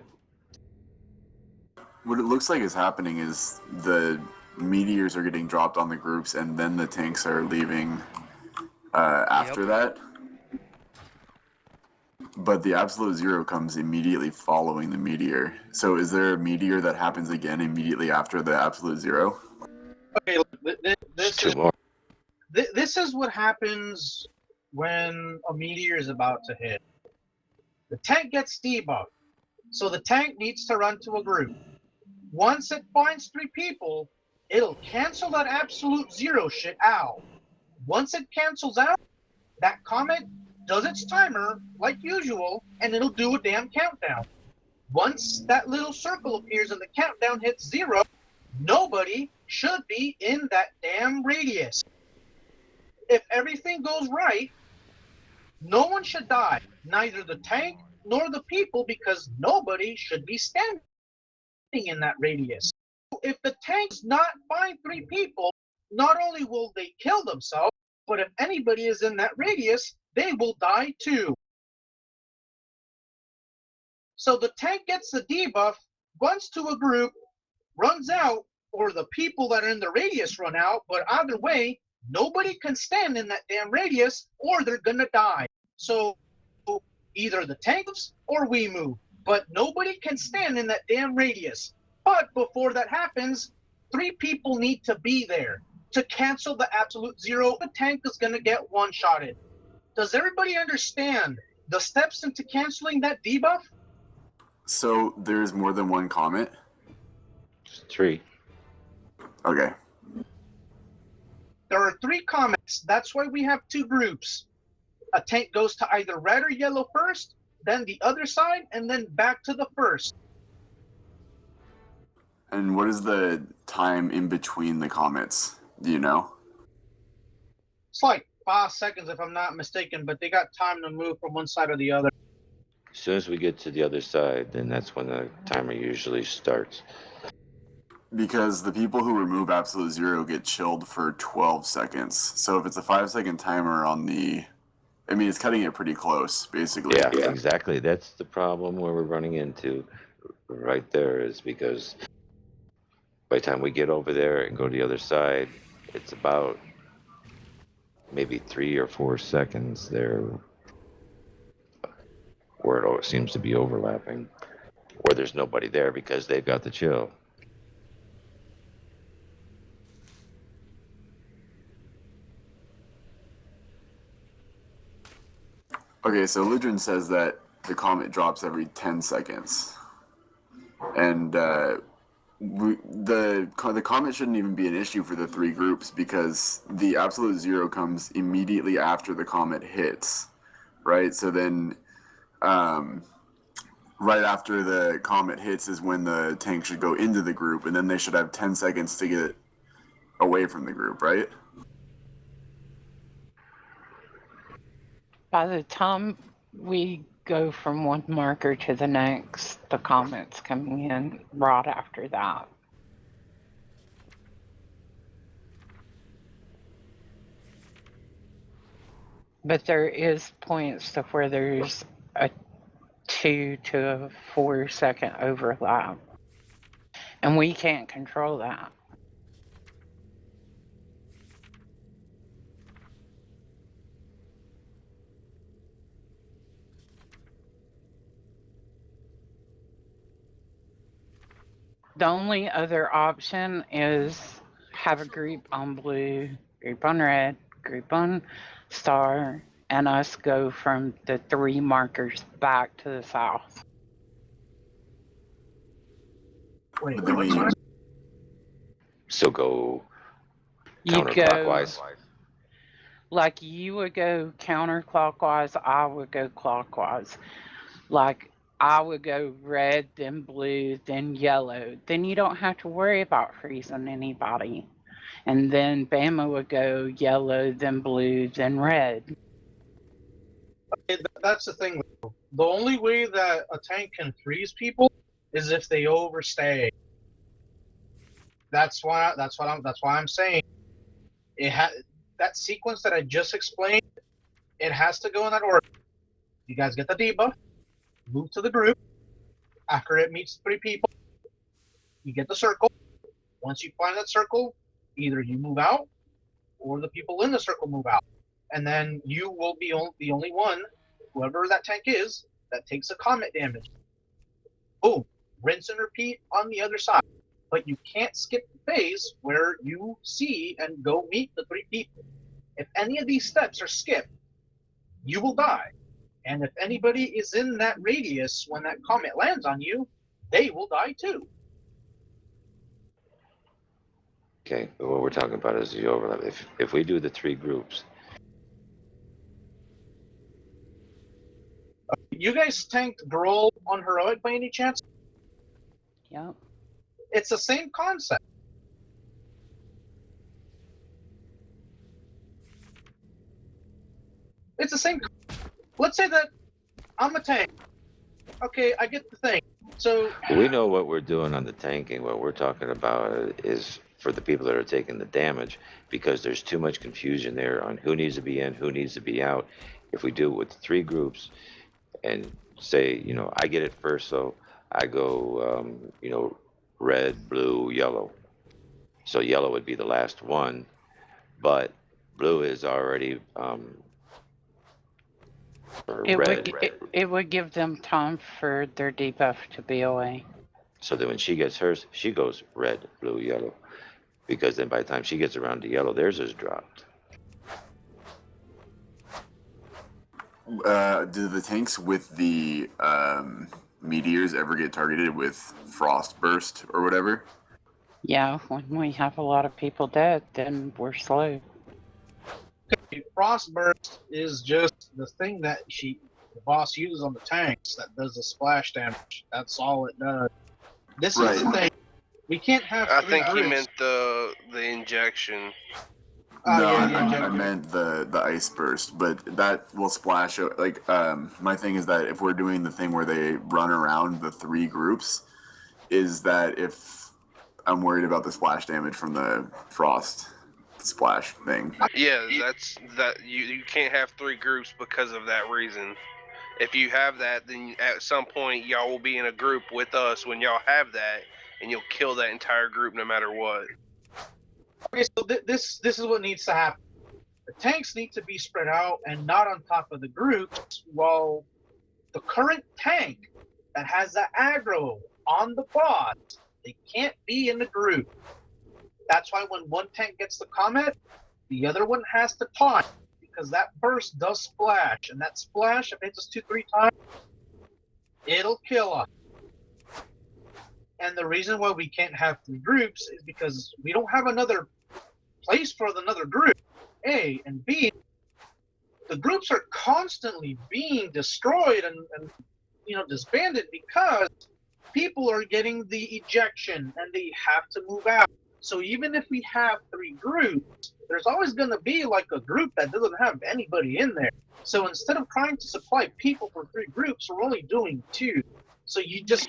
What it looks like is happening is the meteors are getting dropped on the groups, and then the tanks are leaving after that. But the absolute zero comes immediately following the meteor. So is there a meteor that happens again immediately after the absolute zero?
Okay, look, this
Two
is
more.
this is what happens when a meteor is about to hit. The tank gets debuffed, so the tank needs to run to a group. Once it finds 3 people, it'll cancel that absolute zero shit out. Once it cancels out, that comet does its timer like usual, and it'll do a damn countdown. Once that little circle appears and the countdown hits 0, nobody should be in that damn radius. If everything goes right, no one should die, neither the tank nor the people, because nobody should be standing in that radius. If the tanks not find 3 people, not only will they kill themselves, but if anybody is in that radius, they will die too. So the tank gets the debuff, runs to a group, runs out, or the people that are in the radius run out, but either way, nobody can stand in that damn radius or they're gonna die. So either the tanks or we move, but nobody can stand in that damn radius. But before that happens, 3 people need to be there to cancel the absolute 0. The tank is gonna get one-shotted. Does everybody understand the steps into canceling that debuff?
So there's more than one comet?
3.
Okay.
There are 3 comets. That's why we have 2 groups. A tank goes to either red or yellow first, then the other side, and then back to the first.
And what is the time in between the comets? Do you know?
It's like 5 seconds if I'm not mistaken, but they got time to move from one side or the other.
As soon as we get to the other side, then that's when the timer usually starts.
Because the people who remove absolute 0 get chilled for 12 seconds. So if it's a 5-second timer on the... I mean, it's cutting it pretty close, basically.
Yeah, exactly. That's the problem where we're running into right there, is because by the time we get over there and go to the other side, it's about maybe 3 or 4 seconds there where it seems to be overlapping, where there's nobody there because they've got the chill.
Okay, so Ludrin says that the comet drops every 10 seconds. And the comet shouldn't even be an issue for the 3 groups because the absolute 0 comes immediately after the comet hits, right? So then right after the comet hits is when the tank should go into the group, and then they should have 10 seconds to get away from the group, right?
By the time we go from one marker to the next, the comet's coming in right after that. But there is points to where there's a 2 to 4 second overlap. And we can't control that. The only other option is have a group on blue, group on red, group on star, and us go from the 3 markers back to the south.
Wait,
So go
You
counterclockwise.
Like you would go counterclockwise, I would go clockwise. Like I would go red, then blue, then yellow. Then you don't have to worry about freezing anybody. And then Bama would go yellow, then blue, then red.
That's the thing. The only way that a tank can freeze people is if they overstay. That's why I'm saying that sequence that I just explained. It has to go in that order. You guys get the debuff, move to the group. After it meets 3 people, you get the circle. Once you find that circle, either you move out or the people in the circle move out. And then you will be the only one, whoever that tank is, that takes a comet damage. Boom. Rinse and repeat on the other side. But you can't skip the phase where you see and go meet the 3 people. If any of these steps are skipped, you will die. And if anybody is in that radius when that comet lands on you, they will die too.
Okay, but what we're talking about is the overlap. If we do the 3 groups,
You guys tanked Grohl on Heroic by any chance?
Yep.
It's the same concept. It's the same. Let's say that I'm a tank. Okay, I get the thing. So
we know what we're doing on the tanking. What we're talking about is for the people that are taking the damage, because there's too much confusion there on who needs to be in, who needs to be out. If we do it with 3 groups and say, you know, I get it first, so I go, you know, red, blue, yellow. So yellow would be the last one, but blue is already or
It would give them time for their debuff to be away.
So then when she gets hers, she goes red, blue, yellow. Because then by the time she gets around to yellow, theirs is dropped.
Do the tanks with the meteors ever get targeted with frost burst or whatever?
Yeah, when we have a lot of people dead, then we're slow.
Frostburst is just the thing that the boss uses on the tanks that does the splash damage. That's all it does. This is the thing. We can't have.
I think he meant the injection.
No, I meant the ice burst, but that will splash. Like, my thing is that if we're doing the thing where they run around the 3 groups, is that if I'm worried about the splash damage from the frost splash thing.
Yeah, you can't have 3 groups because of that reason. If you have that, then at some point y'all will be in a group with us when y'all have that, and you'll kill that entire group no matter what.
Okay, so this is what needs to happen. The tanks need to be spread out and not on top of the groups, while the current tank that has the aggro on the boss, they can't be in the group. That's why when one tank gets the comet, the other one has to taunt, because that burst does splash, and that splash, if it hits us 2-3 times, it'll kill us. And the reason why we can't have 3 groups is because we don't have another place for another group, A, and B, the groups are constantly being destroyed and you know, disbanded because people are getting the ejection and they have to move out. So even if we have 3 groups, there's always going to be like a group that doesn't have anybody in there. So instead of trying to supply people for 3 groups, we're only doing 2. So you just...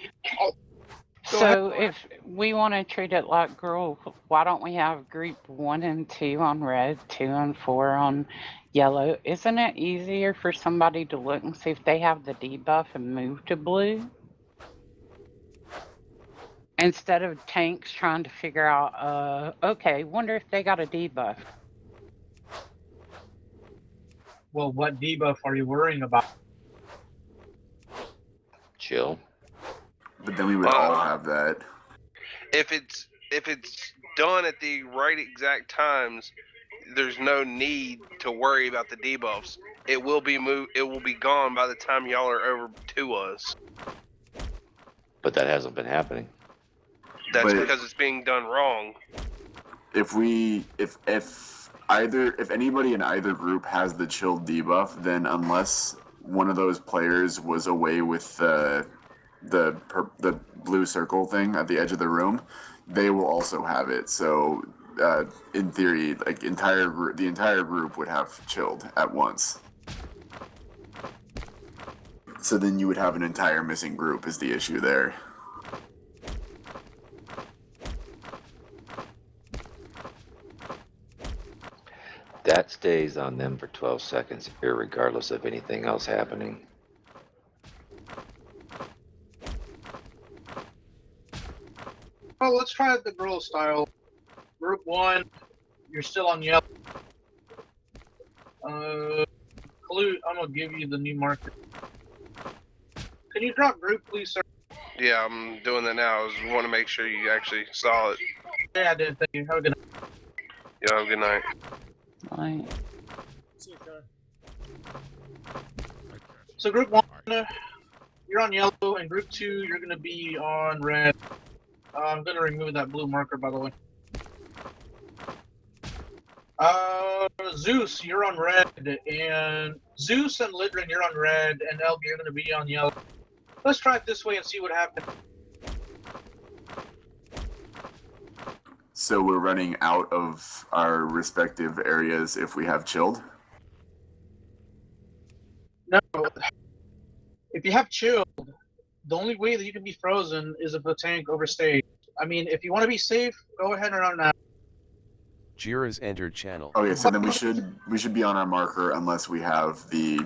So if we want to treat it like Gruul, why don't we have group 1 and 2 on red, 2 and 4 on yellow? Isn't it easier for somebody to look and see if they have the debuff and move to blue? Instead of tanks trying to figure out, okay, wonder if they got a debuff.
Well, what debuff are you worrying about?
Chill.
But then we would all have that.
If it's done at the right exact times, there's no need to worry about the debuffs. It will be gone by the time y'all are over to us.
But that hasn't been happening.
That's because it's being done wrong.
If anybody in either group has the chilled debuff, then unless one of those players was away with the blue circle thing at the edge of the room, they will also have it. So in theory, like the entire group would have chilled at once. So then you would have an entire missing group is the issue there.
That stays on them for 12 seconds, irregardless of anything else happening.
Well, let's try it the Gruul style. Group 1, you're still on yellow. Clue, I'm gonna give you the new marker. Can you drop group, please, sir?
Yeah, I'm doing that now. I just want to make sure you actually saw it.
Yeah, I did. Thank you. Have a good night.
Yeah, have a good night.
Right.
So group 1, you're on yellow, and group 2, you're gonna be on red. I'm gonna remove that blue marker, by the way. Zeus, you're on red, and Zeus and Lidrin, you're on red, and Elg, you're going to be on yellow. Let's try it this way and see what happens.
So we're running out of our respective areas if we have chilled?
No. If you have chilled, the only way that you can be frozen is if the tank overstays. I mean, if you want to be safe, go ahead and run out.
Jira's entered channel.
Okay, so then we should be on our marker unless we have the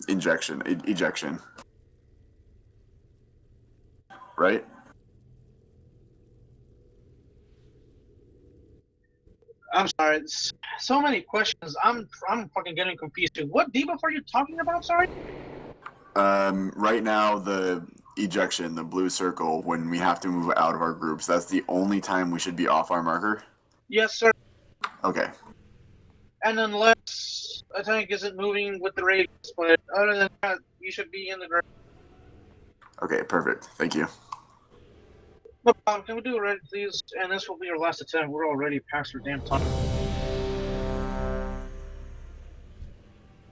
ejection. Right?
I'm sorry. So many questions. I'm fucking getting confused. What debuff are you talking about? Sorry.
Right now the ejection, the blue circle, when we have to move out of our groups, that's the only time we should be off our marker?
Yes, sir.
Okay.
And unless a tank isn't moving with the radius, but other than that, you should be in the group.
Okay, perfect. Thank you.
No problem. Can we do it right, please? And this will be our last attempt. We're already past our damn time.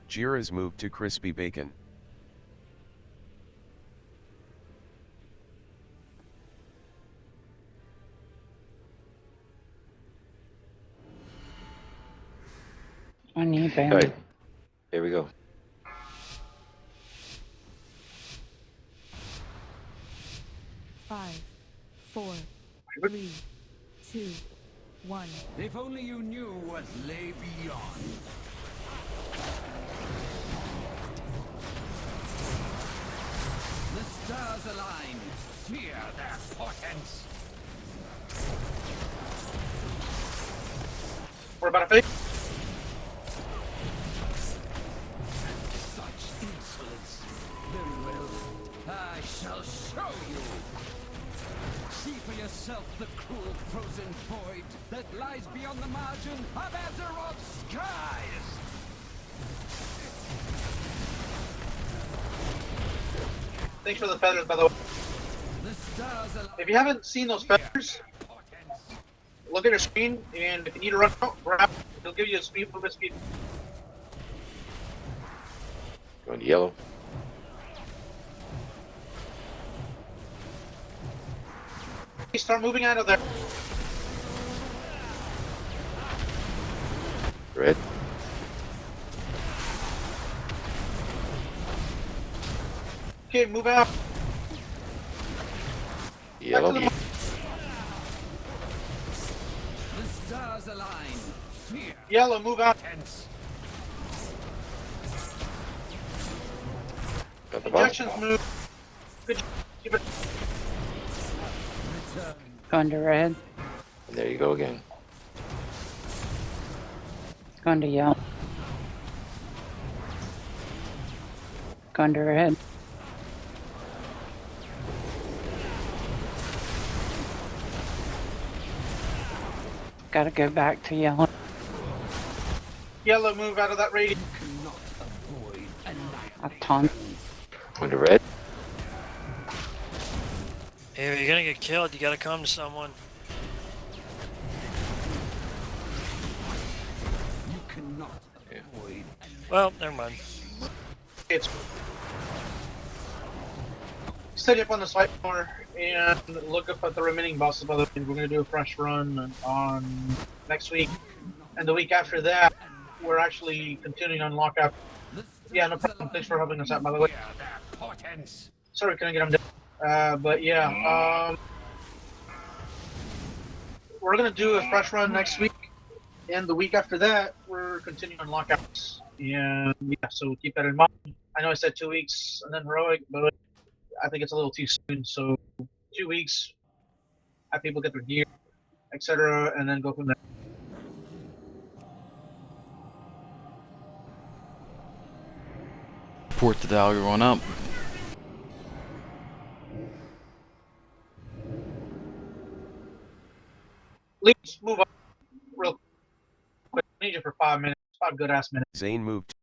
Jira's moved to crispy bacon.
I need that.
Alright, here we go.
Five, 4, 3, 2, 1.
If only you knew what lay beyond. The stars align. Fear their portents.
We're about to fake.
Such insolence. Very well. I shall show you. See for yourself the cruel frozen void that lies beyond the margin of Azeroth's skies.
Thanks for the feathers, by the way.
The stars align.
If you haven't seen those feathers, look at your screen, and if you need to run out, grab it. He'll give you a speed movement speed.
Going to yellow.
Start moving out of there.
Red.
Okay, move out.
Yellow.
Back to
The stars align. Fear.
Yellow, move out.
Got the box.
Injections move. Good job. Keep it.
Going to red.
And there you go again.
Going to yellow. Going to red. Gotta go back to yellow.
Yellow, move out of that radius.
A ton.
Going to red.
Hey, if you're gonna get killed, you gotta come to someone.
You cannot avoid.
Well, never mind.
It's steady up on the side corner and look up at the remaining bosses. By the way, we're gonna do a fresh run on next week, and the week after that, we're actually continuing on lockout. Yeah, no problem. Thanks for helping us out, by the way. Sorry, couldn't get them down. But yeah, we're gonna do a fresh run next week, and the week after that, we're continuing on lockouts. And yeah, so keep that in mind. I know I said 2 weeks and then heroic, but I think it's a little too soon. So 2 weeks, have people get their gear, etc., and then go from there.
Port the dial going up.
Let's move on real quick. I need you for 5 minutes, 5 good ass minutes.
Zane moved